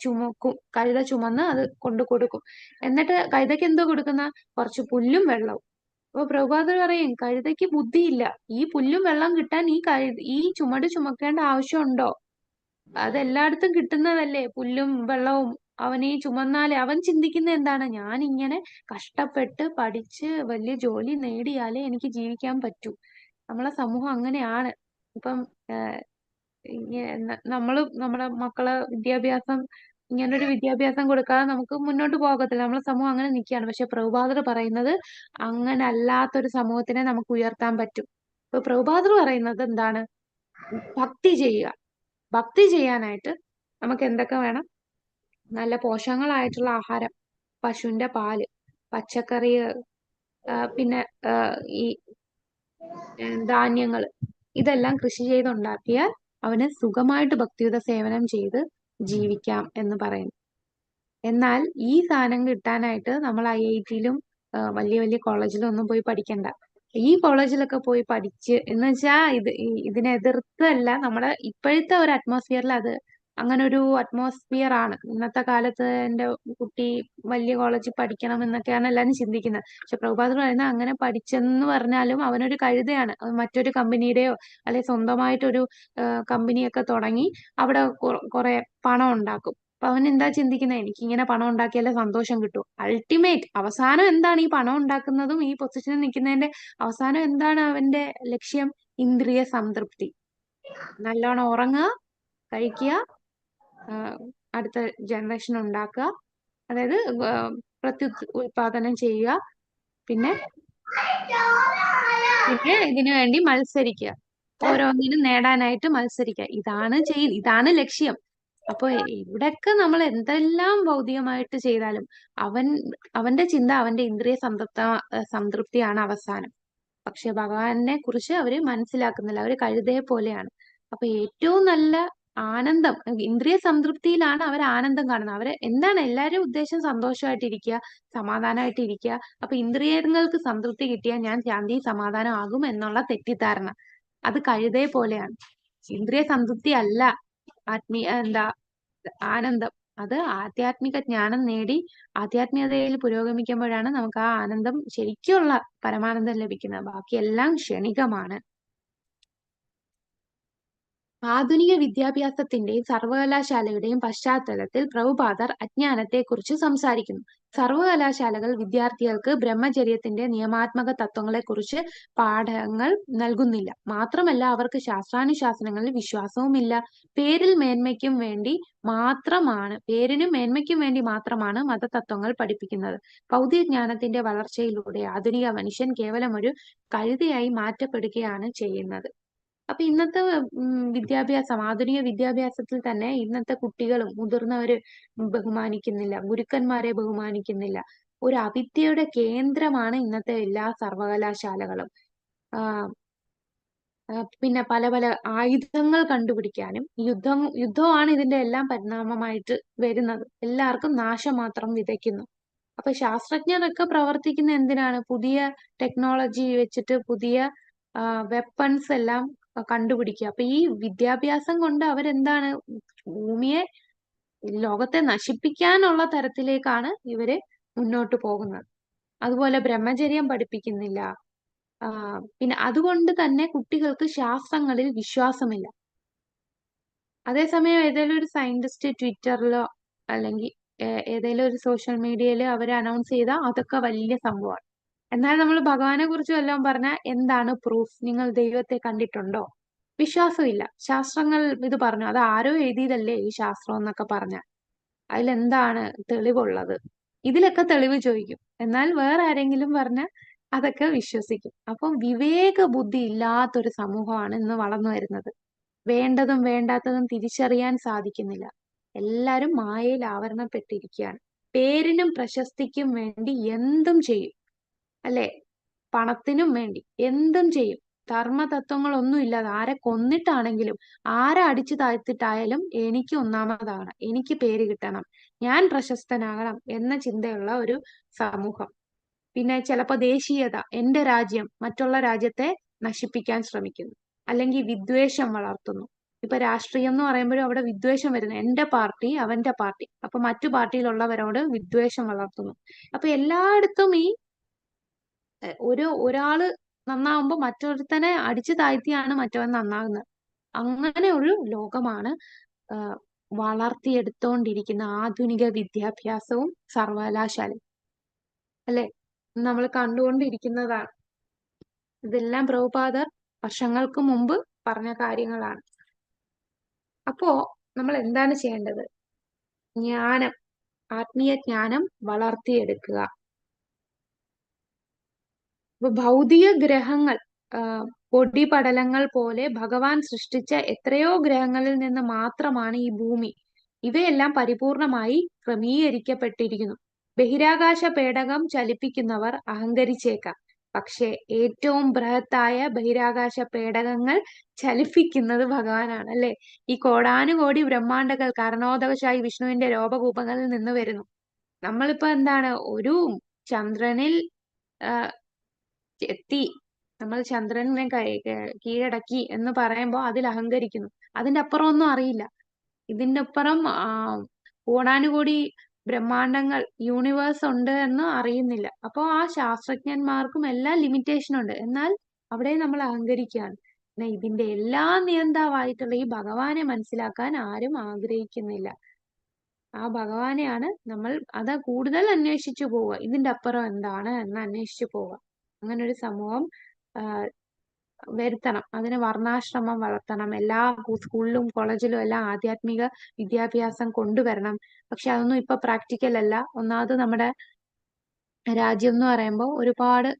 ചുമക്കും. കഴുത ചുമന്ന് അത് കൊണ്ടു കൊടുക്കും. എന്നിട്ട് കഴുതയ്ക്ക് എന്തോ കൊടുക്കുന്ന? കുറച്ച് പുല്ലും വെള്ളവും. അപ്പൊ പ്രഭുപാദർ പറയും കഴുതയ്ക്ക് ബുദ്ധിയില്ല. ഈ പുല്ലും വെള്ളം കിട്ടാൻ ഈ ചുമട് ചുമക്കേണ്ട ആവശ്യമുണ്ടോ? അതെല്ലായിടത്തും കിട്ടുന്നതല്ലേ പുല്ലും വെള്ളവും. അവൻ ഈ ചുമന്നാലേ അവൻ ചിന്തിക്കുന്ന എന്താണ്? ഞാൻ ഇങ്ങനെ കഷ്ടപ്പെട്ട് പഠിച്ച് വലിയ ജോലി നേടിയാലേ എനിക്ക് ജീവിക്കാൻ പറ്റൂ. നമ്മളെ സമൂഹം അങ്ങനെയാണ്. ഇപ്പം നമ്മുടെ മക്കളെ ഇങ്ങനൊരു വിദ്യാഭ്യാസം കൊടുക്കാതെ നമുക്ക് മുന്നോട്ട് പോകത്തില്ല. നമ്മളെ സമൂഹം അങ്ങനെ നിൽക്കുകയാണ്. പക്ഷെ പ്രഭുപാദർ പറയുന്നത് അങ്ങനെ അല്ലാത്തൊരു സമൂഹത്തിനെ നമുക്ക് ഉയർത്താൻ പറ്റും. ഇപ്പൊ പ്രഭുപാദർ പറയുന്നത് എന്താണ്? ഭക്തി ചെയ്യുക. ഭക്തി ചെയ്യാനായിട്ട് നമുക്ക് എന്തൊക്കെ വേണം? നല്ല പോഷകങ്ങളായിട്ടുള്ള ആഹാരം, പശുവിന്റെ പാല്, പച്ചക്കറി, പിന്നെ ഈ ധാന്യങ്ങൾ, ഇതെല്ലാം കൃഷി ചെയ്തുണ്ടാക്കിയാൽ അവന് സുഖമായിട്ട് ഭക്തിയുത സേവനം ചെയ്ത് ജീവിക്കാം എന്ന് പറയുന്നു. എന്നാൽ ഈ സാധനം കിട്ടാനായിട്ട് നമ്മൾ IIT-ലും വലിയ വലിയ കോളേജിലും ഒന്നും പോയി പഠിക്കണ്ട. ഈ കോളേജിലൊക്കെ പോയി പഠിച്ച് എന്ന് വെച്ചാൽ ഇതിനെ എതിർത്തല്ല, നമ്മുടെ ഇപ്പോഴത്തെ ഒരു അറ്റ്മോസ്ഫിയറിൽ അത് അങ്ങനെ ഒരു അറ്റ്മോസ്ഫിയർ ആണ്. ഇന്നത്തെ കാലത്ത് എൻ്റെ കുട്ടി വലിയ കോളേജിൽ പഠിക്കണം എന്നൊക്കെയാണ് എല്ലാവരും ചിന്തിക്കുന്നത്. പക്ഷെ പ്രഭുപാദർ പറയുന്നത് അങ്ങനെ പഠിച്ചെന്ന് പറഞ്ഞാലും അവനൊരു കഴുതയാണ്. മറ്റൊരു കമ്പനിയുടെയോ അല്ലെ സ്വന്തമായിട്ടൊരു കമ്പനിയൊക്കെ തുടങ്ങി അവിടെ കുറെ പണം ഉണ്ടാക്കും. അപ്പൊ അവൻ എന്താ ചിന്തിക്കുന്നത്? എനിക്ക് ഇങ്ങനെ പണം ഉണ്ടാക്കിയാലേ സന്തോഷം കിട്ടൂ. അൾട്ടിമേറ്റ് അവസാനം എന്താണ്? ഈ പണം ഉണ്ടാക്കുന്നതും ഈ പൊസിഷനിൽ നിൽക്കുന്നതിന്റെ അവസാനം എന്താണ് അവന്റെ ലക്ഷ്യം? ഇന്ദ്രിയ സംതൃപ്തി. നല്ലോണം ഉറങ്ങുക, കഴിക്കുക, അടുത്ത ജനറേഷൻ ഉണ്ടാക്കുക, അതായത് ഉൽപാദനം ചെയ്യുക, പിന്നെ ഇതിനു വേണ്ടി മത്സരിക്കുക, ഓരോന്നിനും നേടാനായിട്ട് മത്സരിക്കുക. ഇതാണ് ലക്ഷ്യം. അപ്പൊ ഇവിടൊക്കെ നമ്മൾ എന്തെല്ലാം ഭൗതികമായിട്ട് ചെയ്താലും അവന്റെ ചിന്ത അവന്റെ ഇന്ദ്രിയ സംതൃപ്തിയാണ് അവസാനം. പക്ഷെ ഭഗവാനെ കുറിച്ച് അവര് മനസ്സിലാക്കുന്നില്ല. അവര് കഴുതയെ പോലെയാണ്. അപ്പൊ ഏറ്റവും നല്ല ആനന്ദം ഇന്ദ്രിയ സംതൃപ്തിയിലാണ് അവർ ആനന്ദം കാണുന്നത്. അവര് എന്താണ് എല്ലാവരും ഉദ്ദേശം? സന്തോഷമായിട്ടിരിക്കുക, സമാധാനമായിട്ടിരിക്കുക. അപ്പൊ ഇന്ദ്രിയങ്ങൾക്ക് സംതൃപ്തി കിട്ടിയാൽ ഞാൻ ശാന്തി സമാധാനം ആകും എന്നുള്ള തെറ്റിദ്ധാരണ. അത് കഴുതയെ പോലെയാണ്. ഇന്ദ്രിയ സംതൃപ്തി അല്ല ആനന്ദം. അത് ആധ്യാത്മിക ജ്ഞാനം നേടി ആധ്യാത്മികതയിൽ പുരോഗമിക്കുമ്പോഴാണ് നമുക്ക് ആ ആനന്ദം, ശരിക്കുള്ള പരമാനന്ദം ലഭിക്കുന്നത്. ബാക്കിയെല്ലാം ക്ഷണികമാണ്. ആധുനിക വിദ്യാഭ്യാസത്തിന്റെയും സർവകലാശാലയുടെയും പശ്ചാത്തലത്തിൽ പ്രഭുപാദർ അജ്ഞാനത്തെക്കുറിച്ച് സംസാരിക്കുന്നു. സർവകലാശാലകൾ വിദ്യാർത്ഥികൾക്ക് ബ്രഹ്മചര്യത്തിന്റെ നിയമാത്മക തത്വങ്ങളെക്കുറിച്ച് പാഠങ്ങൾ നൽകുന്നില്ല. മാത്രമല്ല അവർക്ക് ശാസ്ത്രാനുശാസനങ്ങളിൽ വിശ്വാസവുമില്ല. പേരിനും മേന്മയ്ക്കും വേണ്ടി മാത്രമാണ് മതതത്വങ്ങൾ പഠിപ്പിക്കുന്നത്. ഭൗതിക ജ്ഞാനത്തിന്റെ വളർച്ചയിലൂടെ ആധുനിക മനുഷ്യൻ കേവലം ഒരു കഴുതയായി മാറ്റപ്പെടുകയാണ് ചെയ്യുന്നത്. അപ്പൊ ഇന്നത്തെ ആധുനിക വിദ്യാഭ്യാസത്തിൽ തന്നെ ഇന്നത്തെ കുട്ടികളും മുതിർന്നവര് ബഹുമാനിക്കുന്നില്ല, ഗുരുക്കന്മാരെ ബഹുമാനിക്കുന്നില്ല. ഒരു അവിദ്യയുടെ കേന്ദ്രമാണ് ഇന്നത്തെ എല്ലാ സർവകലാശാലകളും. പിന്നെ പല പല ആയുധങ്ങൾ കണ്ടുപിടിക്കാനും യുദ്ധമാണ് ഇതിന്റെ എല്ലാം പരിണാമമായിട്ട് വരുന്നത്. എല്ലാവർക്കും നാശം മാത്രം വിതയ്ക്കുന്നു. അപ്പൊ ശാസ്ത്രജ്ഞരൊക്കെ പ്രവർത്തിക്കുന്ന എന്തിനാണ്? പുതിയ ടെക്നോളജി വെച്ചിട്ട് പുതിയ വെപ്പൺസ് എല്ലാം കണ്ടുപിടിക്കുക. അപ്പൊ ഈ വിദ്യാഭ്യാസം കൊണ്ട് അവരെന്താണ് ഭൂമിയെ, ലോകത്തെ നശിപ്പിക്കാനുള്ള തരത്തിലേക്കാണ് ഇവര് മുന്നോട്ട് പോകുന്നത്. അതുപോലെ ബ്രഹ്മചര്യം പഠിപ്പിക്കുന്നില്ല. പിന്നെ അതുകൊണ്ട് തന്നെ കുട്ടികൾക്ക് ശാസ്ത്രങ്ങളിൽ വിശ്വാസമില്ല. അതേസമയം ഏതെങ്കിലും ഒരു സയന്റിസ്റ്റ് ട്വിറ്ററിലോ അല്ലെങ്കിൽ ഏതെങ്കിലും ഒരു സോഷ്യൽ മീഡിയയിൽ അവർ അനൗൺസ് ചെയ്താൽ അതൊക്കെ വലിയ സംഭവമാണ്. എന്നാൽ നമ്മൾ ഭഗവാനെ കുറിച്ച് വല്ലതും പറഞ്ഞാൽ എന്താണ് പ്രൂഫ്? നിങ്ങൾ ദൈവത്തെ കണ്ടിട്ടുണ്ടോ? വിശ്വാസമില്ല. ശാസ്ത്രങ്ങൾ ഇത് പറഞ്ഞു, അത് ആരോ എഴുതിയതല്ലേ ഈ ശാസ്ത്രം എന്നൊക്കെ പറഞ്ഞാൽ അതിലെന്താണ് തെളിവുള്ളത്? ഇതിലൊക്കെ തെളിവ് ചോദിക്കും. എന്നാൽ വേറെ ആരെങ്കിലും പറഞ്ഞാൽ അതൊക്കെ വിശ്വസിക്കും. അപ്പം വിവേക ബുദ്ധി ഇല്ലാത്തൊരു സമൂഹമാണ് ഇന്ന് വളർന്നു വരുന്നത്. വേണ്ടതും വേണ്ടാത്തതും തിരിച്ചറിയാൻ സാധിക്കുന്നില്ല. എല്ലാരും മായയിൽ ആവരണപ്പെട്ടിരിക്കുകയാണ്. പേരിനും പ്രശസ്തിക്കും വേണ്ടി എന്തും ചെയ്യും, അല്ലെ? പണത്തിനും വേണ്ടി എന്തും ചെയ്യും. ധർമ്മതത്വങ്ങളൊന്നും ഇല്ലാതെ ആരെ കൊന്നിട്ടാണെങ്കിലും ആരെ അടിച്ചു താഴ്ത്തിട്ടായാലും എനിക്ക് ഒന്നാമതാകണം, എനിക്ക് പേര് കിട്ടണം, ഞാൻ പ്രശസ്തനാകണം എന്ന ചിന്തയുള്ള ഒരു സമൂഹം. പിന്നെ ചിലപ്പോൾ ദേശീയത, എന്റെ രാജ്യം മറ്റുള്ള രാജ്യത്തെ നശിപ്പിക്കാൻ ശ്രമിക്കുന്നു, അല്ലെങ്കിൽ വിദ്വേഷം വളർത്തുന്നു. ഇപ്പൊ രാഷ്ട്രീയം എന്ന് പറയുമ്പോഴും അവിടെ വിദ്വേഷം വരുന്നു. എന്റെ പാർട്ടി അവന്റെ പാർട്ടി, അപ്പൊ മറ്റു പാർട്ടിയിലുള്ളവരോട് വിദ്വേഷം വളർത്തുന്നു. അപ്പൊ എല്ലായിടത്തും ഈ ഒരാള് നന്നാവുമ്പോ മറ്റൊരുത്തനെ അടിച്ചു താഴ്ത്തിയാണ് മറ്റവൻ നന്നാകുന്നത്. അങ്ങനെ ഒരു ലോകമാണ് വളർത്തിയെടുത്തോണ്ടിരിക്കുന്ന ആധുനിക വിദ്യാഭ്യാസവും സർവകലാശാലയും, അല്ലെ? നമ്മൾ കണ്ടുകൊണ്ടിരിക്കുന്നതാണ്. ഇതെല്ലാം പ്രഭുപാദർ വർഷങ്ങൾക്ക് മുമ്പ് പറഞ്ഞ കാര്യങ്ങളാണ്. അപ്പോ നമ്മൾ എന്താണ് ചെയ്യേണ്ടത്? ജ്ഞാനം, ആത്മീയ ജ്ഞാനം വളർത്തിയെടുക്കുക. ഇപ്പൊ ഭൗതിക ഗ്രഹങ്ങൾ, പൊടിപടലങ്ങൾ പോലെ ഭഗവാൻ സൃഷ്ടിച്ച എത്രയോ ഗ്രഹങ്ങളിൽ നിന്ന് മാത്രമാണ് ഈ ഭൂമി. ഇവയെല്ലാം പരിപൂർണമായി ക്രമീകരിക്കപ്പെട്ടിരിക്കുന്നു. ബഹിരാകാശ പേടകം ചലിപ്പിക്കുന്നവർ അഹങ്കരിച്ചേക്കാം, പക്ഷെ ഏറ്റവും ബൃഹത്തായ ബഹിരാകാശ പേടകങ്ങൾ ചലിപ്പിക്കുന്നത് ഭഗവാനാണ്, അല്ലെ? ഈ കോടാനുകോടി ബ്രഹ്മാണ്ടങ്ങൾ കാരണോദകശായി വിഷ്ണുവിന്റെ രൂപകൂപങ്ങളിൽ നിന്ന് വരുന്നു. നമ്മളിപ്പോ എന്താണ്, ഒരു ചന്ദ്രനിൽ എത്തി, നമ്മൾ ചന്ദ്രനെ കീഴടക്കി എന്ന് പറയുമ്പോൾ അതിൽ അഹങ്കരിക്കുന്നു. അതിന്റെ അപ്പുറം ഒന്നും അറിയില്ല. ഇതിന്റെ അപ്പുറം കോടാനുകോടി ബ്രഹ്മാണ്ടങ്ങൾ, യൂണിവേഴ്സ് ഉണ്ട് എന്ന് അറിയുന്നില്ല. അപ്പോൾ ആ ശാസ്ത്രജ്ഞന്മാർക്കും എല്ലാം ലിമിറ്റേഷൻ ഉണ്ട്. എന്നാൽ അവിടെ നമ്മൾ അഹങ്കരിക്കുകയാണ്. ഇതിന്റെ എല്ലാ നിയന്താവായിട്ടുള്ള ഈ ഭഗവാനെ മനസ്സിലാക്കാൻ ആരും ആഗ്രഹിക്കുന്നില്ല. ആ ഭഗവാനെയാണ് നമ്മൾ കൂടുതൽ അന്വേഷിച്ചു പോവുക. ഇതിന്റെ അപ്പുറം എന്താണ് എന്ന് അന്വേഷിച്ചു പോവുക. അങ്ങനെ ഒരു സമൂഹം വരുത്തണം. അതിന് വർണ്ണാശ്രമം വളർത്തണം. എല്ലാ സ്കൂളിലും കോളേജിലും എല്ലാം ആധ്യാത്മിക വിദ്യാഭ്യാസം കൊണ്ടുവരണം. പക്ഷെ അതൊന്നും ഇപ്പൊ പ്രാക്ടിക്കൽ അല്ല. ഒന്നാമത് നമ്മുടെ രാജ്യം എന്ന് പറയുമ്പോൾ ഒരുപാട്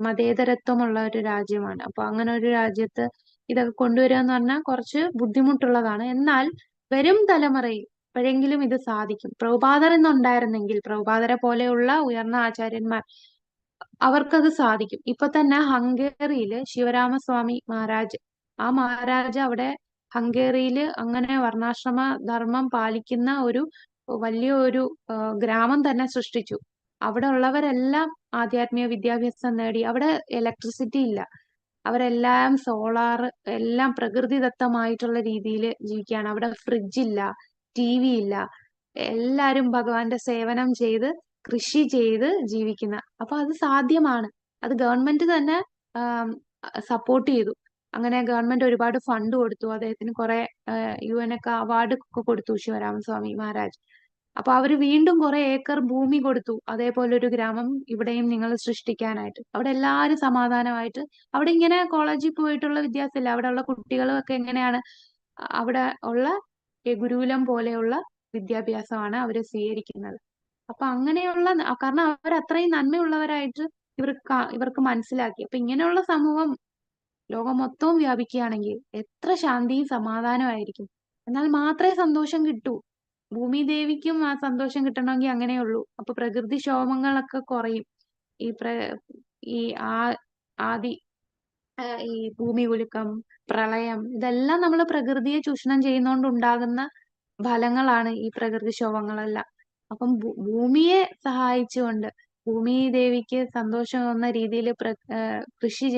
മതേതരത്വമുള്ള ഒരു രാജ്യമാണ്. അപ്പൊ അങ്ങനെ ഒരു രാജ്യത്ത് ഇതൊക്കെ കൊണ്ടുവരിക എന്ന് പറഞ്ഞാൽ കുറച്ച് ബുദ്ധിമുട്ടുള്ളതാണ്. എന്നാൽ വരും തലമുറയിൽ എപ്പോഴെങ്കിലും ഇത് സാധിക്കും. പ്രഭുപാദർ എന്നുണ്ടായിരുന്നെങ്കിൽ, പ്രഭുപാദരെ പോലെയുള്ള ഉയർന്ന ആചാര്യന്മാർ, അവർക്കത് സാധിക്കും. ഇപ്പൊ തന്നെ ഹംഗേറിയില് ശിവരാമസ്വാമി മഹാരാജ്, ആ മഹാരാജ് അവിടെ ഹംഗേറിയില് അങ്ങനെ വർണ്ണാശ്രമ ധർമ്മം പാലിക്കുന്ന ഒരു വലിയ ഒരു ഗ്രാമം തന്നെ സൃഷ്ടിച്ചു. അവിടെ ഉള്ളവരെല്ലാം ആധ്യാത്മിക വിദ്യാഭ്യാസം നേടി. അവിടെ ഇലക്ട്രിസിറ്റി ഇല്ല, അവരെല്ലാം സോളാർ, എല്ലാം പ്രകൃതിദത്തമായിട്ടുള്ള രീതിയിൽ ജീവിക്കുകയാണ്. അവിടെ ഫ്രിഡ്ജ് ഇല്ല, TV ഇല്ല. എല്ലാരും ഭഗവാന്റെ സേവനം ചെയ്ത് കൃഷി ചെയ്ത് ജീവിക്കുന്ന. അപ്പൊ അത് സാധ്യമാണ്. അത് ഗവൺമെന്റ് തന്നെ സപ്പോർട്ട് ചെയ്തു. അങ്ങനെ ഗവൺമെന്റ് ഒരുപാട് ഫണ്ട് കൊടുത്തു. അദ്ദേഹത്തിന് കുറെ UN ഒക്കെ അവാർഡ് ഒക്കെ കൊടുത്തു, ശിവരാമ സ്വാമി മഹാരാജ്. അപ്പൊ അവര് വീണ്ടും കുറെ ഏക്കർ ഭൂമി കൊടുത്തു, അതേപോലെ ഒരു ഗ്രാമം ഇവിടെയും നിങ്ങൾ സൃഷ്ടിക്കാനായിട്ട്. അവിടെ എല്ലാവരും സമാധാനമായിട്ട്, അവിടെ ഇങ്ങനെ കോളേജിൽ പോയിട്ടുള്ള വിദ്യാർത്ഥിയല്ല, അവിടെ ഉള്ള കുട്ടികളും ഒക്കെ എങ്ങനെയാണ് അവിടെ ഉള്ള ഗുരുകുലം പോലെയുള്ള വിദ്യാഭ്യാസമാണ് അവര് സ്വീകരിക്കുന്നത്. അപ്പൊ അങ്ങനെയുള്ള കാരണം അവർ അത്രയും നന്മയുള്ളവരായിട്ട് ഇവർക്ക് മനസ്സിലാക്കി. അപ്പൊ ഇങ്ങനെയുള്ള സമൂഹം ലോകം മൊത്തവും വ്യാപിക്കുകയാണെങ്കിൽ എത്ര ശാന്തിയും സമാധാനമായിരിക്കും. എന്നാൽ മാത്രമേ സന്തോഷം കിട്ടൂ. ഭൂമി ദേവിക്കും ആ സന്തോഷം കിട്ടണമെങ്കിൽ അങ്ങനെയുള്ളൂ. അപ്പൊ പ്രകൃതിക്ഷോഭങ്ങളൊക്കെ കുറയും. ഈ ഈ ആ ആദി ഈ ഭൂമി കുലുക്കം, പ്രളയം, ഇതെല്ലാം നമ്മൾ പ്രകൃതിയെ ചൂഷണം ചെയ്യുന്നോണ്ട് ഉണ്ടാകുന്ന ഫലങ്ങളാണ് ഈ പ്രകൃതിക്ഷോഭങ്ങളെല്ലാം. അപ്പം ഭൂമിയെ സഹായിച്ചുകൊണ്ട്, ഭൂമി ദേവിക്ക് സന്തോഷം തോന്നുന്ന രീതിയിൽ കൃഷി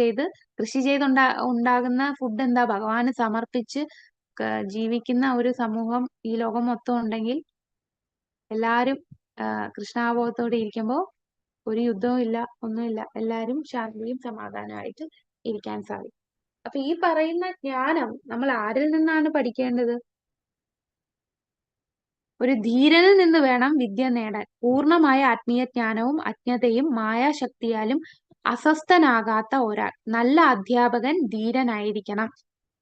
ഉണ്ടാകുന്ന ഫുഡ് എന്താ ഭഗവാന് സമർപ്പിച്ച് ജീവിക്കുന്ന ഒരു സമൂഹം ഈ ലോകം മൊത്തം ഉണ്ടെങ്കിൽ എല്ലാരും കൃഷ്ണാബോധത്തോടെ ഇരിക്കുമ്പോൾ ഒരു യുദ്ധവും ഇല്ല, ഒന്നുമില്ല. എല്ലാരും ശാന്തിയും സമാധാനമായിട്ട് ഇരിക്കാൻ സാധിക്കും. അപ്പൊ ഈ പറയുന്ന ജ്ഞാനം നമ്മൾ ആരിൽ നിന്നാണ് പഠിക്കേണ്ടത്? ഒരു ധീരനിൽ നിന്ന് വേണം വിദ്യ നേടാൻ. പൂർണ്ണമായ ആത്മീയ ജ്ഞാനവും അജ്ഞതയും മായാശക്തിയാലും അസ്വസ്ഥനാകാത്ത ഒരാൾ. നല്ല അധ്യാപകൻ ധീരനായിരിക്കണം.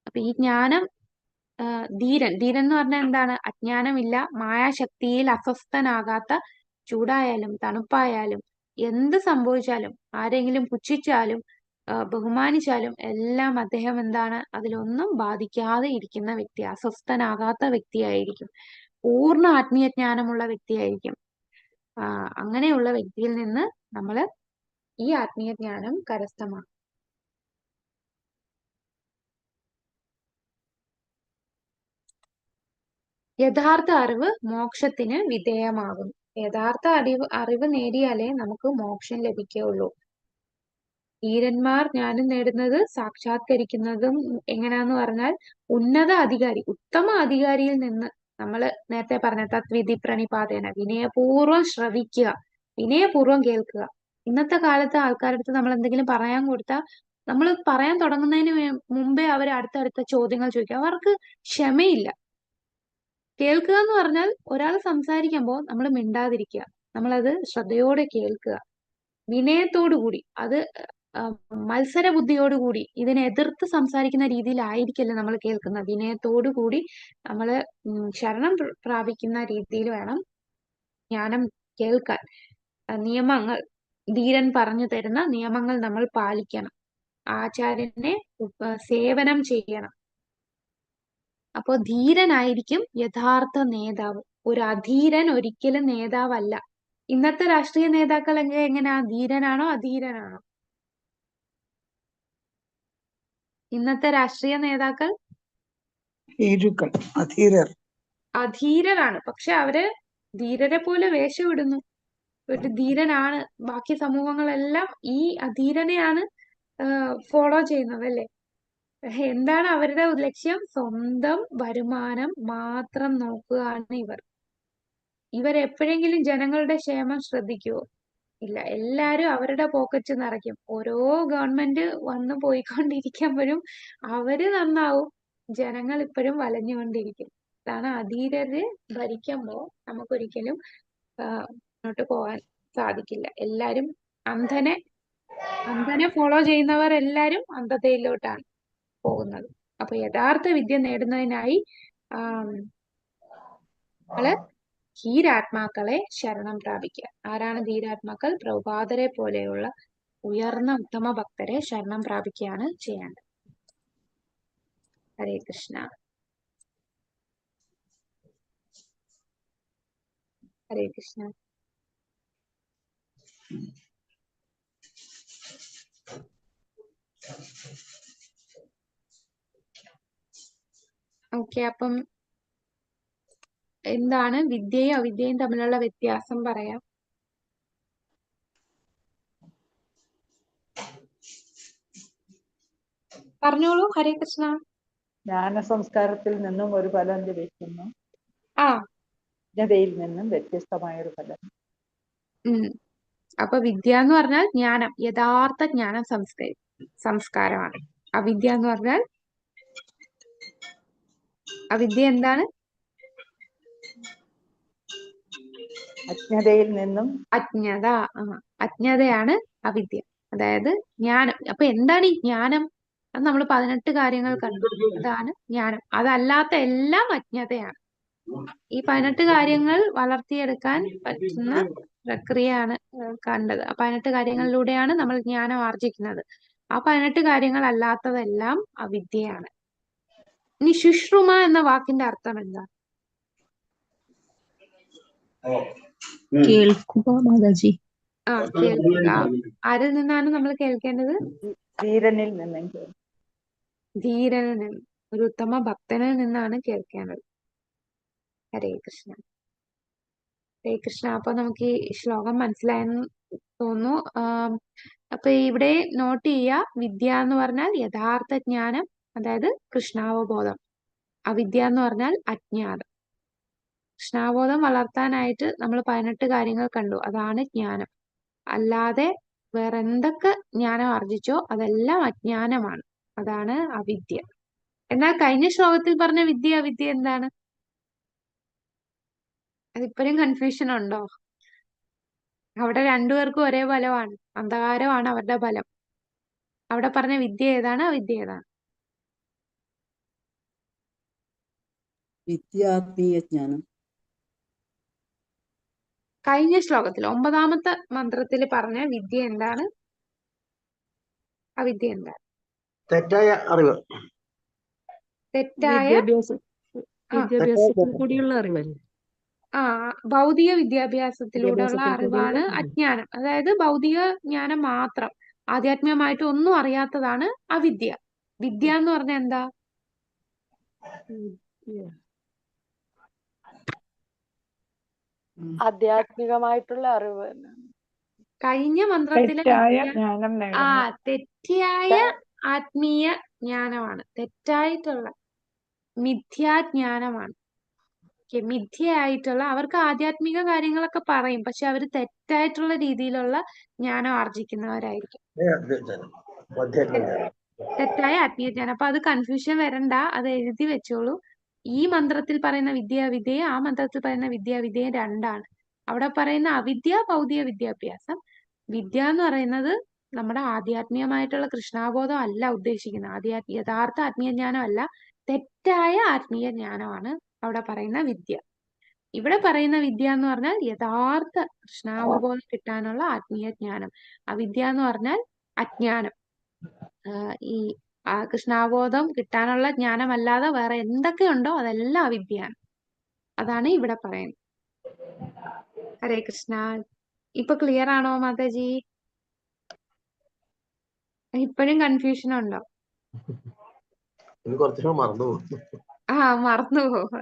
അപ്പൊ ഈ ജ്ഞാനം ധീരൻ എന്ന് പറഞ്ഞാൽ എന്താണ്? അജ്ഞാനമില്ല, മായാശക്തിയിൽ അസ്വസ്ഥനാകാത്ത, ചൂടായാലും തണുപ്പായാലും എന്ത് സംഭവിച്ചാലും, ആരെങ്കിലും പുച്ഛിച്ചാലും ബഹുമാനിച്ചാലും എല്ലാം അദ്ദേഹം എന്താണ്? അതിലൊന്നും ബാധിക്കാതെ ഇരിക്കുന്ന വ്യക്തി, അസ്വസ്ഥനാകാത്ത വ്യക്തിയായിരിക്കും. പൂർണ്ണ ആത്മീയ ജ്ഞാനമുള്ള വ്യക്തിയായിരിക്കും. അങ്ങനെയുള്ള വ്യക്തിയിൽ നിന്ന് നമ്മൾ ഈ ആത്മീയ ജ്ഞാനം കരസ്ഥമാക്കും. യഥാർത്ഥ അറിവ് മോക്ഷത്തിന് വിധേയമാകുന്നു. യഥാർത്ഥ അറിവ് നേടിയാലേ നമുക്ക് മോക്ഷം ലഭിക്കുകയുള്ളൂ. ധീരന്മാർ ജ്ഞാനം നേടുന്നത് സാക്ഷാത്കരിക്കുന്നതും എങ്ങനെയാന്ന് പറഞ്ഞാൽ ഉന്നത അധികാരി, ഉത്തമ അധികാരിയിൽ നിന്ന്, നമ്മൾ നേരത്തെ പറഞ്ഞ തത്വിധി പ്രണിപാതേന, വിനയപൂർവ്വം ശ്രവിക്കുക, വിനയപൂർവ്വം കേൾക്കുക. ഇന്നത്തെ കാലത്ത് ആൾക്കാരുടെ അടുത്ത് നമ്മൾ എന്തെങ്കിലും പറയാൻ കൊടുത്താൽ നമ്മൾ പറയാൻ തുടങ്ങുന്നതിന് മുമ്പേ അവർ അടുത്തടുത്ത ചോദ്യങ്ങൾ ചോദിക്കുക. അവർക്ക് ക്ഷമയില്ല. കേൾക്കുക എന്ന് പറഞ്ഞാൽ ഒരാൾ സംസാരിക്കുമ്പോൾ നമ്മൾ മിണ്ടാതിരിക്കുക, നമ്മളത് ശ്രദ്ധയോടെ കേൾക്കുക, വിനയത്തോടു കൂടി, അത് മത്സര ബുദ്ധിയോടുകൂടി, ഇതിനെ എതിർത്ത് സംസാരിക്കുന്ന രീതിയിലായിരിക്കില്ല നമ്മൾ കേൾക്കുന്നത്. വിനയത്തോടു കൂടി നമ്മൾ ശരണം പ്രാപിക്കുന്ന രീതിയിൽ വേണം ജ്ഞാനം കേൾക്കാൻ. നിയമങ്ങൾ, ധീരൻ പറഞ്ഞു തരുന്ന നിയമങ്ങൾ നമ്മൾ പാലിക്കണം. ആചാര്യനെ സേവനം ചെയ്യണം. അപ്പോ ധീരനായിരിക്കും യഥാർത്ഥ നേതാവ്. ഒരു അധീരൻ ഒരിക്കലും നേതാവല്ല. ഇന്നത്തെ രാഷ്ട്രീയ നേതാക്കൾ എങ്ങനെയാ? ധീരനാണോ അധീരനാണോ? ഇന്നത്തെ രാഷ്ട്രീയ നേതാക്കൾ അധീരരാണ്. പക്ഷെ അവര് ധീരരെ പോലെ വേഷമിടുന്നു. ഒരു ധീരനാണ്, ബാക്കി സമൂഹങ്ങളെല്ലാം ഈ അധീരനെയാണ് ഫോളോ ചെയ്യുന്നത് അല്ലേ? എന്താണ് അവരുടെ ലക്ഷ്യം? സ്വന്തം വരുമാനം മാത്രം നോക്കുകയാണ് ഇവരെപ്പോഴെങ്കിലും ജനങ്ങളുടെ ക്ഷേമം ശ്രദ്ധിക്കുവോ? ഇല്ല. എല്ലാരും അവരുടെ പോക്കറ്റ് നിറയ്ക്കും. ഓരോ ഗവൺമെന്റ് വന്നു പോയിക്കൊണ്ടിരിക്കുമ്പോഴും അവര് നന്നാവും, ജനങ്ങൾ ഇപ്പോഴും വലഞ്ഞുകൊണ്ടിരിക്കും. അതാണ് അധീരര് ഭരിക്കുമ്പോൾ നമുക്കൊരിക്കലും മുന്നോട്ട് പോകാൻ സാധിക്കില്ല. എല്ലാരും അന്ധനെ ഫോളോ ചെയ്യുന്നവർ എല്ലാരും അന്ധതയിലോട്ടാണ് പോകുന്നത്. അപ്പൊ യഥാർത്ഥ വിദ്യ നേടുന്നതിനായി നമ്മള് ധീരാത്മാക്കളെ ശരണം പ്രാപിക്കുക. ആരാണ് ധീരാത്മാക്കൾ? പ്രഭുപാദരെ പോലെയുള്ള ഉയർന്ന ഉത്തമ ഭക്തരെ ശരണം പ്രാപിക്കുകയാണ് ചെയ്യേണ്ടത്. ഹരേ കൃഷ്ണ. ഹരേ കൃഷ്ണ. ഓക്കെ, അപ്പം എന്താണ് വിദ്യയും അവിദ്യയും തമ്മിലുള്ള വ്യത്യാസം പറയാം. പറഞ്ഞോളൂ. ഹരേ കൃഷ്ണ. ജ്ഞാന സംസ്കാരത്തിൽ നിന്നും ഒരു ഫലം ലഭിക്കുന്നു, ആ അജ്ഞതയിൽ നിന്നും വ്യത്യസ്തമായ ഒരു ഫലം. അപ്പൊ വിദ്യ എന്ന് പറഞ്ഞാൽ ജ്ഞാനം, യഥാർത്ഥ ജ്ഞാനം സംസ്കാരമാണ്. അവിദ്യ എന്ന് പറഞ്ഞാൽ അവിദ്യ എന്താണ്? അജ്ഞതയിൽ നിന്നും അജ്ഞത. അജ്ഞതയാണ് അവിദ്യ. അതായത് ജ്ഞാനം. അപ്പൊ എന്താണ് ഈ ജ്ഞാനം? അത് നമ്മൾ 18 കാര്യങ്ങൾ കണ്ടു. അതാണ് ജ്ഞാനം. അതല്ലാത്ത എല്ലാം അജ്ഞതയാണ്. ഈ 18 കാര്യങ്ങൾ വളർത്തിയെടുക്കാൻ പറ്റുന്ന പ്രക്രിയയാണ് കണ്ടത്. ആ 18 കാര്യങ്ങളിലൂടെയാണ് നമ്മൾ ജ്ഞാനം ആർജിക്കുന്നത്. ആ 18 കാര്യങ്ങൾ അല്ലാത്തതെല്ലാം അവിദ്യയാണ്. ഇനി ശുശ്രുമ എന്ന വാക്കിന്റെ അർത്ഥം എന്താ? കേൾക്കുക മാതാജി. കേൾക്കുക. ആരിൽ നിന്നാണ് നമ്മൾ കേൾക്കേണ്ടത്? ധീരനിൽ നിന്നും. ധീരനിൽ നിന്ന്, ഒരു ഉത്തമ ഭക്തനിൽ നിന്നാണ് കേൾക്കേണ്ടത്. ഹരേ കൃഷ്ണ. ഹരേ കൃഷ്ണ. അപ്പൊ നമുക്ക് ഈ ശ്ലോകം മനസ്സിലായെന്ന് തോന്നുന്നു. അപ്പൊ ഇവിടെ നോട്ട് ചെയ്യുക, വിദ്യ എന്ന് പറഞ്ഞാൽ യഥാർത്ഥ ജ്ഞാനം, അതായത് കൃഷ്ണാവബോധം. അവിദ്യ എന്ന് പറഞ്ഞാൽ അജ്ഞാനം. കൃഷ്ണാവബോധം വളർത്താനായിട്ട് നമ്മൾ 18 കാര്യങ്ങൾ കണ്ടു. അതാണ് ജ്ഞാനം. അല്ലാതെ വേറെ എന്തൊക്കെ ജ്ഞാനം ആർജിച്ചോ അതെല്ലാം അജ്ഞാനമാണ്. അതാണ് അവിദ്യ. എന്നാൽ കഴിഞ്ഞ ശ്ലോകത്തിൽ പറഞ്ഞ വിദ്യ അവിദ്യ എന്താണ്? അതിപ്പോഴും കൺഫ്യൂഷൻ ഉണ്ടോ? അവിടെ രണ്ടുപേർക്കും ഒരേ ഫലമാണ്. അന്ധകാരമാണ് അവരുടെ ഫലം. അവിടെ പറഞ്ഞ വിദ്യ ഏതാണ്, അവിദ്യ ഏതാണ്? വിദ്യാത്മീയ ജ്ഞാനം. കഴിഞ്ഞ ശ്ലോകത്തിൽ 9ാമത്തെ മന്ത്രത്തിൽ പറഞ്ഞ വിദ്യ എന്താണ്, അവിദ്യ എന്താണ്? തെറ്റായ അറിവ്. തെറ്റായ വിദ്യാഭ്യാസത്തിൽ കൂടിയുള്ള അറിവല്ലേ? ഭൗതിക വിദ്യാഭ്യാസത്തിലൂടെയുള്ള അറിവാണ് വിദ്യാഭ്യാസത്തിൽ കൂടിയുള്ള അജ്ഞാനം. അതായത് ഭൗതിക ജ്ഞാനം മാത്രം, ആധ്യാത്മികമായിട്ട് ഒന്നും അറിയാത്തതാണ് അവിദ്യ. വിദ്യ എന്ന് പറഞ്ഞാൽ എന്താ? ആധ്യാത്മികമായിട്ടുള്ള അറിവ്. കഴിഞ്ഞ മന്ത്രത്തിലെ തെറ്റായ വിദ്യ ജ്ഞാനം നേടുന്നു. തെറ്റായ ആത്മീയ ജ്ഞാനമാണ്. തെറ്റായിട്ടുള്ള മിഥ്യാജ്ഞാനമാണ്. മിഥ്യയായിട്ടുള്ള, അവർക്ക് ആധ്യാത്മിക കാര്യങ്ങളൊക്കെ പറയും, പക്ഷെ അവർ തെറ്റായിട്ടുള്ള രീതിയിലുള്ള ജ്ഞാനം ആർജിക്കുന്നവരായിരിക്കും. തെറ്റായ ആത്മീയ ജ്ഞാനം. അപ്പൊ അത് കൺഫ്യൂഷൻ വരണ്ട, അത് എഴുതി വെച്ചോളൂ. ഈ മന്ത്രത്തിൽ പറയുന്ന വിദ്യാവിദ്യയും ആ മന്ത്രത്തിൽ പറയുന്ന വിദ്യാവിദ്യയും രണ്ടാണ്. അവിടെ പറയുന്ന അവിദ്യ ഭൗതിക വിദ്യാഭ്യാസം. വിദ്യ എന്ന് പറയുന്നത് നമ്മുടെ ആധ്യാത്മികമായിട്ടുള്ള കൃഷ്ണാബോധം അല്ല ഉദ്ദേശിക്കുന്നത്. യഥാർത്ഥ ആത്മീയ ജ്ഞാനം അല്ല, തെറ്റായ ആത്മീയ ജ്ഞാനമാണ് അവിടെ പറയുന്ന വിദ്യ. ഇവിടെ പറയുന്ന വിദ്യ എന്ന് പറഞ്ഞാൽ യഥാർത്ഥ കൃഷ്ണാവബോധം കിട്ടാനുള്ള ആത്മീയ ജ്ഞാനം. അവിദ്യ എന്ന് പറഞ്ഞാൽ അജ്ഞാനം. ഈ കൃഷ്ണാവബോധം കിട്ടാനുള്ള ജ്ഞാനമല്ലാതെ വേറെ എന്തൊക്കെയുണ്ടോ അതെല്ലാം അവിദ്യയാണ്. അതാണ് ഇവിടെ പറയുന്നത്. ഹരേ കൃഷ്ണ. ഇപ്പൊ ക്ലിയർ ആണോ മാതാജി? ഇപ്പോഴും കൺഫ്യൂഷൻ ഉണ്ടോ? മറന്നു പോവാ.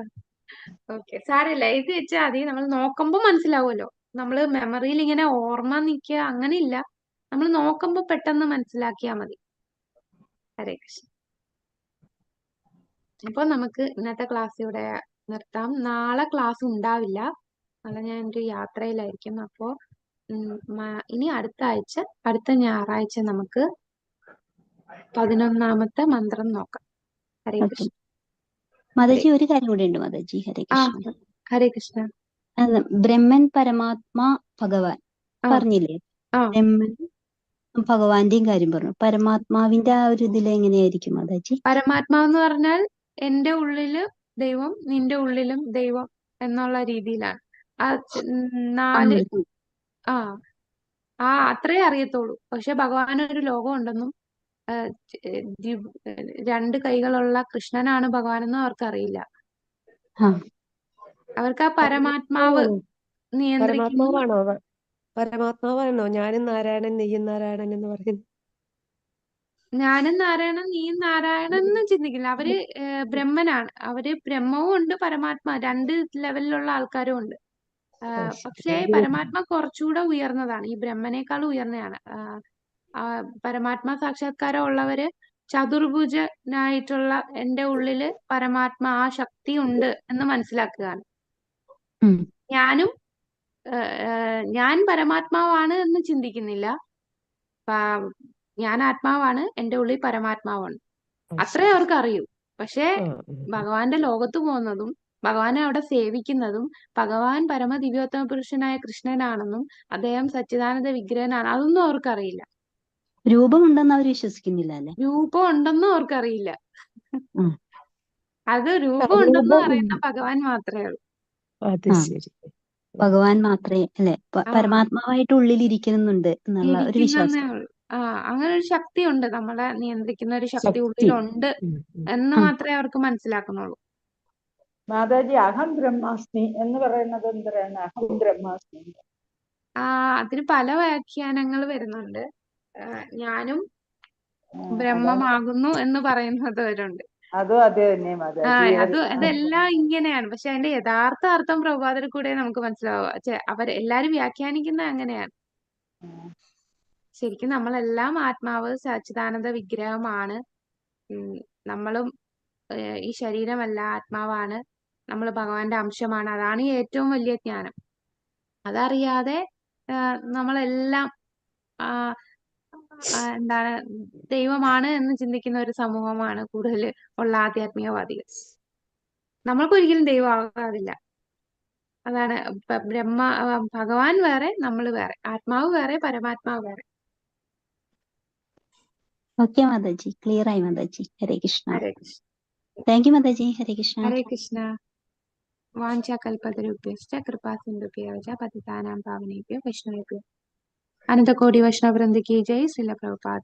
ഓക്കെ, സാരമില്ല, എഴുതി വെച്ചാൽ മതി. നമ്മൾ നോക്കുമ്പോ മനസ്സിലാവുമല്ലോ. നമ്മള് മെമ്മറിയിൽ ഇങ്ങനെ ഓർമ്മ നിൽക്കുക അങ്ങനെയില്ല, നമ്മൾ നോക്കുമ്പോ പെട്ടെന്ന് മനസ്സിലാക്കിയാൽ മതി. ഹരേ കൃഷ്ണ. അപ്പൊ നമുക്ക് ഇന്നത്തെ ക്ലാസ് ഇവിടെ നിർത്താം. നാളെ ക്ലാസ് ഉണ്ടാവില്ല. നാളെ ഞാൻ ഒരു യാത്രയിലായിരിക്കും. അപ്പോ ഇനി അടുത്ത ഞായറാഴ്ച നമുക്ക് 11ാമത്തെ മന്ത്രം നോക്കാം. ഹരേ ഓക്കെ കൃഷ്ണ. മാതാജി, ഒരു കാര്യം കൂടെ ഉണ്ട് മാതാജി. ഹരേ കൃഷ്ണ. ഹരേ കൃഷ്ണ. ബ്രഹ്മൻ പരമാത്മാ ഭഗവാൻ പറഞ്ഞില്ലേ? ബ്രഹ്മൻ ഭഗവാന്റെയും കാര്യം പറഞ്ഞു. പരമാത്മാവിന്റെ ആ ഒരു ഇതിൽ എങ്ങനെയായിരിക്കും മാതാജി? പരമാത്മാവെന്ന് പറഞ്ഞാൽ എന്റെ ഉള്ളില് ദൈവം, നിന്റെ ഉള്ളിലും ദൈവം എന്നുള്ള രീതിയിലാണ്. അത്രേ അറിയത്തുള്ളൂ. പക്ഷെ ഭഗവാന് ഒരു ലോകം ഉണ്ടെന്നും 2 കൈകളുള്ള കൃഷ്ണനാണ് ഭഗവാനെന്നും അവർക്കറിയില്ല. അവർക്ക് ആ പരമാത്മാവ് നിയന്ത്രിക്കുന്നു. പരമാത്മാവാണോ ഞാനും നാരായണൻ നീയും നാരായണൻ എന്ന് പറയുന്നത്? ഞാനും നാരായണൻ നീയും നാരായണൻ എന്ന് ചിന്തിക്കില്ല. അവര് ബ്രഹ്മനാണ്. അവര് ബ്രഹ്മവും ഉണ്ട്, പരമാത്മാ 2 ലെവലിലുള്ള ആൾക്കാരും ഉണ്ട്. പക്ഷേ പരമാത്മാ കുറച്ചുകൂടെ ഉയർന്നതാണ്, ഈ ബ്രഹ്മനേക്കാൾ ഉയർന്നതാണ്. പരമാത്മാ സാക്ഷാത്കാരം ഉള്ളവര് ചതുർഭുജനായിട്ടുള്ള എന്റെ ഉള്ളില് പരമാത്മാ ആ ശക്തി ഉണ്ട് എന്ന് മനസ്സിലാക്കുകയാണ്. ഞാൻ പരമാത്മാവാണ് എന്ന് ചിന്തിക്കുന്നില്ല. ഞാൻ ആത്മാവാണ്, എന്റെ ഉള്ളിൽ പരമാത്മാവാണ്. അത്രേ അവർക്ക് അറിയൂ. പക്ഷേ ഭഗവാന്റെ ലോകത്ത് പോകുന്നതും ഭഗവാനെ അവിടെ സേവിക്കുന്നതും ഭഗവാൻ പരമ ദിവ്യോത്തമ പുരുഷനായ കൃഷ്ണനാണെന്നും അദ്ദേഹം സച്ചിദാനന്ദ വിഗ്രഹനാണ്, അതൊന്നും അവർക്കറിയില്ല. രൂപമുണ്ടെന്ന് അവർ വിശ്വസിക്കുന്നില്ല അല്ലെ? രൂപം ഉണ്ടെന്നും അവർക്കറിയില്ല. ഉം. അത് രൂപം ഉണ്ടെന്ന് അറിയുന്ന ഭഗവാൻ മാത്രമേ ഉള്ളൂ. അത് ആ. ശരി. ഭഗവാൻ മാത്രമേ അല്ലെ ആ പരമാത്മാവായിട്ട് ഉള്ളിൽ ഇരിക്കുന്നുണ്ട് എന്നുള്ള ഒരു ഇരിക്കുന്നേ വിശ്വാസം. ഉള്ളൂ. അങ്ങനെ ഒരു ശക്തി ഉണ്ട്, നമ്മളെ നിയന്ത്രിക്കുന്ന ഒരു ശക്തി ശക്തി. ഉള്ളിലുണ്ട് എന്ന് ആ. മാത്രമേ അവർക്ക് മനസ്സിലാക്കുന്നുള്ളൂ. മാതാജി അഹം ബ്രഹ്മാസ്മി എന്ന് പറയുന്നത് എന്തിനാണ് അഹം ബ്രഹ്മാസ്മി? അതിന് പല വ്യാഖ്യാനങ്ങൾ വരുന്നുണ്ട്. ഞാനും അതാണ് ബ്രഹ്മമാകുന്നു എന്ന് പറയുന്നവരുണ്ട്. അതും അത് തന്നെ മാതാജി. അതെല്ലാം ഇങ്ങനെയാണ്. പക്ഷെ അതിന്റെ യഥാർത്ഥ അർത്ഥം പ്രഭുപാദർ കൂടെ നമുക്ക് മനസ്സിലാവുക. അവരെല്ലാരും വ്യാഖ്യാനിക്കുന്നത് അങ്ങനെയാണ്. ശരിക്കും നമ്മളെല്ലാം ആത്മാവ് സച്ചിദാനന്ദ വിഗ്രഹമാണ്. നമ്മളും ഈ ശരീരമല്ല, ആത്മാവാണ്. നമ്മൾ ഭഗവാന്റെ അംശമാണ്. അതാണ് ഈ ഏറ്റവും വലിയ ജ്ഞാനം. അതറിയാതെ നമ്മളെല്ലാം എന്താണ് ദൈവമാണ് എന്ന് ചിന്തിക്കുന്ന ഒരു സമൂഹമാണ് കൂടുതൽ ഉള്ള ആധ്യാത്മികവാദികൾ. നമ്മൾക്കൊരിക്കലും ദൈവമാകാതില്ല. അതാണ് ഭഗവാൻ വേറെ, നമ്മൾ വേറെ, ആത്മാവ് വേറെ, പരമാത്മാവ് വേറെ. ഓക്കെ മാതാജി, ക്ലിയർ ആയി മാതാജി. ഹരേ കൃഷ്ണ. ഹരേ കൃഷ്ണ. താങ്ക് യു മാതാജി. ഹരേ കൃഷ്ണ. ഹരേ കൃഷ്ണ. വാഞ്ചാകൽപതരുഭ്യശ്ച കൃപാസിന്ധുഭ്യോ ച പതിതാനാം പാവനേഭ്യോ വൈഷ്ണവേഭ്യോ അനന്തകോടി വൈഷ്ണവവൃന്ദ കി ജയ്. ശ്രീല പ്രഭുപാദ